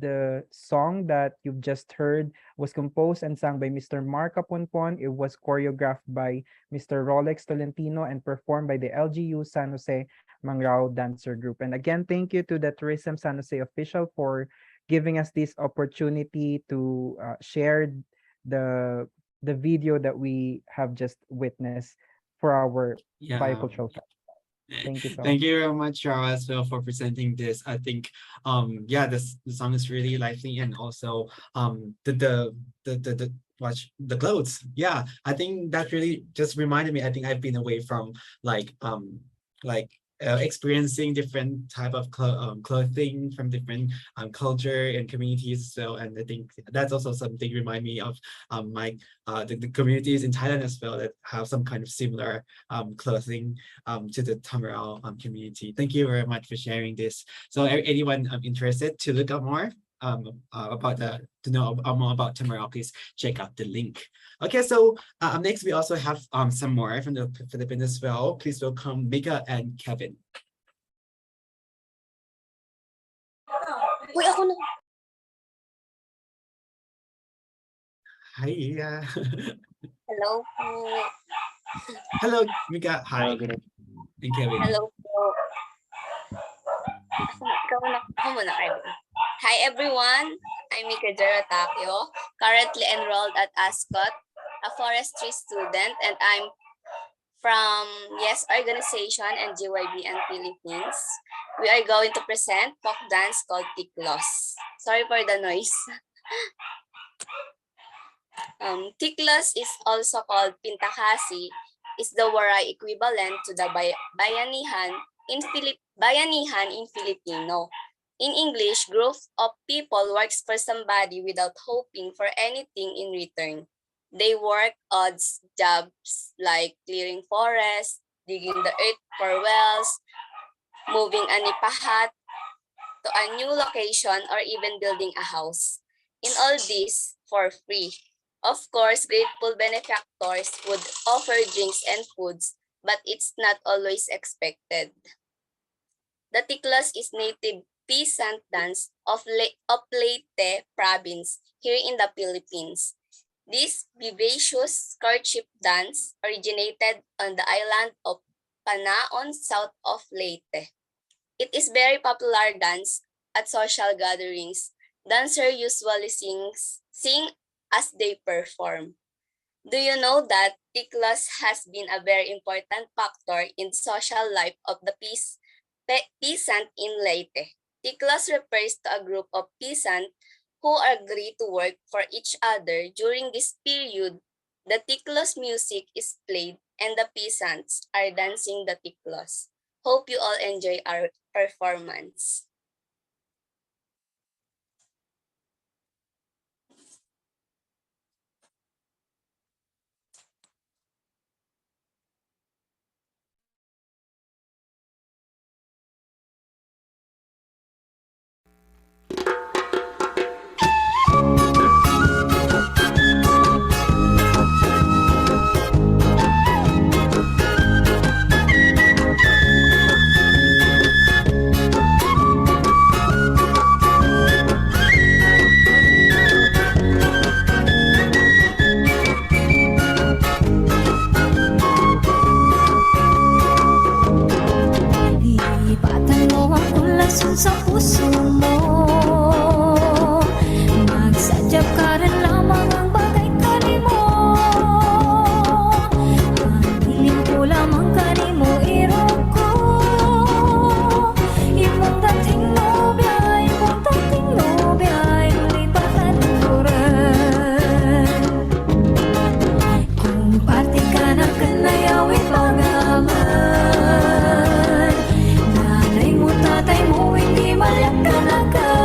the song that you've just heard was composed and sung by Mr. Mark Aponpon. It was choreographed by Mr. Rolex Tolentino and performed by the LGU San Jose Mangrao Dancer Group. And again, thank you to the Tourism San Jose official for giving us this opportunity to share the video that we have just witnessed for our biocultural festival. Thank you so Thank much. you very much, Shara, as well, for presenting this. I think, yeah, the song is really lively, and also, the watch the clothes. Yeah, I think that really just reminded me. I think I've been away from like, like. Experiencing different type of clothing from different culture and communities. So, and I think that's also something remind me of my the communities in Thailand as well that have some kind of similar clothing to the Tamil community. Thank you very much for sharing this. So anyone interested to look up more about to know more about Tamil, please check out the link. Okay, so next we also have some more from the Philippines as well. Please welcome Mika and Kevin. Uy, ako na. Hi. Hello po. Hello, Mika. Hi. And Kevin. Hello po. Ako muna, Kevin. Hi everyone, I'm Mika Jaratakio, currently enrolled at Ascot, a forestry student, and I'm from Yes Organization and GYBN Philippines. We are going to present folk dance called Tiklos. Sorry for the noise. Tiklos is also called Pintakasi, is the Waray equivalent to the bayanihan in Filipino. In English, group of people works for somebody without hoping for anything in return. They work odd jobs like clearing forests, digging the earth for wells, moving a nipahat to a new location, or even building a house. In all this, for free. Of course, grateful benefactors would offer drinks and foods, but it's not always expected. The Tiklos is native peasant dance of Leyte province here in the Philippines. This vivacious courtship dance originated on the island of Panaon, south of Leyte. It is very popular dance at social gatherings. Dancers usually sing as they perform. Do you know that Tiklos has been a very important factor in the social life of the peasant in Leyte? Tiklos refers to a group of peasants who agree to work for each other. During this period, the Tiklos music is played and the peasants are dancing the Tiklos. Hope you all enjoy our performance. Lipatan mo ang ulason sa puso mo. Magsadyap ka rin lamang ang bagay kanimo. Ang ko lamang kanimo iroko. Imong dating nobya, imong dating nobya, imong lipatan ko rin. Kung parte ka na kanayawin pagaman, nanay mo, tatay mo, hindi malak ka na ka.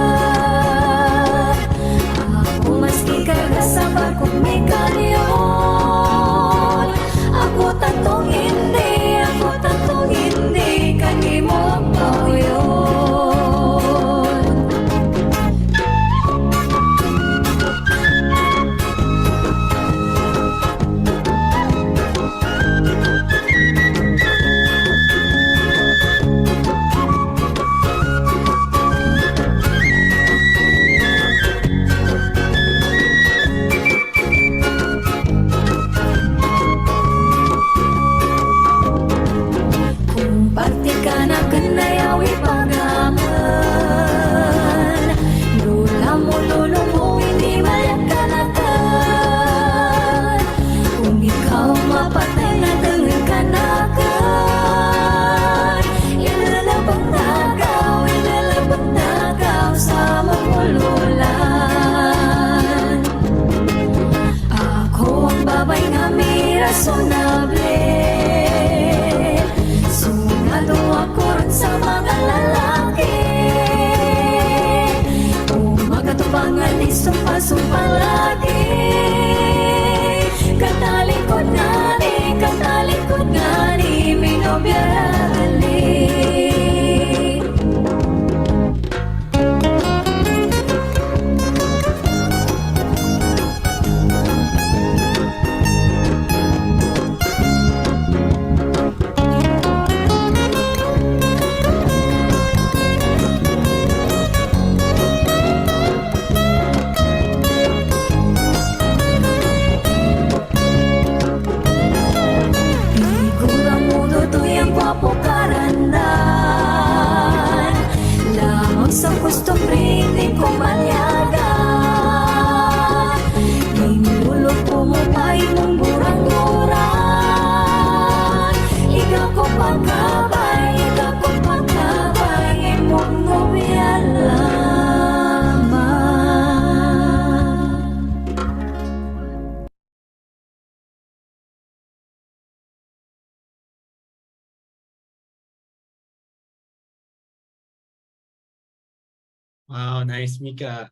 Wow, nice, Mika.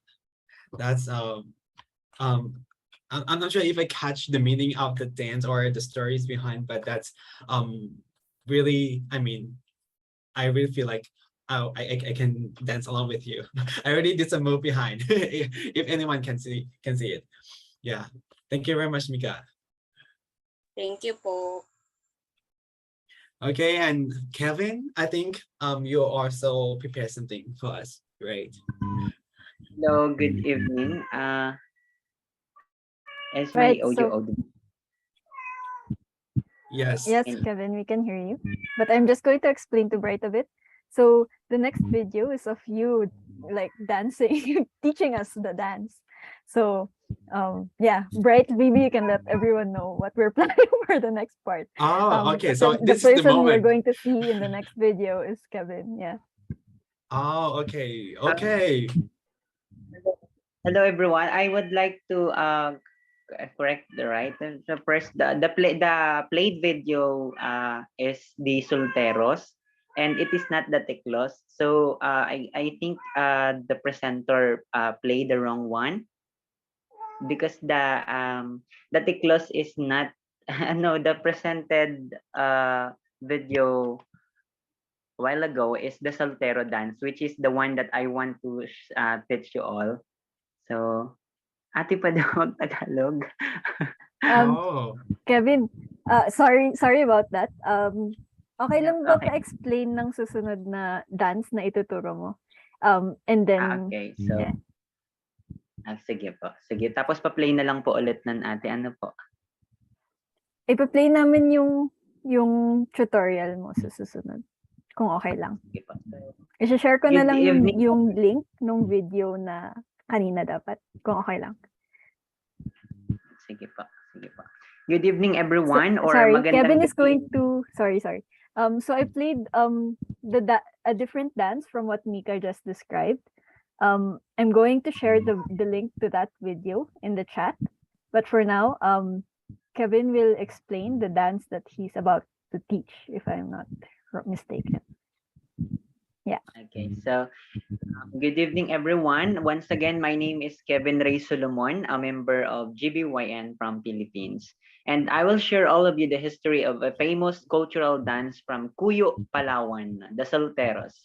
That's I'm not sure if I catch the meaning of the dance or the stories behind, but that's really, I mean, I really feel like oh, I can dance along with you. I already did some move behind. If anyone can see it. Yeah. Thank you very much, Mika. Thank you po. Okay, and Kevin, I think you also prepared something for us. Great. Hello, good evening. Is my Right, audio so audible? Yes. yes, Kevin, we can hear you. But I'm just going to explain to Bright a bit. So the next video is of you like dancing, teaching us the dance. So yeah, Bright, maybe you can let everyone know what we're planning for the next part. Oh, okay. But So the this is the person you're moment. going to see in the next video is Kevin. Yeah. Oh, okay. Okay. Hello, everyone. I would like to correct the right. The first, the played video is the Solteros, and it is not the Teklos. So I think the presenter played the wrong one, because the Teklos is not no, the presented video a while ago is the Soltero dance, which is the one that I want to teach you all. So, ate pa daw Tagalog. Um, Oh. Kevin, sorry about that. Okay lang ba Okay. pa-explain ng susunod na dance na ituturo mo? And then, Okay, so yeah. sige po. Sige, tapos pa-play na lang po ulit ng ate. Ano po? Ipa-play namin yung tutorial mo sa susunod. Kung okay lang. Sige po. I-share ko na Good lang evening. yung link nung video na kanina dapat. Kung okay lang. Sige po. Sige po. Good evening, everyone. Or Sorry, magandang Kevin is gabi. going to, sorry. So I played a different dance from what Mika just described. I'm going to share the link to that video in the chat. But for now, Kevin will explain the dance that he's about to teach, if I'm not mistaken. Yeah. Okay, so good evening, everyone. Once again, my name is Kevin Ray Solomon, a member of GBYN from Philippines. And I will share all of you the history of a famous cultural dance from Cuyo, Palawan, the Solteros.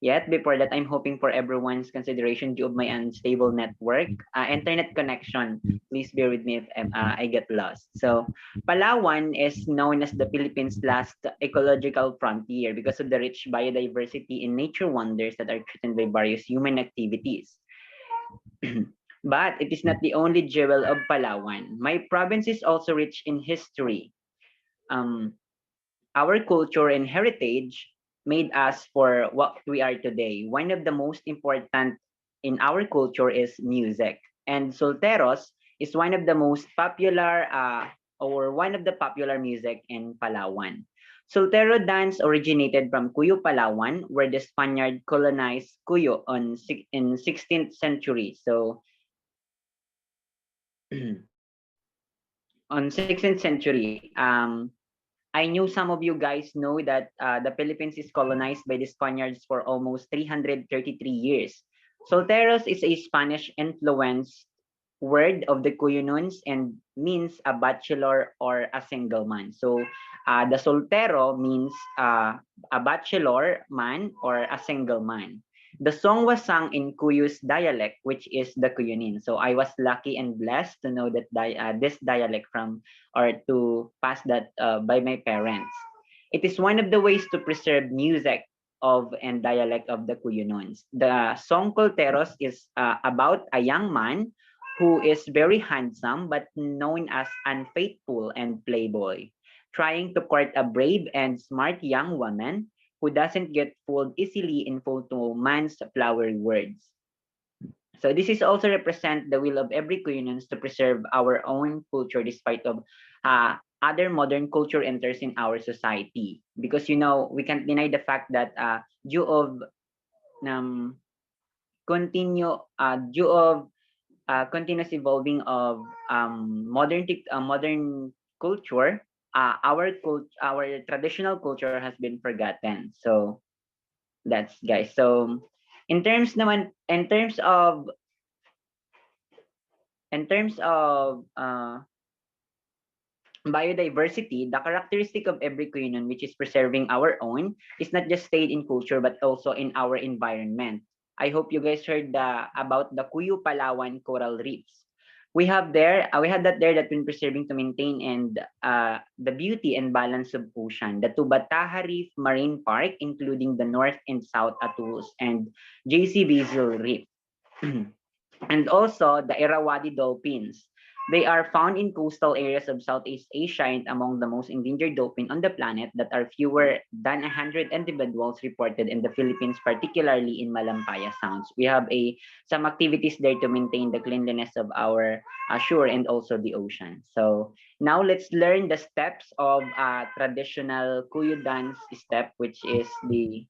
Yet, before that, I'm hoping for everyone's consideration due of my unstable network, internet connection. Please bear with me if I get lost. So, Palawan is known as the Philippines' last ecological frontier because of the rich biodiversity and nature wonders that are threatened by various human activities. But it is not the only jewel of Palawan. My province is also rich in history. Our culture and heritage made us for what we are today. One of the most important in our culture is music. And Solteros is one of the most popular or one of the popular music in Palawan. Soltero dance originated from Cuyo, Palawan, where the Spaniard colonized Cuyo in 16th century. So on 16th century, I know some of you guys know that the Philippines is colonized by the Spaniards for almost 333 years. Solteros is a Spanish influenced word of the Cuyunons and means a bachelor or a single man. So the soltero means a bachelor man or a single man. The song was sung in Cuyu's dialect, which is the Cuyunin. So I was lucky and blessed to know that this dialect from or to pass that by my parents. It is one of the ways to preserve music of and dialect of the Cuyunons. The song Colteros is about a young man who is very handsome but known as unfaithful and playboy, trying to court a brave and smart young woman who doesn't get fooled easily in photo man's flowery words. So this is also represent the will of every Koreans to preserve our own culture despite of other modern culture enters in our society. Because you know we can't deny the fact that due of due of continuous evolving of modern culture, our traditional culture has been forgotten. So that's guys. So In terms naman, in terms of biodiversity, the characteristic of every Quinoan, which is preserving our own, is not just stayed in culture but also in our environment. I hope you guys heard about the Cuyo Palawan coral reefs. We have that there that been preserving to maintain and the beauty and balance of ocean. The Tubataha Reef Marine Park, including the North and South Atolls and JC Basil Reef. And also the Irrawaddy dolphins. They are found in coastal areas of Southeast Asia and among the most endangered dolphin on the planet that are fewer than 100 individuals reported in the Philippines, particularly in Malampaya Sounds. We have some activities there to maintain the cleanliness of our shore and also the ocean. So now let's learn the steps of traditional Kuyo dance step, which is the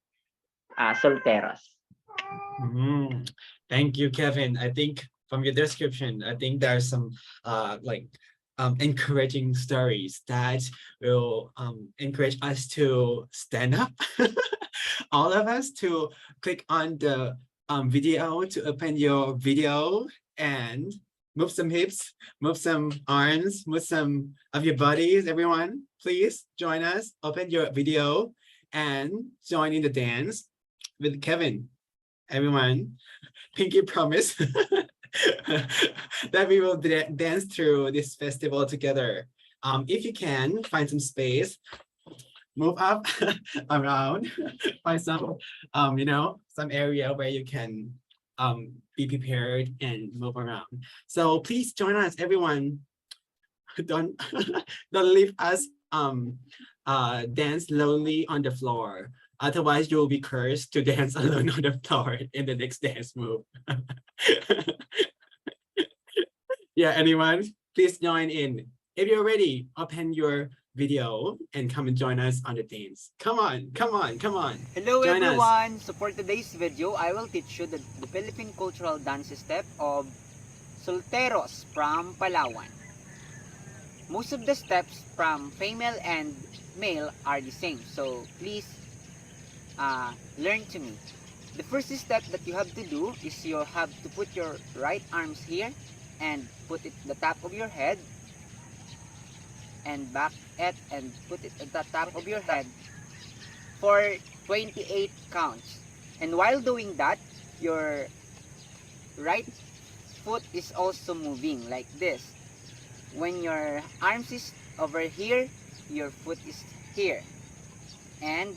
solteros. Thank you, Kevin. I think from your description, I think there's some encouraging stories that will encourage us to stand up. All of us to click on the video to open your video and move some hips, move some arms, move some of your bodies. Everyone, please join us, open your video and join in the dance with Kevin. Everyone, pinky promise that we will dance through this festival together. If you can, find some space, move up around, find some, some area where you can be prepared and move around. So please join us, everyone. Don't leave us dance lonely on the floor. Otherwise, you'll be cursed to dance alone on the floor in the next dance move. Yeah, anyone, please join in. If you're ready, open your video and come and join us on the dance. Come on, come on, come on. Hello join everyone! Us. So for today's video, I will teach you the Philippine cultural dance step of Solteros from Palawan. Most of the steps from female and male are the same, so please learn to me. The first step that you have to do is you have to put your right arms here and put it at the top of your head and back it and put it at the top of your head for 28 counts. And while doing that, your right foot is also moving like this. When your arms is over here, your foot is here. And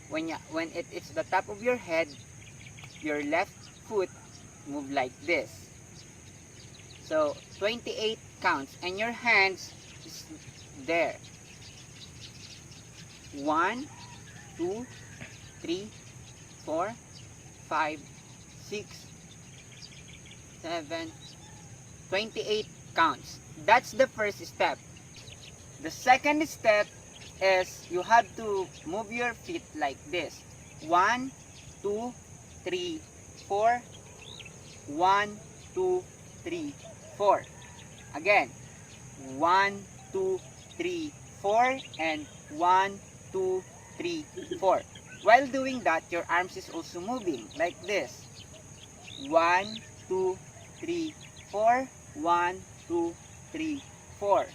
when it's the top of your head, your left foot move like this. So 28 counts and your hands is there. 1, 2, 3, 4, 5, 6, 7, 28 counts. That's the first step. The second step is you have to move your feet like this. 1, 2, 3, 4. 1, 2, 3, 4. Again. 1, 2, 3, 4 and 1, 2, 3, 4. While doing that, your arms is also moving like this. 1, 2, 3, 4. 1, 2, 3, 4.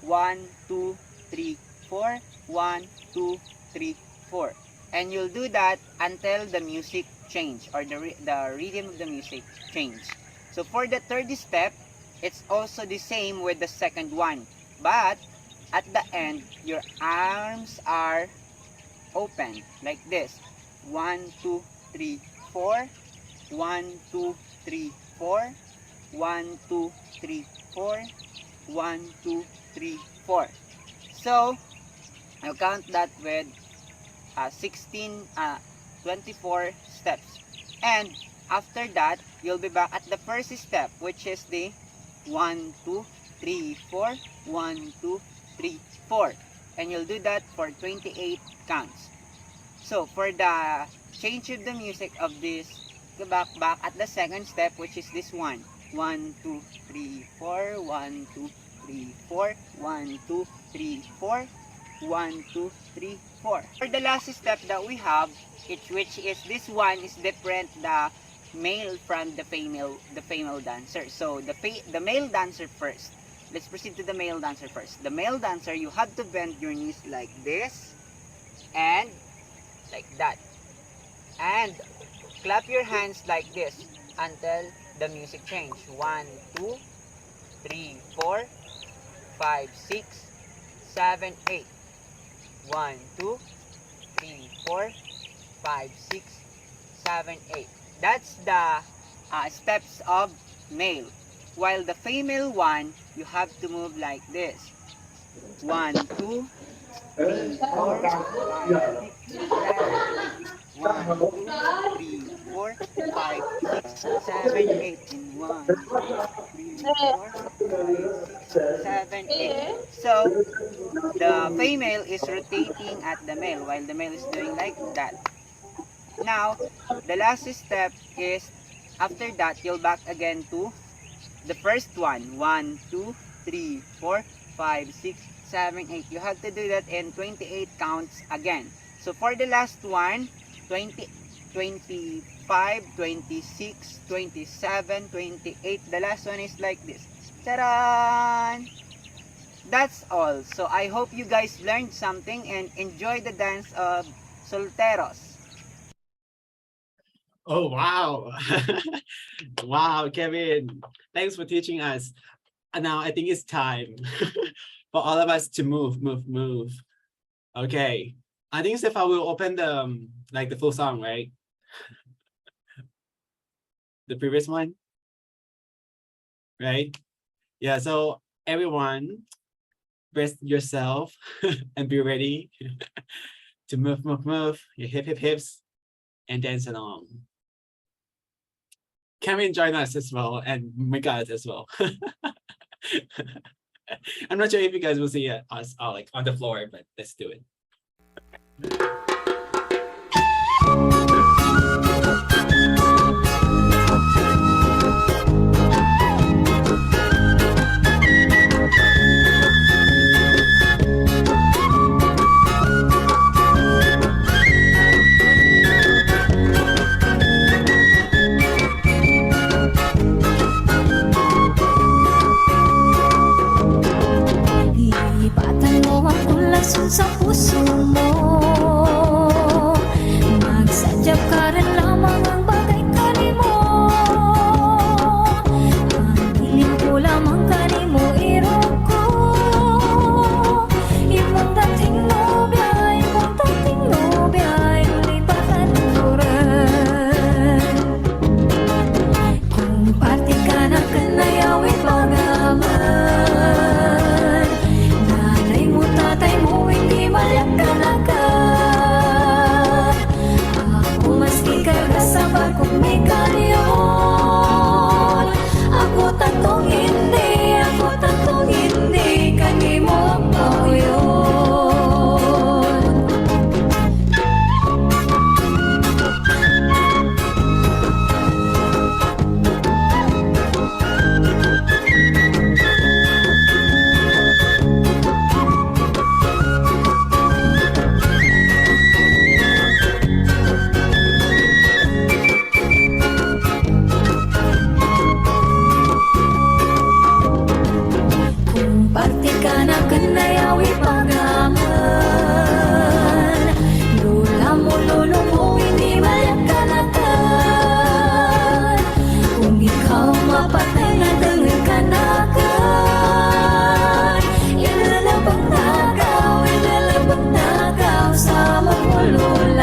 1, 2, 3, 4. 1, 2, 3, 4. And you'll do that until the music change or the rhythm of the music change. So for the third step, it's also the same with the second one. But at the end, your arms are open like this. 1, 2, 3, 4. 1, 2, 3, 4. 1, 2, 3, 4. 1, 2, 3, 4. So I'll count that with 24 steps. And after that, you'll be back at the first step, which is the 1, 2, 3, 4. 1, 2, 3, 4. And you'll do that for 28 counts. So for the change of the music of this, go back at the second step, which is this one. 1, 2, 3, 4. 1, 2, 3, 4. 1, 2, 3, 4. 1, 2, 3, 4. For the last step that we have, which is this one is different the male from the female dancer. So the male dancer first. Let's proceed to the male dancer first. The male dancer, you have to bend your knees like this and like that. And clap your hands like this until the music change. 1, 2, 3, 4, 5, 6, 7, 8. 1, 2, 3, 4, 5, 6, 7, 8. That's the steps of male. While the female one, you have to move like this. 1, 2, 3, 4, 5, 6, 7, 1, 2, 3, 4, 5, 6, 7, 8. And 1, 2, 3, 4, 5, 6, 7, 8. So the female is rotating at the male while the male is doing like that. Now, the last step is after that, you'll back again to the first one. 1, 2, 3, 4, 5, 6, 7, 8. You have to do that in 28 counts again. So for the last one, 20, 25, 26, 27, 28. The last one is like this. Ta-da! That's all. So I hope you guys learned something and enjoy the dance of Solteros. Oh, wow. Wow, Kevin. Thanks for teaching us. And now I think it's time for all of us to move. Okay. I think Stefan will open the like the full song, right? The previous one, right? Yeah, so everyone brace yourself and be ready to move your hips and dance along. Kevin join us as well and Miguel as well. I'm not sure if you guys will see us like on the floor, but let's do it. Lipatan mo ang ulason sa puso mo. Magsadyap ka rin lamang ang bagay kanimo. Ang ko lamang kanimo irong ko. Imong dating nobya, yung lipatan ko rin. Kung parte ka na kanayawin pagaman. Tatay mo hindi malakalakan. Ako maski karga sa barkong may kalyon. Ako tatong hindi kanimo ang pauyon. Parte ka na kanayawi pagaman. Lula mo, lolo mo, hindi malakalakan. Kung ikaw mapatay na dangan ka na kan. Ilalabang nagaw sa magululan.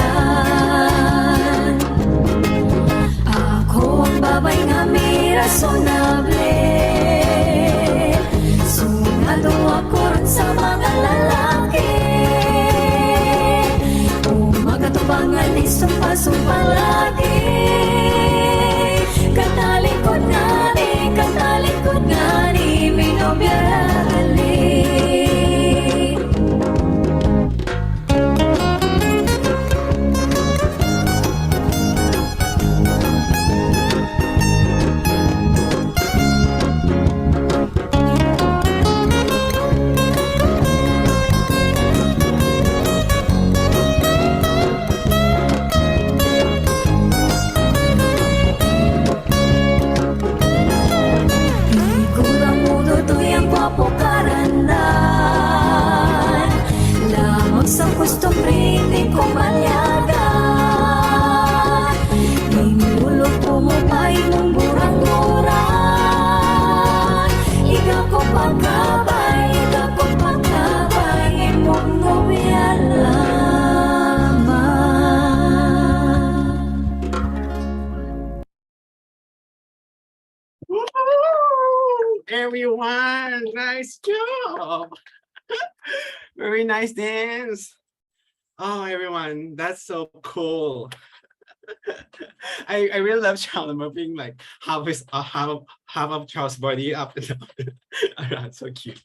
Ako ang babay nga may rasonable. Sungado ako rin sa mga lalaki. Umagatubangan ni sumpa lagi. Katalikod nga ni minobyagali. everyone. Nice job. Very nice dance. Oh, everyone, that's so cool. I really love Charles moving like half of Charles' body up and down around. So cute.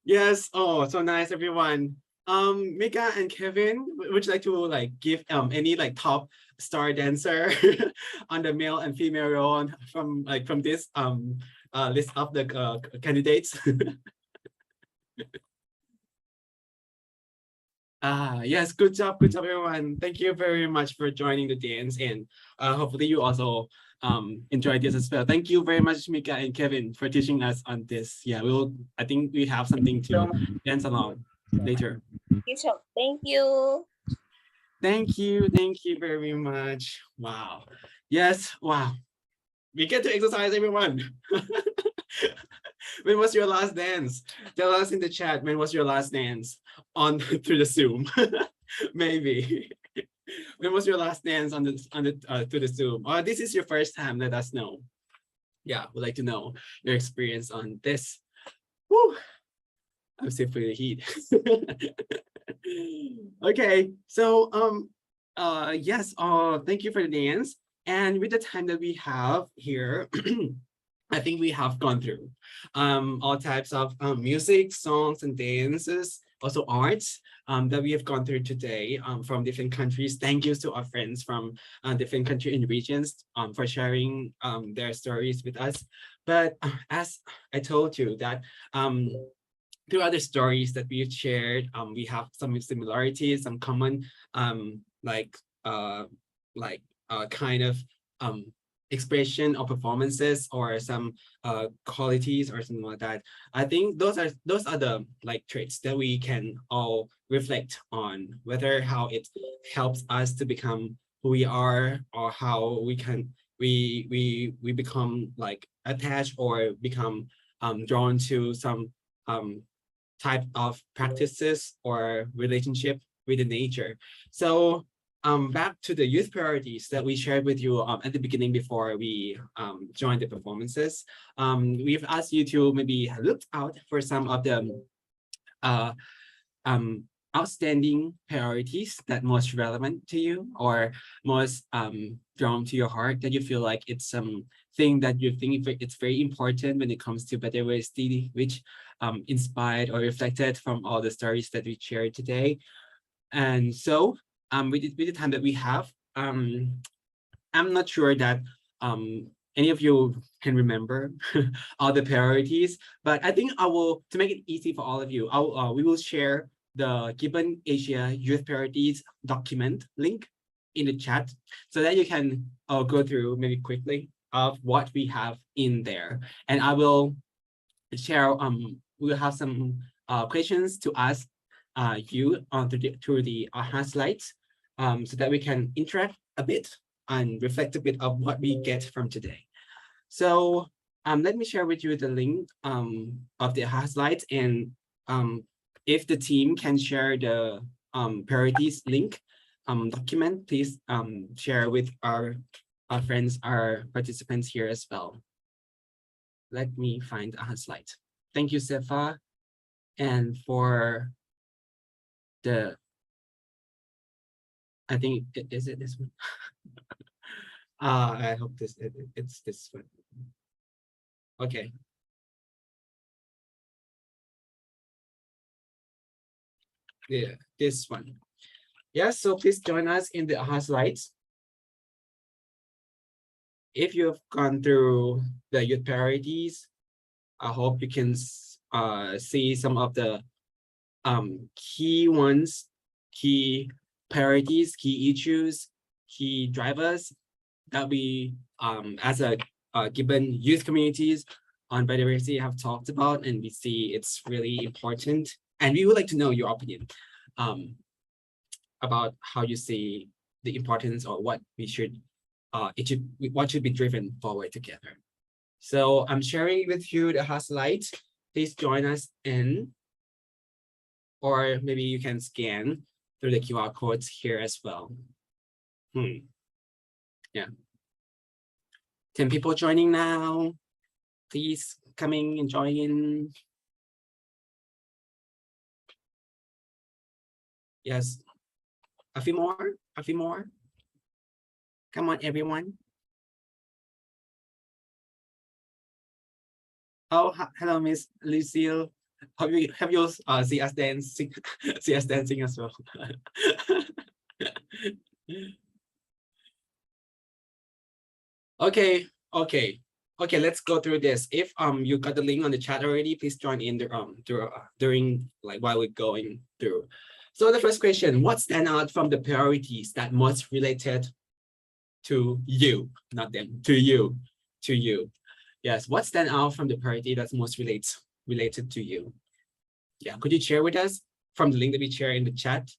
Yes. Oh, so nice, everyone. Mika and Kevin, would you like to like give any like top star dancer on the male and female role from this list of the candidates? Yes, good job, everyone. Thank you very much for joining the dance, and hopefully you also enjoyed this as well. Thank you very much, Mika and Kevin, for teaching us on this. Yeah, I think we have something to dance along later. Thank you. Thank you very much. Wow. Yes, wow. We get to exercise, everyone. When was your last dance? Tell us in the chat, when was your last dance on through the Zoom? Maybe. When was your last dance on the to the Zoom? Or this is your first time, let us know. Yeah, we'd like to know your experience on this. Woo! I'm still feeling the heat. Okay, so yes, thank you for the dance. And with the time that we have here, I think we have gone through all types of music, songs, and dances, also arts that we have gone through today from different countries. Thank you to our friends from different countries and regions for sharing their stories with us. But as I told you that through other stories that we've shared, we have some similarities, some common kind of expression or performances or some qualities or something like that. I think those are the like traits that we can all reflect on, whether how it helps us to become who we are, or how we become like attached or become drawn to some type of practices or relationship with the nature. So back to the youth priorities that we shared with you at the beginning before we joined the performances. We've asked you to maybe look out for some of the outstanding priorities that most relevant to you or most drawn to your heart, that you feel like it's something that you think it's very important when it comes to biodiversity, which inspired or reflected from all the stories that we shared today. And so with the time that we have, I'm not sure that any of you can remember all the priorities, but I think to make it easy for all of you, we will share the GYBN Asia Youth Priorities document link in the chat so that you can go through maybe quickly of what we have in there. And I will share, we'll have some questions to ask you through the AHA slides so that we can interact a bit and reflect a bit of what we get from today. So let me share with you the link of the AHA slides, and if the team can share the priorities link document, please share with our friends, our participants here as well. Let me find a slide. Thank you, Sefa. And for the, I think, is it this one? I hope it's this one. Okay. Yeah, this one. Yeah, so please join us in the AHA slides. If you've gone through the youth priorities, I hope you can see some of the key ones, key priorities, key issues, key drivers that we as a GYBN youth communities on biodiversity have talked about, and we see it's really important. And we would like to know your opinion about how you see the importance or what we should what should be driven forward together. So I'm sharing with you the slide. Please join us in, or maybe you can scan through the QR codes here as well. Yeah. 10 people joining now. please coming and join in. Yes, a few more, a few more. Come on, everyone. Oh, hello, Miss Lucille. Have you see us dancing, see us dancing as well. Okay, okay. Let's go through this. If you got the link on the chat already, please join in the during like while we're going through. So the first question: what stand out from the priorities that most related to you, not them, to you, to you? Yes, what stand out from the priority that's most related to you? Yeah, could you share with us from the link that we share in the chat?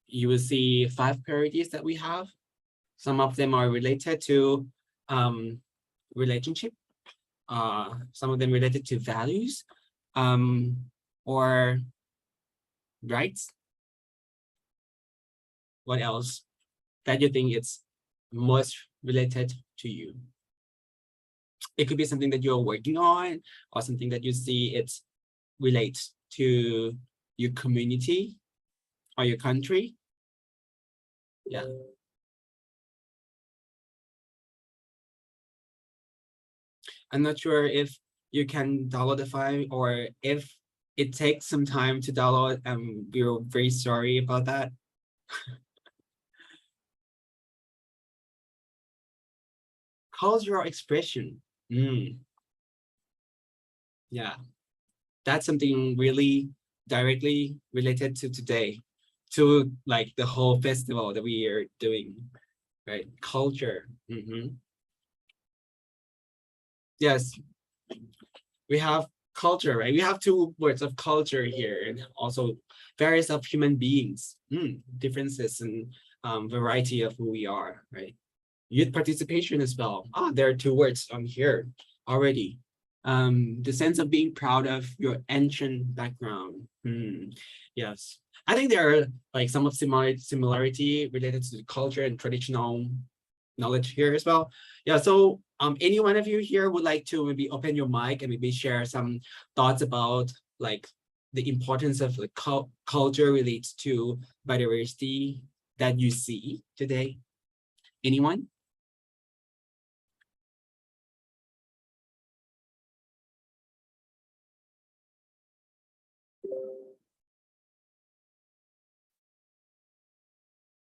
You will see 5 priorities that we have. Some of them are related to relationship, some of them related to values, or rights. What else that you think it's most related to you? It could be something that you're working on, or something that you see it relates to your community or your country. Yeah. I'm not sure if you can download the file or if it takes some time to download. We're very sorry about that. Cultural expression. Yeah, that's something really directly related to today, to like the whole festival that we are doing, right? Culture. Yes, we have culture, right? We have 2 words of culture here, and also various of human beings, differences and variety of who we are, right? Youth participation as well. There are 2 words on here already. The sense of being proud of your ancient background. Yes, I think there are like some of similarity related to the culture and traditional knowledge here as well. Yeah, so any one of you here would like to maybe open your mic and maybe share some thoughts about like the importance of the culture relates to biodiversity that you see today? Anyone?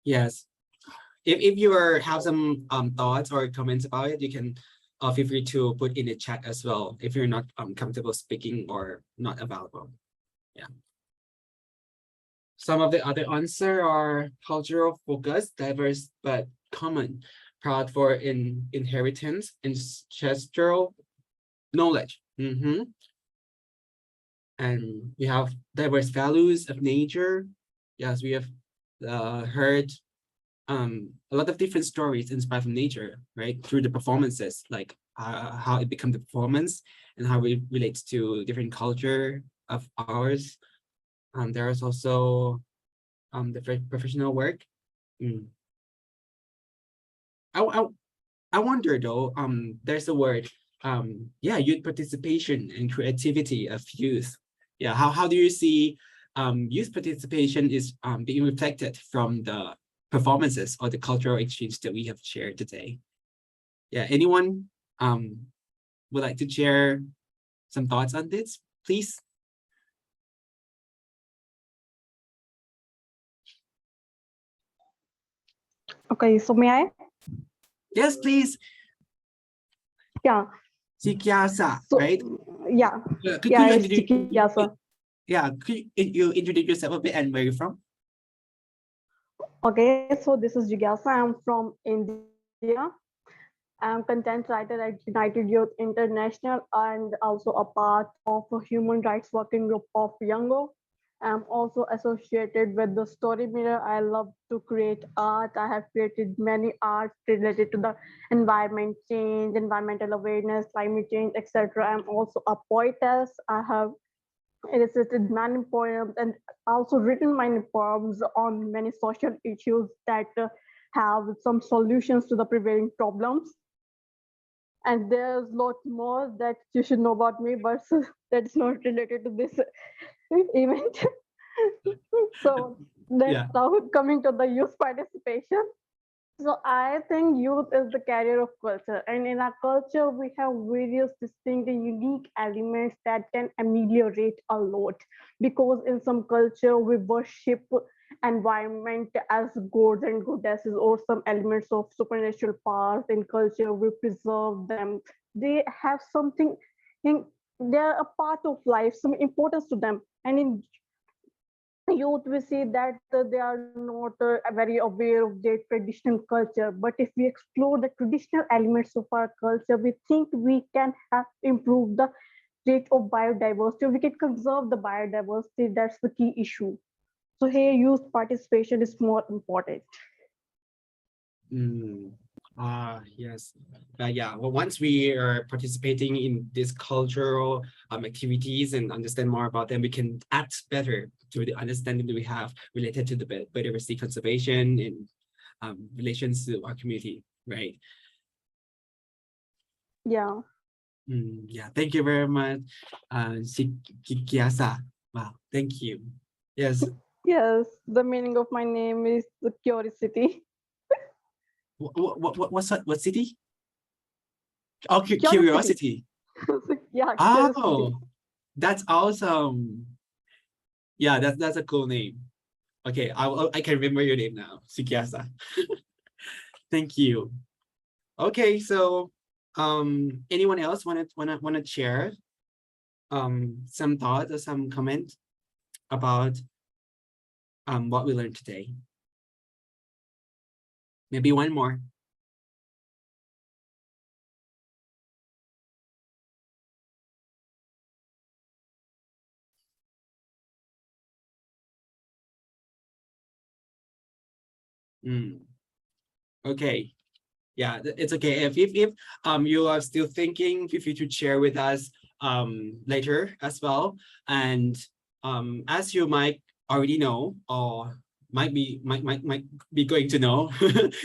Yes. If you have some thoughts or comments about it, you can feel free to put in the chat as well if you're not comfortable speaking or not available. Yeah. Some of the other answer are cultural focus, diverse but common, proud for inheritance, ancestral knowledge. And we have diverse values of nature. Yes, we have heard a lot of different stories inspired from nature, right? Through the performances, like how it become the performance and how it relates to different culture of ours. There is also the professional work. I wonder though, there's a word, yeah, youth participation and creativity of youth. Yeah, how do you see youth participation is being reflected from the performances or the cultural exchange that we have shared today? Yeah, anyone would like to share some thoughts on this, please? Okay, so may I? Yes, please. Yeah. Jigyasa, So, right? Yeah. Could Yeah, you it's introduce, Jigyasa. yeah, could you introduce yourself a bit and where you're from? Okay, so this is Jigyasa. I'm from India. I'm content writer at United Youth International and also a part of a human rights working group of Youngo. I'm also associated with the Story Mirror. I love to create art. I have created many arts related to the environment change, environmental awareness, climate change, etc. I'm also a poetess. I have illustrated many poems and also written many poems on many social issues that have some solutions to the prevailing problems. And there's lots more that you should know about me, but that's not related to this event. So then Yeah. now coming to the youth participation. So I think youth is the carrier of culture, and in our culture we have various distinct and unique elements that can ameliorate a lot. Because in some culture we worship environment as gods and goddesses, or some elements of supernatural powers in culture we preserve them. They have something in, they're a part of life, some importance to them. And in youth we see that they are not very aware of their traditional culture, but if we explore the traditional elements of our culture, we think we can have improve the rate of biodiversity, we can conserve the biodiversity. That's the key issue. So here youth participation is more important. Yes. Yeah. Well, once we are participating in these cultural activities and understand more about them, we can act better to the understanding that we have related to the biodiversity conservation and relations to our community, right? Yeah. Yeah. Thank you very much, Kikiasa. Wow. Thank you. Yes. Yes, the meaning of my name is the curiosity. What city? Oh, Curiosity. curiosity. Yeah, curiosity. Oh, that's awesome. Yeah, that's a cool name. Okay, I can remember your name now, Sukiasa. Thank you. Okay, so anyone else wanna share some thoughts or some comment about what we learned today? Maybe one more. Okay. Yeah, it's okay. If you are still thinking, feel free to share with us later as well. And as you might already know, or might be going to know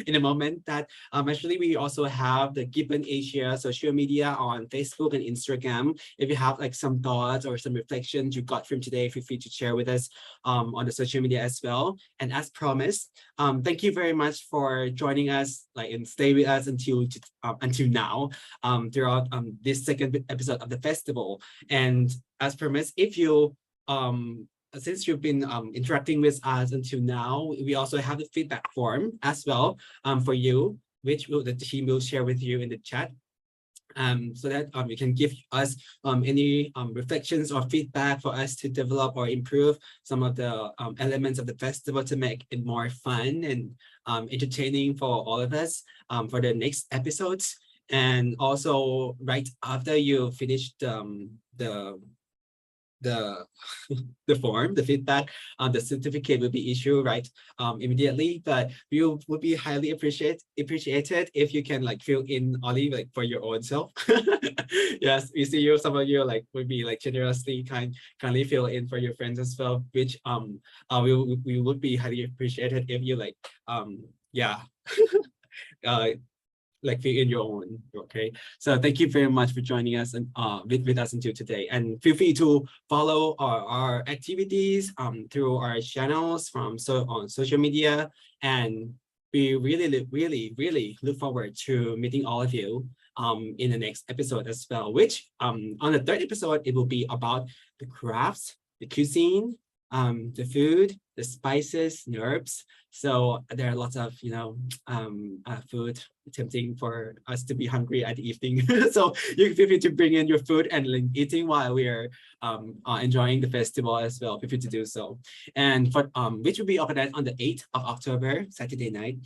in a moment, that actually we also have the GYBN Asia social media on Facebook and Instagram. If you have like some thoughts or some reflections you got from today, feel free to share with us on the social media as well. And as promised, thank you very much for joining us, like, and stay with us until now, throughout this second episode of the festival. And as promised, if you since you've been interacting with us until now, we also have the feedback form as well for you, which the team will share with you in the chat. So that you can give us any reflections or feedback for us to develop or improve some of the elements of the festival to make it more fun and entertaining for all of us for the next episodes. And also, right after you finish the the form, the feedback, the certificate will be issued immediately. But we would be highly appreciated if you can like fill in only like for your own self. Yes, we see you. Some of you like would be like generously kindly fill in for your friends as well, which we would be highly appreciated if you like yeah like fill in your own. Okay, so thank you very much for joining us and with us until today, and feel free to follow our activities through our channels on social media. And we really look forward to meeting all of you in the next episode as well, which on the third episode it will be about the crafts, the cuisine, the food, the spices, and herbs. So there are lots of food tempting for us to be hungry at the evening. So you can feel free to bring in your food and like, eating while we are enjoying the festival as well. Feel free to do so. And for which will be organized on the 8th of October, Saturday night.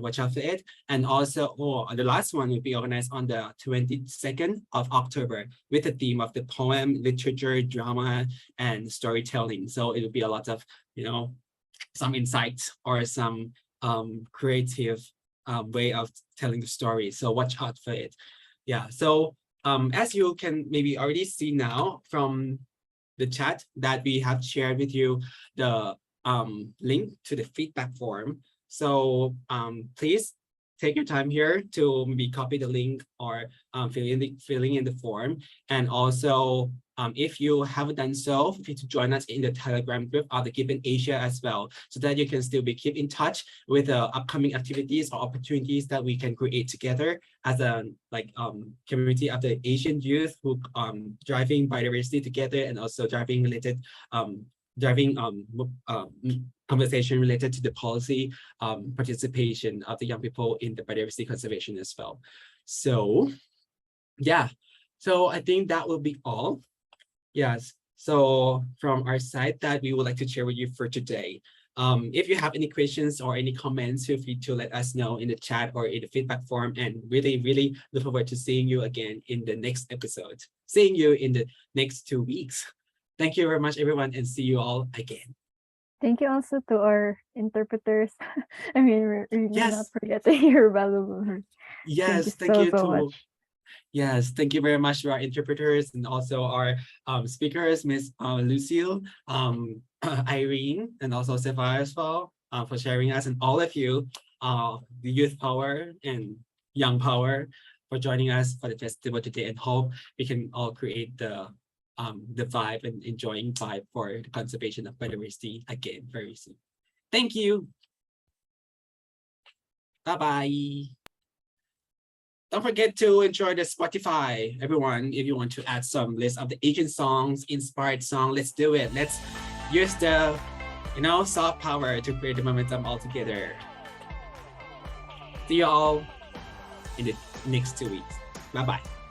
Watch out for it. And also, the last one will be organized on the 22nd of October with the theme of the poem, literature, drama, and storytelling. So it will be a lot of some insights or some creative way of telling the story. So watch out for it. Yeah. So as you can maybe already see now from the chat that we have shared with you the link to the feedback form. So please take your time here to maybe copy the link or filling in the form. And also, if you haven't done so, feel free to join us in the Telegram group of the GYBN Asia as well, so that you can still keep in touch with the upcoming activities or opportunities that we can create together as a community of the Asian youth who driving biodiversity together, and also driving related conversation related to the policy participation of the young people in the biodiversity conservation as well. So yeah, so I think that will be all. Yes, so from our side that we would like to share with you for today. If you have any questions or any comments, feel free to let us know in the chat or in the feedback form, and really look forward to seeing you again in the next episode, seeing you in the next 2 weeks. Thank you very much, everyone, and see you all again. Thank you also to our interpreters. I mean, we're really Yes. not forgetting your valuable work. Yes, Thank you so much. Yes, thank you very much to our interpreters and also our speakers, Miss Lucille, Irene, and also Sapphire as well, for sharing us, and all of you, the youth power and young power, for joining us for the festival today, and hope we can all create the vibe and enjoying vibe for the conservation of biodiversity again very soon. Thank you. Bye-bye. Don't forget to enjoy the Spotify, everyone. If you want to add some list of the Asian songs, inspired song, let's do it. Let's use the, soft power to create the momentum all together. See you all in the next 2 weeks. Bye-bye.